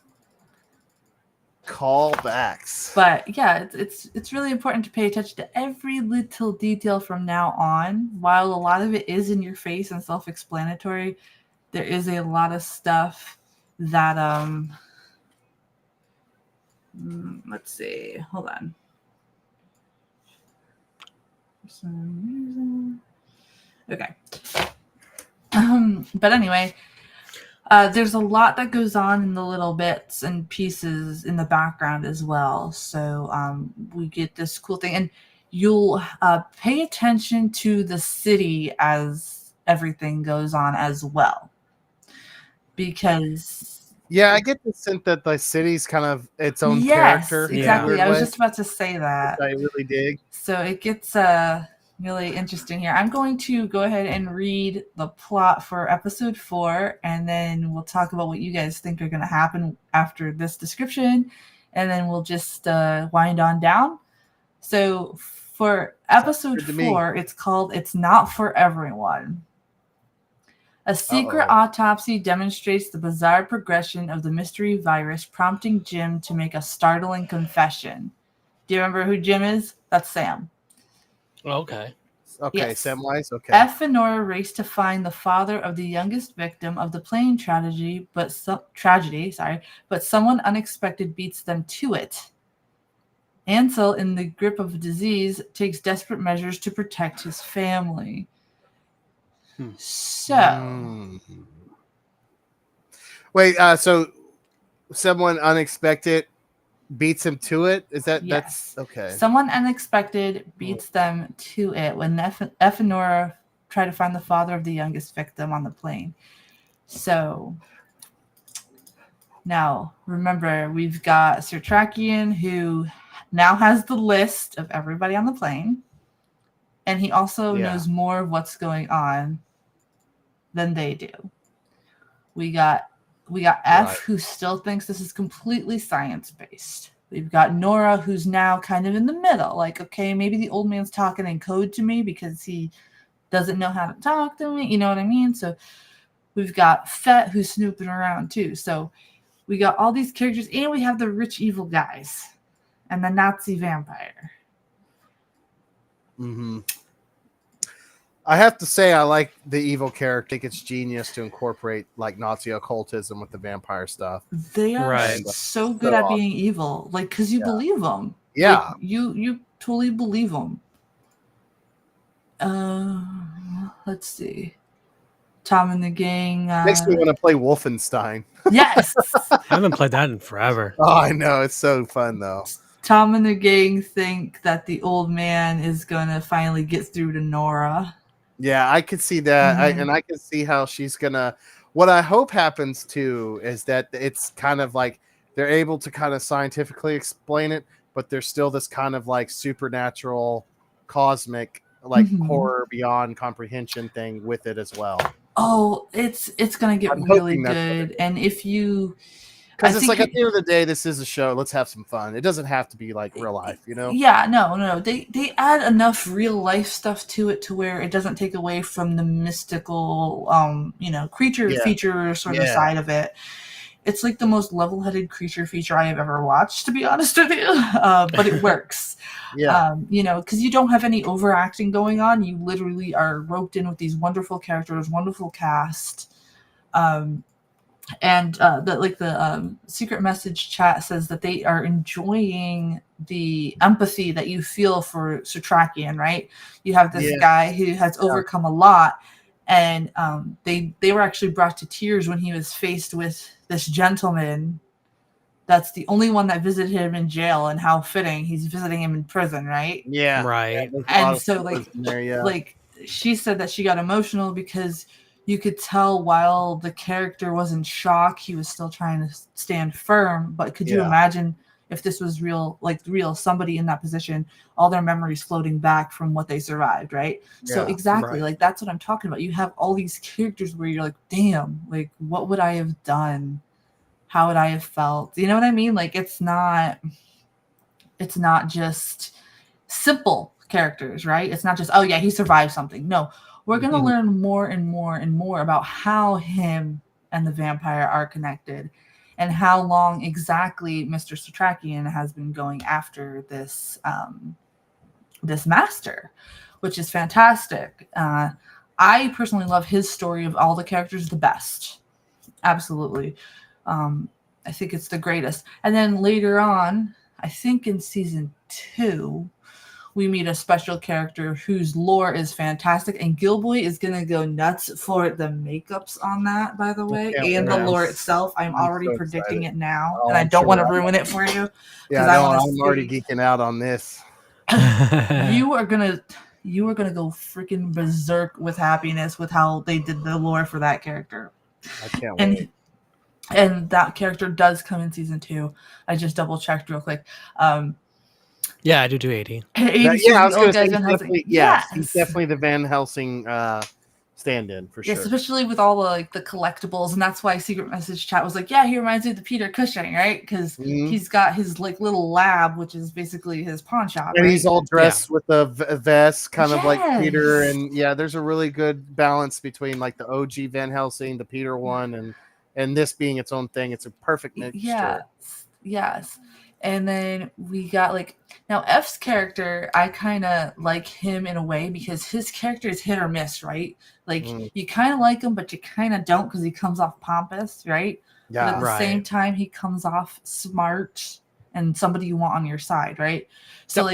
But yeah, it's really important to pay attention to every little detail from now on. While a lot of it is in your face and self-explanatory, there is a lot of stuff that let's see. Hold on. For some reason. Okay. But anyway, there's a lot that goes on in the little bits and pieces in the background as well. So we get this cool thing, and you'll pay attention to the city as everything goes on as well. Because I get the sense that the city's kind of its own character. Exactly. I was just about to say that. I really dig. So it gets really interesting here. I'm going to go ahead and read the plot for episode 4, and then we'll talk about what you guys think are going to happen after this description, and then we'll just wind on down. So for episode 4, it's called It's Not For Everyone. A secret autopsy demonstrates the bizarre progression of the mystery virus, prompting Jim to make a startling confession. Do you remember who Jim is? That's Sam. Okay. Yes. Samwise? Okay. F and Nora race to find the father of the youngest victim of the plane tragedy, but someone unexpected beats them to it. Ansel, in the grip of a disease, takes desperate measures to protect his family. So, wait. So, someone unexpected beats him to it. Is that that's okay? Someone unexpected beats them to it when F and Nora try to find the father of the youngest victim on the plane. So, now remember we've got Sertrakian who now has the list of everybody on the plane, and he also knows more of what's going on than they do. We got F, who still thinks this is completely science-based. We've got Nora, who's now kind of in the middle. Like, okay, maybe the old man's talking in code to me because he doesn't know how to talk to me. You know what I mean? So we've got Fett who's snooping around too. So we got all these characters, and we have the rich evil guys and the Nazi vampire. Mm-hmm. I have to say, I like the evil character. I think it's genius to incorporate like Nazi occultism with the vampire stuff. They are Right. so good at being evil, like because you believe them. Yeah, like, you totally believe them. Let's see. Tom and the Gang. makes me want to play Wolfenstein. Yes. I haven't played that in forever. Oh, I know, it's so fun though. Tom and the gang think that the old man is gonna finally get through to Nora. Yeah, I could see that, Mhm. I can see how she's gonna. What I hope happens too is that it's kind of like they're able to kind of scientifically explain it, but there's still this kind of like supernatural, cosmic, like Mhm. horror beyond comprehension thing with it as well. Oh, it's gonna get I'm really hoping that's what good. And if you, Because I it's think like at the end of the day, this is a show. Let's have some fun. It doesn't have to be like real life, you know? yeah, no. They add enough real life stuff to it to where it doesn't take away from the mystical, creature Yeah. feature sort of Yeah. side of it. It's like the most level-headed creature feature I have ever watched, to be honest with you. But it works. Yeah. Because you don't have any overacting going on. You literally are roped in with these wonderful characters, wonderful cast. And the secret message chat says that they are enjoying the empathy that you feel for Sutrakian, right? You have this guy who has overcome a lot, and they were actually brought to tears when he was faced with this gentleman that's the only one that visited him in jail, and how fitting he's visiting him in prison, right? Yeah. Right. Yeah, And so like she said that she got emotional because you could tell while the character was in shock, he was still trying to stand firm. But could you imagine if this was real somebody in that position, all their memories floating back from what they survived, right? So exactly, like that's what I'm talking about. You have all these characters where you're like, damn, like what would I have done? How would I have felt? You know what I mean? Like it's not just simple characters, right? It's not just, oh yeah, he survived something. No, we're going to learn more and more and more about how him and the vampire are connected and how long exactly Mr. Sutrakian has been going after this this master, which is fantastic. I personally love his story of all the characters the best. Absolutely. I think it's the greatest. And then later on, I think in season 2, we meet a special character whose lore is fantastic, and Gill-boy is gonna go nuts for the makeups on that, by the way, and the lore itself. I'm already predicting it now, and I don't want to ruin it for you. Yeah, no, I'm already geeking out on this. You are gonna go freaking berserk with happiness with how they did the lore for that character. I can't wait. And that character does come in season 2. I just double checked real quick. Yeah, I do 80. I was going to say he's definitely the Van Helsing stand-in for sure. Yes, especially with all the collectibles, and that's why Secret Message Chat was like, yeah, he reminds me of the Peter Cushing, right? Because he's got his little lab, which is basically his pawn shop, and right? he's all dressed with a vest, kind of like Peter, and there's a really good balance between like the OG Van Helsing, the Peter one, and this being its own thing. It's a perfect mixture. Yes. And then we got now F's character, I kind of like him in a way because his character is hit or miss, right? Like you kind of like him, but you kind of don't because he comes off pompous, right? Yeah. But at the same time, he comes off smart and somebody you want on your side, right? So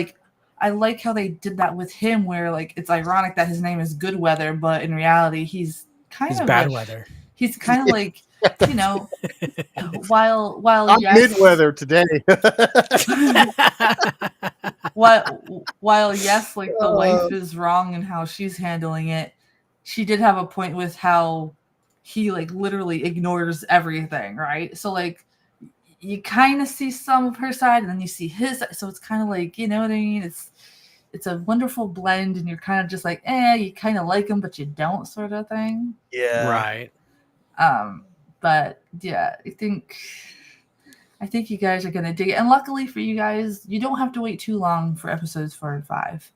I like how they did that with him, where it's ironic that his name is Goodweather, but in reality, he's kind of bad weather. He's kind of like, while I'm mid-weather today. while yes, the wife is wrong and how she's handling it, she did have a point with how he literally ignores everything, right? So you kind of see some of her side and then you see his, so it's kind of you know what I mean? It's a wonderful blend, and you're kind of just you kind of like him, but you don't, sort of thing. Yeah. Right. But yeah, I think you guys are gonna dig it, and luckily for you guys, you don't have to wait too long for episodes 4 and 5.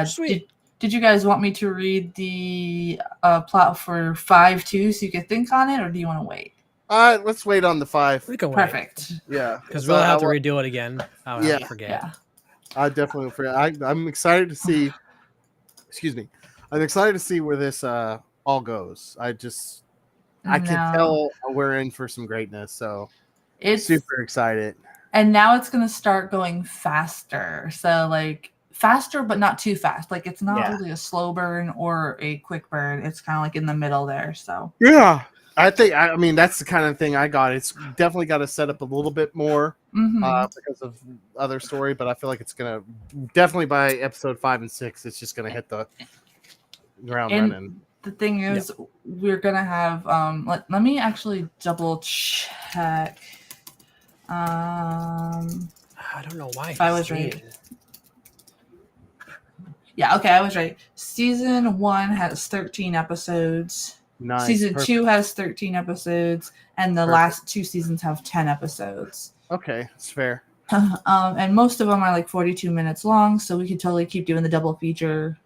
Sweet. Did you guys want me to read the plot for 5 too, so you could think on it, or do you want to wait? Let's wait on the 5. We can wait. Perfect. Yeah, Because we'll have to redo it again. I would have to forget. Yeah. I definitely will forget. I'm excited to see. Excuse me. I'm excited to see where this all goes. I can tell we're in for some greatness. So it's super excited. And now it's going to start going faster. So like faster, but not too fast. Like it's not really a slow burn or a quick burn. It's kind of like in the middle there. So yeah, I mean that's the kind of thing I got. It's definitely got to set up a little bit more because of other story, but I feel like it's gonna definitely by episode 5 and 6, it's just gonna hit the ground running. The thing is, we're gonna have let me actually double check. I don't know why. If I was right. Yeah, okay, I was right. Season 1 has 13 episodes. Nice. Season 2 has 13 episodes, and the last 2 seasons have 10 episodes. Okay, that's fair. And most of them are like 42 minutes long, so we could totally keep doing the double feature.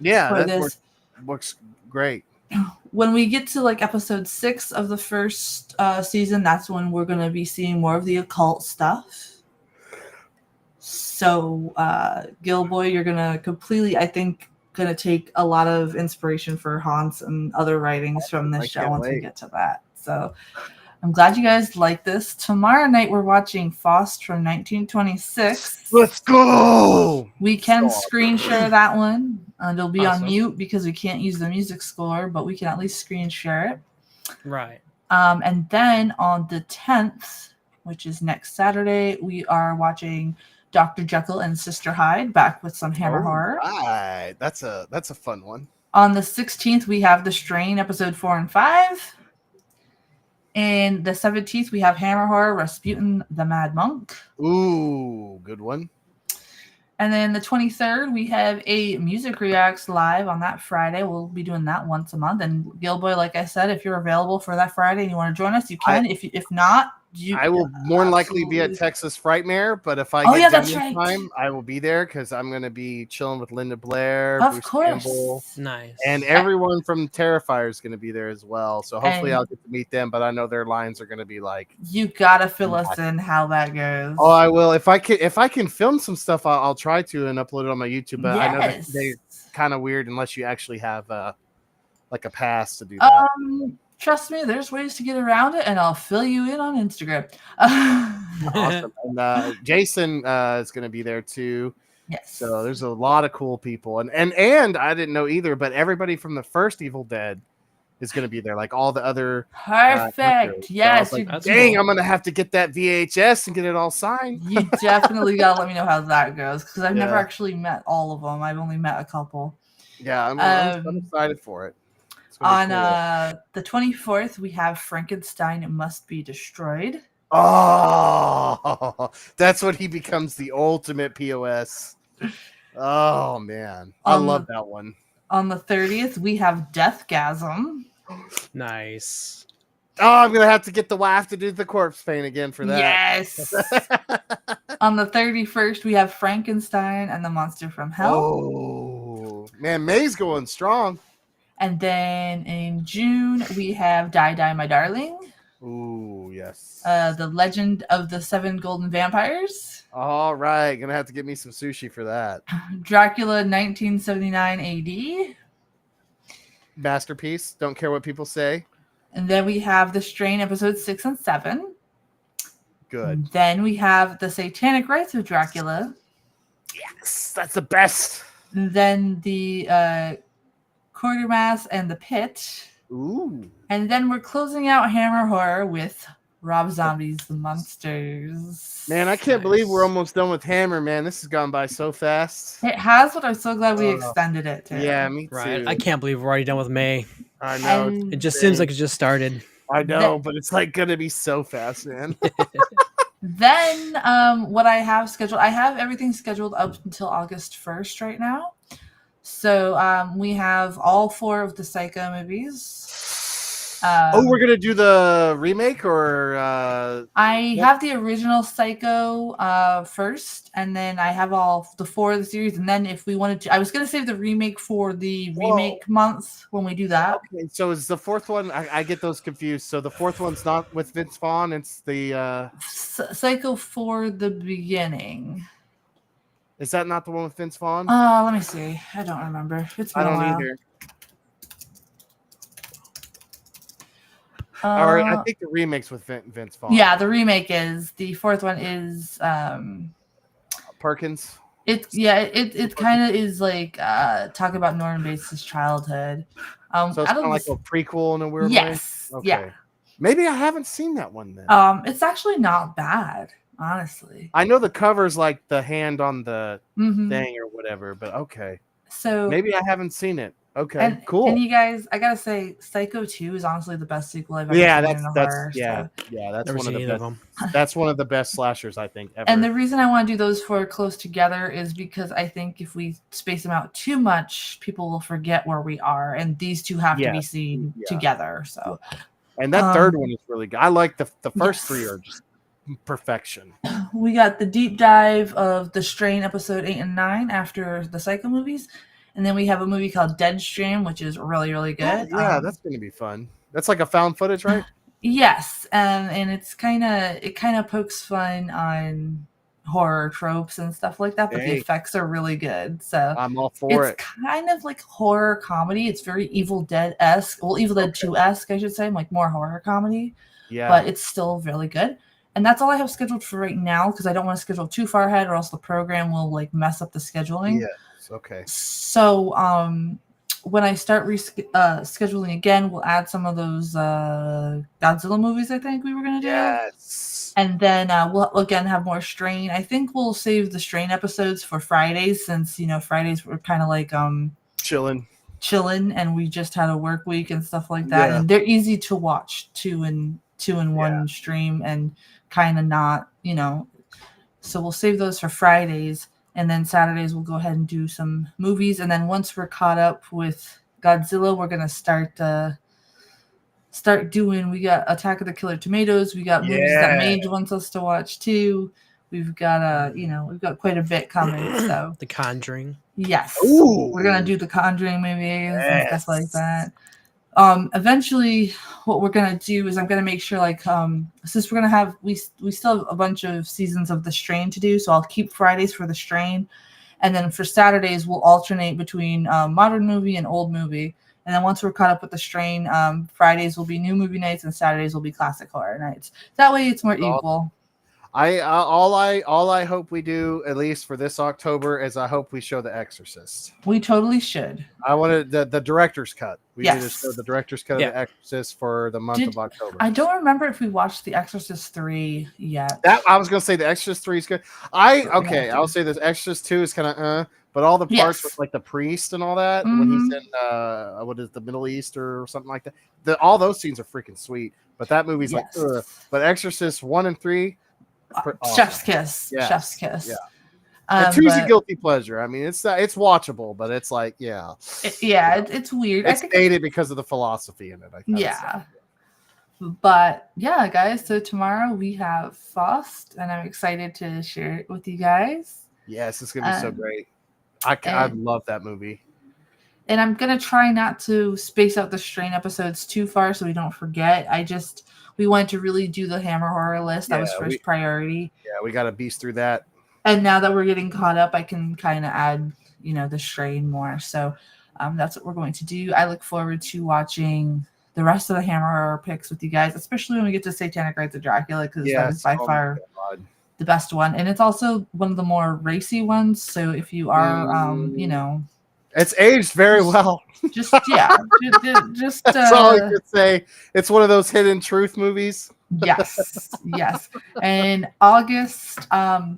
Yeah, that works great. When we get to like episode 6 of the first season, that's when we're going to be seeing more of the occult stuff. So, Gill-boy, you're going to completely, I think, going to take a lot of inspiration for Hans and other writings from this show once we get to that. So, I'm glad you guys like this. Tomorrow night, we're watching Faust from 1926. Let's go! We can screen share that one. It'll be on mute because we can't use the music score, but we can at least screen share it. Right. And then on the 10th, which is next Saturday, we are watching Dr. Jekyll and Sister Hyde, back with some Hammer horror. Right. That's a fun one. On the 16th, we have The Strain, episode 4 and 5. And the 17th, we have Hammer horror, Rasputin the Mad Monk. Ooh, good one. And then the 23rd, we have a Music Reacts live on that Friday. We'll be doing that once a month. And Gill-boy, like I said, if you're available for that Friday and you want to join us, you can. If not, I will more than likely be at Texas Frightmare, but if I get time, I will be there because I'm going to be chilling with Linda Blair, Bruce Campbell, nice, and everyone from Terrifier is going to be there as well. So hopefully I'll get to meet them, but I know their lines are going to be like. You gotta fill us in how that goes. Oh, I will. If I can film some stuff, I'll try to and upload it on my YouTube. But I know that they're kind of weird unless you actually have like a pass to do that. Trust me, there's ways to get around it, and I'll fill you in on Instagram. Awesome. And Jason is going to be there too. Yes. So there's a lot of cool people, and I didn't know either, but everybody from the first Evil Dead is going to be there, like all the other. Perfect. Yes. So like, dang, cool. I'm going to have to get that VHS and get it all signed. You definitely got to let me know how that goes, because I've never actually met all of them. I've only met a couple. Yeah, I'm excited for it. On the 24th, we have Frankenstein Must Be Destroyed. Oh, that's when he becomes the ultimate POS. Oh, man. I love that one. On the 30th, we have Deathgasm. Nice. Oh, I'm going to have to get the wife to do the corpse paint again for that. Yes. On the 31st, we have Frankenstein and the Monster from Hell. Oh, man, May's going strong. And then in June, we have Die, Die, My Darling. Ooh, yes. The Legend of the Seven Golden Vampires. All right. Going to have to get me some sushi for that. Dracula, 1979 AD. Masterpiece. Don't care what people say. And then we have The Strain, episodes 6 and 7. Good. And then we have The Satanic Rites of Dracula. Yes, that's the best. And then the Quartermass and the Pit. Ooh. And then we're closing out Hammer Horror with Rob Zombie's The Monsters. Man, I can't believe we're almost done with Hammer, man. This has gone by so fast. It has, but I'm so glad we extended it too. Yeah, me too. Right. I can't believe we're already done with May. I know. And it just seems like it just started. I know, but it's like going to be so fast, man. Then what I have scheduled, I have everything scheduled up until August 1st right now. So we have all 4 of the Psycho movies. We're gonna do the remake, or I have the original Psycho first, and then I have all the 4 of the series. And then if we wanted to, I was gonna save the remake for the remake month when we do that. Okay, so is the 4th one? I get those confused. So the 4th one's not with Vince Vaughn. It's the Psycho for the beginning. Is that not the one with Vince Vaughn? Let me see. I don't remember. It's been I a don't while. either. All right, I think the remake's with Vince Vaughn. Yeah, the remake is. The 4th one is Perkins. It kind of is like talk about Norman Bates' childhood. So it's kind of like a prequel in a weird way. Yes. Okay. Yeah. Maybe I haven't seen that one then. It's actually not bad, honestly. I know the cover's like the hand on the thing or whatever, but okay. So maybe I haven't seen it. Okay, cool. And you guys, I gotta say, Psycho 2 is honestly the best sequel I've ever seen in a horror. That's one of the best. That's one of the best slashers I think ever. And the reason I want to do those 4 close together is because I think if we space them out too much, people will forget where we are, and these 2 have to be seen together. So, and that 3rd one is really good. I like the first 3 are just perfection. We got the deep dive of The Strain episode 8 and 9 after the Psycho movies. And then we have a movie called Deadstream, which is really, really good. Oh, that's going to be fun. That's like a found footage, right? Yes, and it kind of pokes fun on horror tropes and stuff like that, but the effects are really good. So I'm all for it. It's kind of like horror comedy. It's very Evil Dead-esque. Well, Evil Dead 2-esque, I should say, like more horror comedy. Yeah. But it's still really good. And that's all I have scheduled for right now because I don't want to schedule too far ahead or else the program will like mess up the scheduling. Yeah. Okay. So when I start scheduling again, we'll add some of those Godzilla movies I think we were going to do. Yes. And then we'll again have more Strain. I think we'll save the Strain episodes for Fridays since, Fridays were kind of like chilling and we just had a work week and stuff like that. Yeah. And they're easy to watch two in one stream and kind of not, So we'll save those for Fridays. And then Saturdays, we'll go ahead and do some movies. And then once we're caught up with Godzilla, we're going to start doing, we got Attack of the Killer Tomatoes. We got movies that Mage wants us to watch too. We've got, we've got quite a bit coming. So The Conjuring. Yes. Ooh. We're going to do the Conjuring movies and stuff like that. Eventually what we're going to do is I'm going to make sure since we're going to have, we still have a bunch of seasons of The Strain to do. So I'll keep Fridays for The Strain. And then for Saturdays, we'll alternate between modern movie and old movie. And then once we're caught up with The Strain, Fridays will be new movie nights and Saturdays will be classic horror nights. That way it's more equal. All I hope we do, at least for this October, is I hope we show The Exorcist. We totally should. I wanted the director's cut. We need to show the director's cut of The Exorcist for the month of October. I don't remember if we watched The Exorcist 3 yet. I was gonna say The Exorcist 3 is good. I'll say this Exorcist 2 is kind of but all the parts with like the priest and all that when he's in what is the Middle East or something like that. All those scenes are freaking sweet. But that movie's like but Exorcist 1 and 3. Awesome. Chef's kiss. Yeah. Chef's kiss. Yeah. And 2's a guilty pleasure. I mean, it's watchable, but it's like, it's weird. It's dated because of the philosophy in it. But yeah, guys. So tomorrow we have Faust, and I'm excited to share it with you guys. Yes, it's gonna be so great. I love that movie. And I'm gonna try not to space out the Strain episodes too far, so we don't forget. We wanted to really do the Hammer horror list. That was first priority. Yeah, we got to beast through that. And now that we're getting caught up, I can kind of add, the Strain more. So that's what we're going to do. I look forward to watching the rest of the Hammer horror picks with you guys, especially when we get to Satanic Rites of Dracula, because that is by far the best one. And it's also one of the more racy ones. So if you are, it's aged very well. Just that's all I could say. It's one of those hidden truth movies. Yes. And August,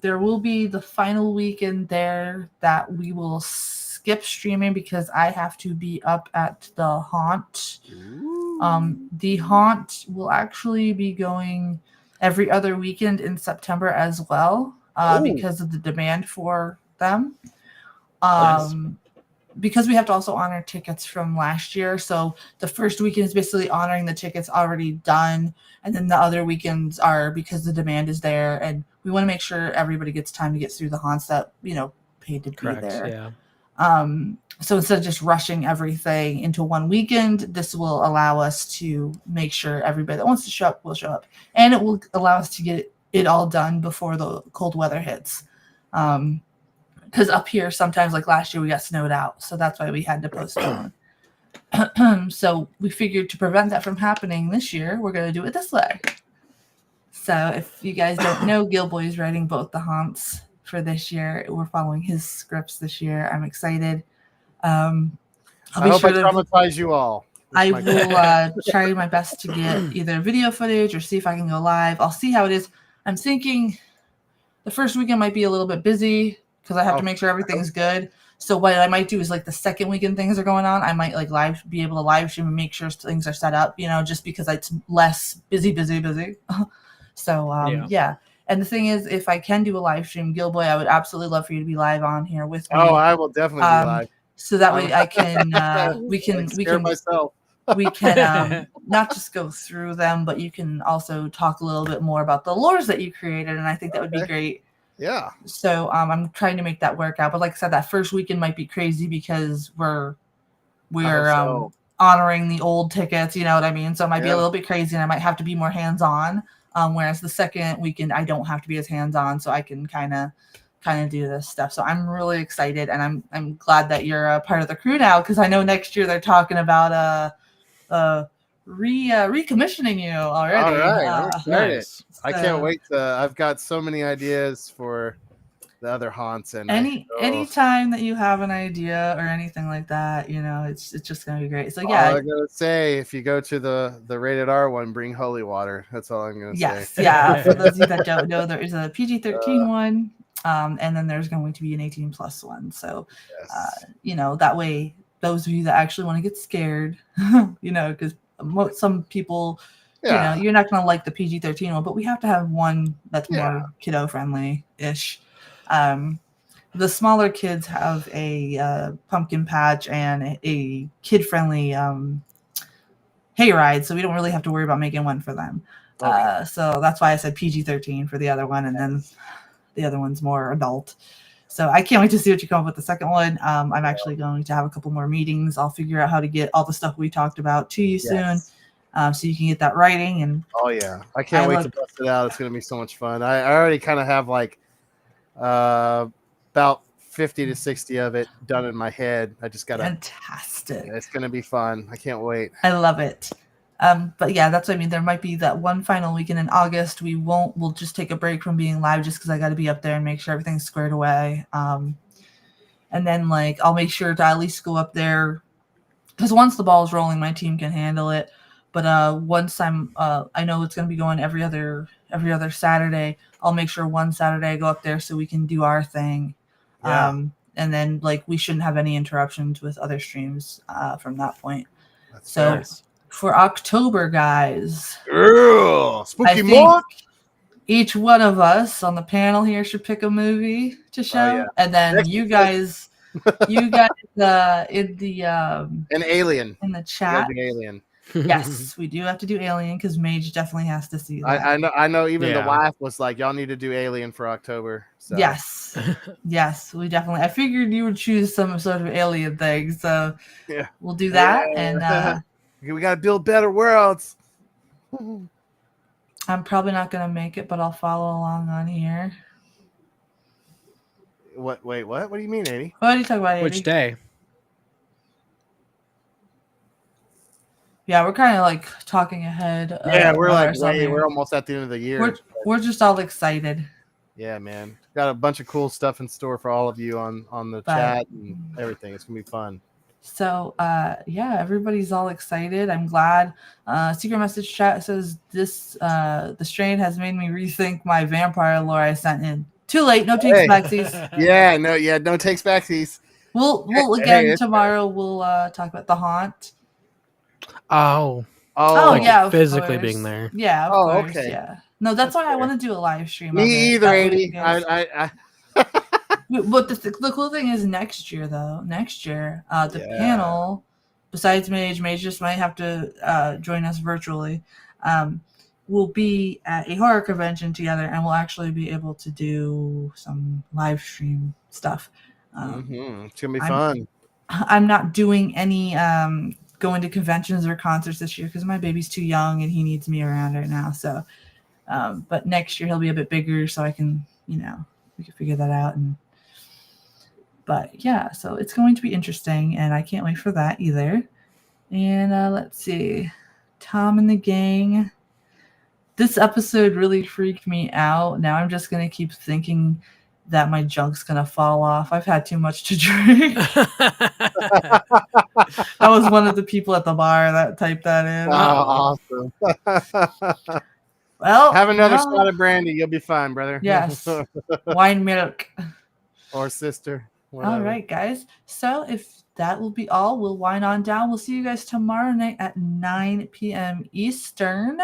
there will be the final weekend there that we will skip streaming because I have to be up at the Haunt. The Haunt will actually be going every other weekend in September as well, because of the demand for them. because we have to also honor tickets from last year. So the first weekend is basically honoring the tickets already done. And then the other weekends are because the demand is there. And we want to make sure everybody gets time to get through the haunts that, paid to be there. Yeah. So instead of just rushing everything into one weekend, this will allow us to make sure everybody that wants to show up will show up. And it will allow us to get it all done before the cold weather hits. Because up here, sometimes like last year, we got snowed out. So that's why we had to postpone. So we figured to prevent that from happening this year, we're going to do it this way. So if you guys don't know, Gill-boy is writing both the haunts for this year. We're following his scripts this year. I'm excited. I hope I traumatize you all. I will try my best to get either video footage or see if I can go live. I'll see how it is. I'm thinking the first weekend might be a little bit busy because I have to make sure everything's good. So what I might do is like the second weekend things are going on, I might like be able to live stream and make sure things are set up, just because it's less busy. So yeah. And the thing is, if I can do a live stream, Gill-boy, I would absolutely love for you to be live on here with me. Oh, I will definitely be live. So that way I can we can myself. We can not just go through them, but you can also talk a little bit more about the lores that you created, and I think that would be great. Yeah. So I'm trying to make that work out, but like I said, that first weekend might be crazy because we're honoring the old tickets. You know what I mean? So it might be a little bit crazy, and I might have to be more hands-on. Whereas the second weekend, I don't have to be as hands-on, so I can kind of do this stuff. So I'm really excited, and I'm glad that you're a part of the crew now, because I know next year they're talking about recommissioning you already. All right, I'm excited. Nice. I can't wait I've got so many ideas for the other haunts, and any time that you have an idea or anything like that, it's just gonna be great. So all I'm gonna say, if you go to the rated R one, bring holy water. That's all I'm gonna say. Yes, yeah. For those of you that don't know, there is a PG-13 one. And then there's going to be an 18+ one. So, that way, those of you that actually want to get scared, because some people, you're not going to like the PG-13 one, but we have to have one that's more kiddo friendly-ish. The smaller kids have a pumpkin patch and a kid-friendly hayride, so we don't really have to worry about making one for them. Okay. So that's why I said PG-13 for the other one, and then the other one's more adult. So I can't wait to see what you come up with the second one. I'm actually going to have a couple more meetings. I'll figure out how to get all the stuff we talked about to you soon, so you can get that writing. And I can't wait to bust it out. It's going to be so much fun. I already kind of have like about 50 to 60 of it done in my head. I just got to. Fantastic. It's going to be fun. I can't wait. I love it. But yeah, that's what I mean. There might be that one final weekend in August. We'll just take a break from being live just because I got to be up there and make sure everything's squared away. And then I'll make sure to at least go up there, because once the ball's rolling, my team can handle it. But once I know it's going to be going every other Saturday, I'll make sure one Saturday I go up there so we can do our thing. Yeah. And then we shouldn't have any interruptions with other streams from that point. That's nice. For October, guys, spooky month. Each one of us on the panel here should pick a movie to show, and then you guys in the an Alien in the chat. The Alien. Yes, we do have to do Alien because Mage definitely has to see that. I know. Even the wife was like, "Y'all need to do Alien for October." So. Yes, we definitely. I figured you would choose some sort of Alien thing, so we'll do that and. We got to build better worlds. I'm probably not going to make it, but I'll follow along on here. What? Wait, what? What do you mean, Amy? What are you talking about, Amy? Which day? Yeah, we're kind of talking ahead. We're almost at the end of the year. We're just all excited. Yeah, man. Got a bunch of cool stuff in store for all of you on the chat and everything. It's going to be fun. So, everybody's all excited. I'm glad. Secret message chat says the strain has made me rethink my vampire lore I sent in. Too late. No takes backsies. No takes backsies. We'll again tomorrow. We'll talk about the haunt. Oh, physically being there. Yeah. Of course, okay. Yeah. No, that's why I want to do a live stream. Me either, 80. But the cool thing is next year, though. Next year, the Yeah. panel, besides Mage just might have to join us virtually. We'll be at a horror convention together, and we'll actually be able to do some live stream stuff. It's gonna be I'm- fun. I'm not doing any going to conventions or concerts this year because my baby's too young and he needs me around right now. So, but next year he'll be a bit bigger, so I can, we can figure that out. But yeah, so it's going to be interesting, and I can't wait for that either. And let's see, Tom and the gang. This episode really freaked me out. Now I'm just gonna keep thinking that my junk's gonna fall off. I've had too much to drink. I was one of the people at the bar that typed that in. Awesome. Well, have another shot of brandy. You'll be fine, brother. Yes. Wine milk. Or sister. Whatever. All right, guys. So if that will be all, we'll wind on down. We'll see you guys tomorrow night at 9 p.m. Eastern.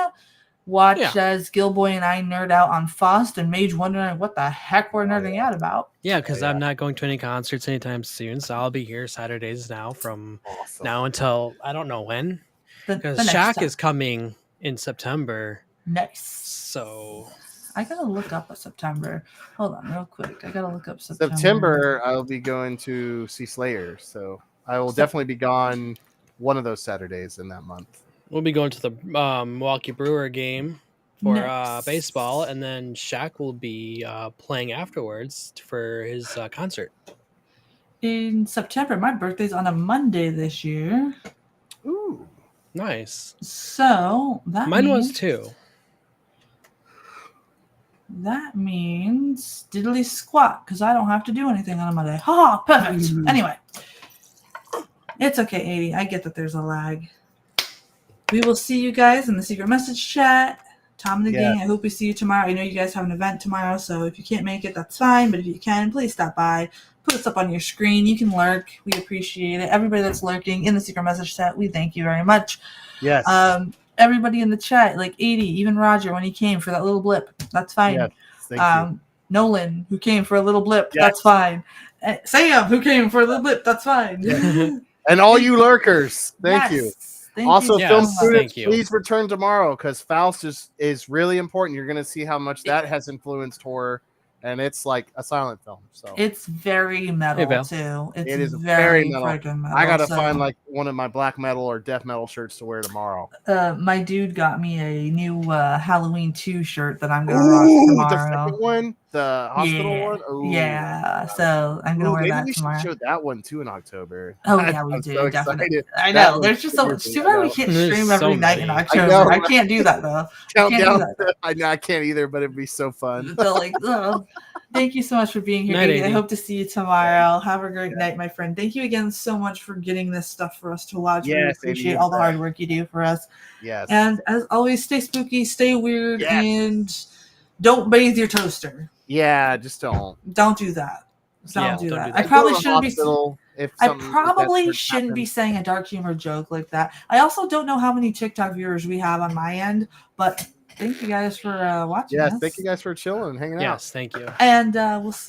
Watch as Gill-boy and I nerd out on Faust and Mage wondering what the heck we're nerding out about. Yeah, because I'm not going to any concerts anytime soon, so I'll be here Saturdays now from now until I don't know when. Because Shaq is coming in September. Nice. So I gotta look up September. Hold on, real quick. I gotta look up September. September, I'll be going to see Slayer, so I will definitely be gone one of those Saturdays in that month. We'll be going to the Milwaukee Brewer game for baseball, and then Shaq will be playing afterwards for his concert. In September, my birthday's on a Monday this year. Ooh, nice. So mine was too. That means diddly squat because I don't have to do anything on a Monday. Ha! Perfect. Anyway, it's okay, 80. I get that there's a lag. We will see you guys in the secret message chat. Tom and the gang, I hope we see you tomorrow. I know you guys have an event tomorrow, so if you can't make it, that's fine. But if you can, please stop by. Put us up on your screen. You can lurk. We appreciate it. Everybody that's lurking in the secret message chat, we thank you very much. Yes. Everybody in the chat, like 80, even Roger when he came for that little blip. That's fine. Yes, thank you. Nolan, who came for a little blip. Yes. That's fine. Sam, who came for a little blip. That's fine. Yeah. And all you lurkers, thank you. Also, film students, please return tomorrow because Faust is really important. You're going to see how much that has influenced horror, and it's like a silent film. So it's very metal too. It is very metal. I got to find like one of my black metal or death metal shirts to wear tomorrow. My dude got me a new Halloween 2 shirt that I'm going to rock tomorrow. The second one, the hospital one. Ooh, yeah, so I'm going to wear that maybe tomorrow. We should show that one too in October. Oh yeah, we do. So definitely. I know. There's just so much. Too bad we can't stream every night in October. I can't do that though. I can't either, but it'd be so fun. Thank you so much for being here. Night, I hope to see you tomorrow. Have a great night, my friend. Thank you again so much for getting this stuff for us to watch. We appreciate all the hard work you do for us. Yes. And as always, stay spooky, stay weird, and don't bathe your toaster. Yeah, just don't. Don't do that. Don't do that. I probably shouldn't be saying a dark humor joke like that. I also don't know how many TikTok viewers we have on my end, but thank you guys for watching. Yes, thank you guys for chilling and hanging out. Yes, thank you. And we'll see.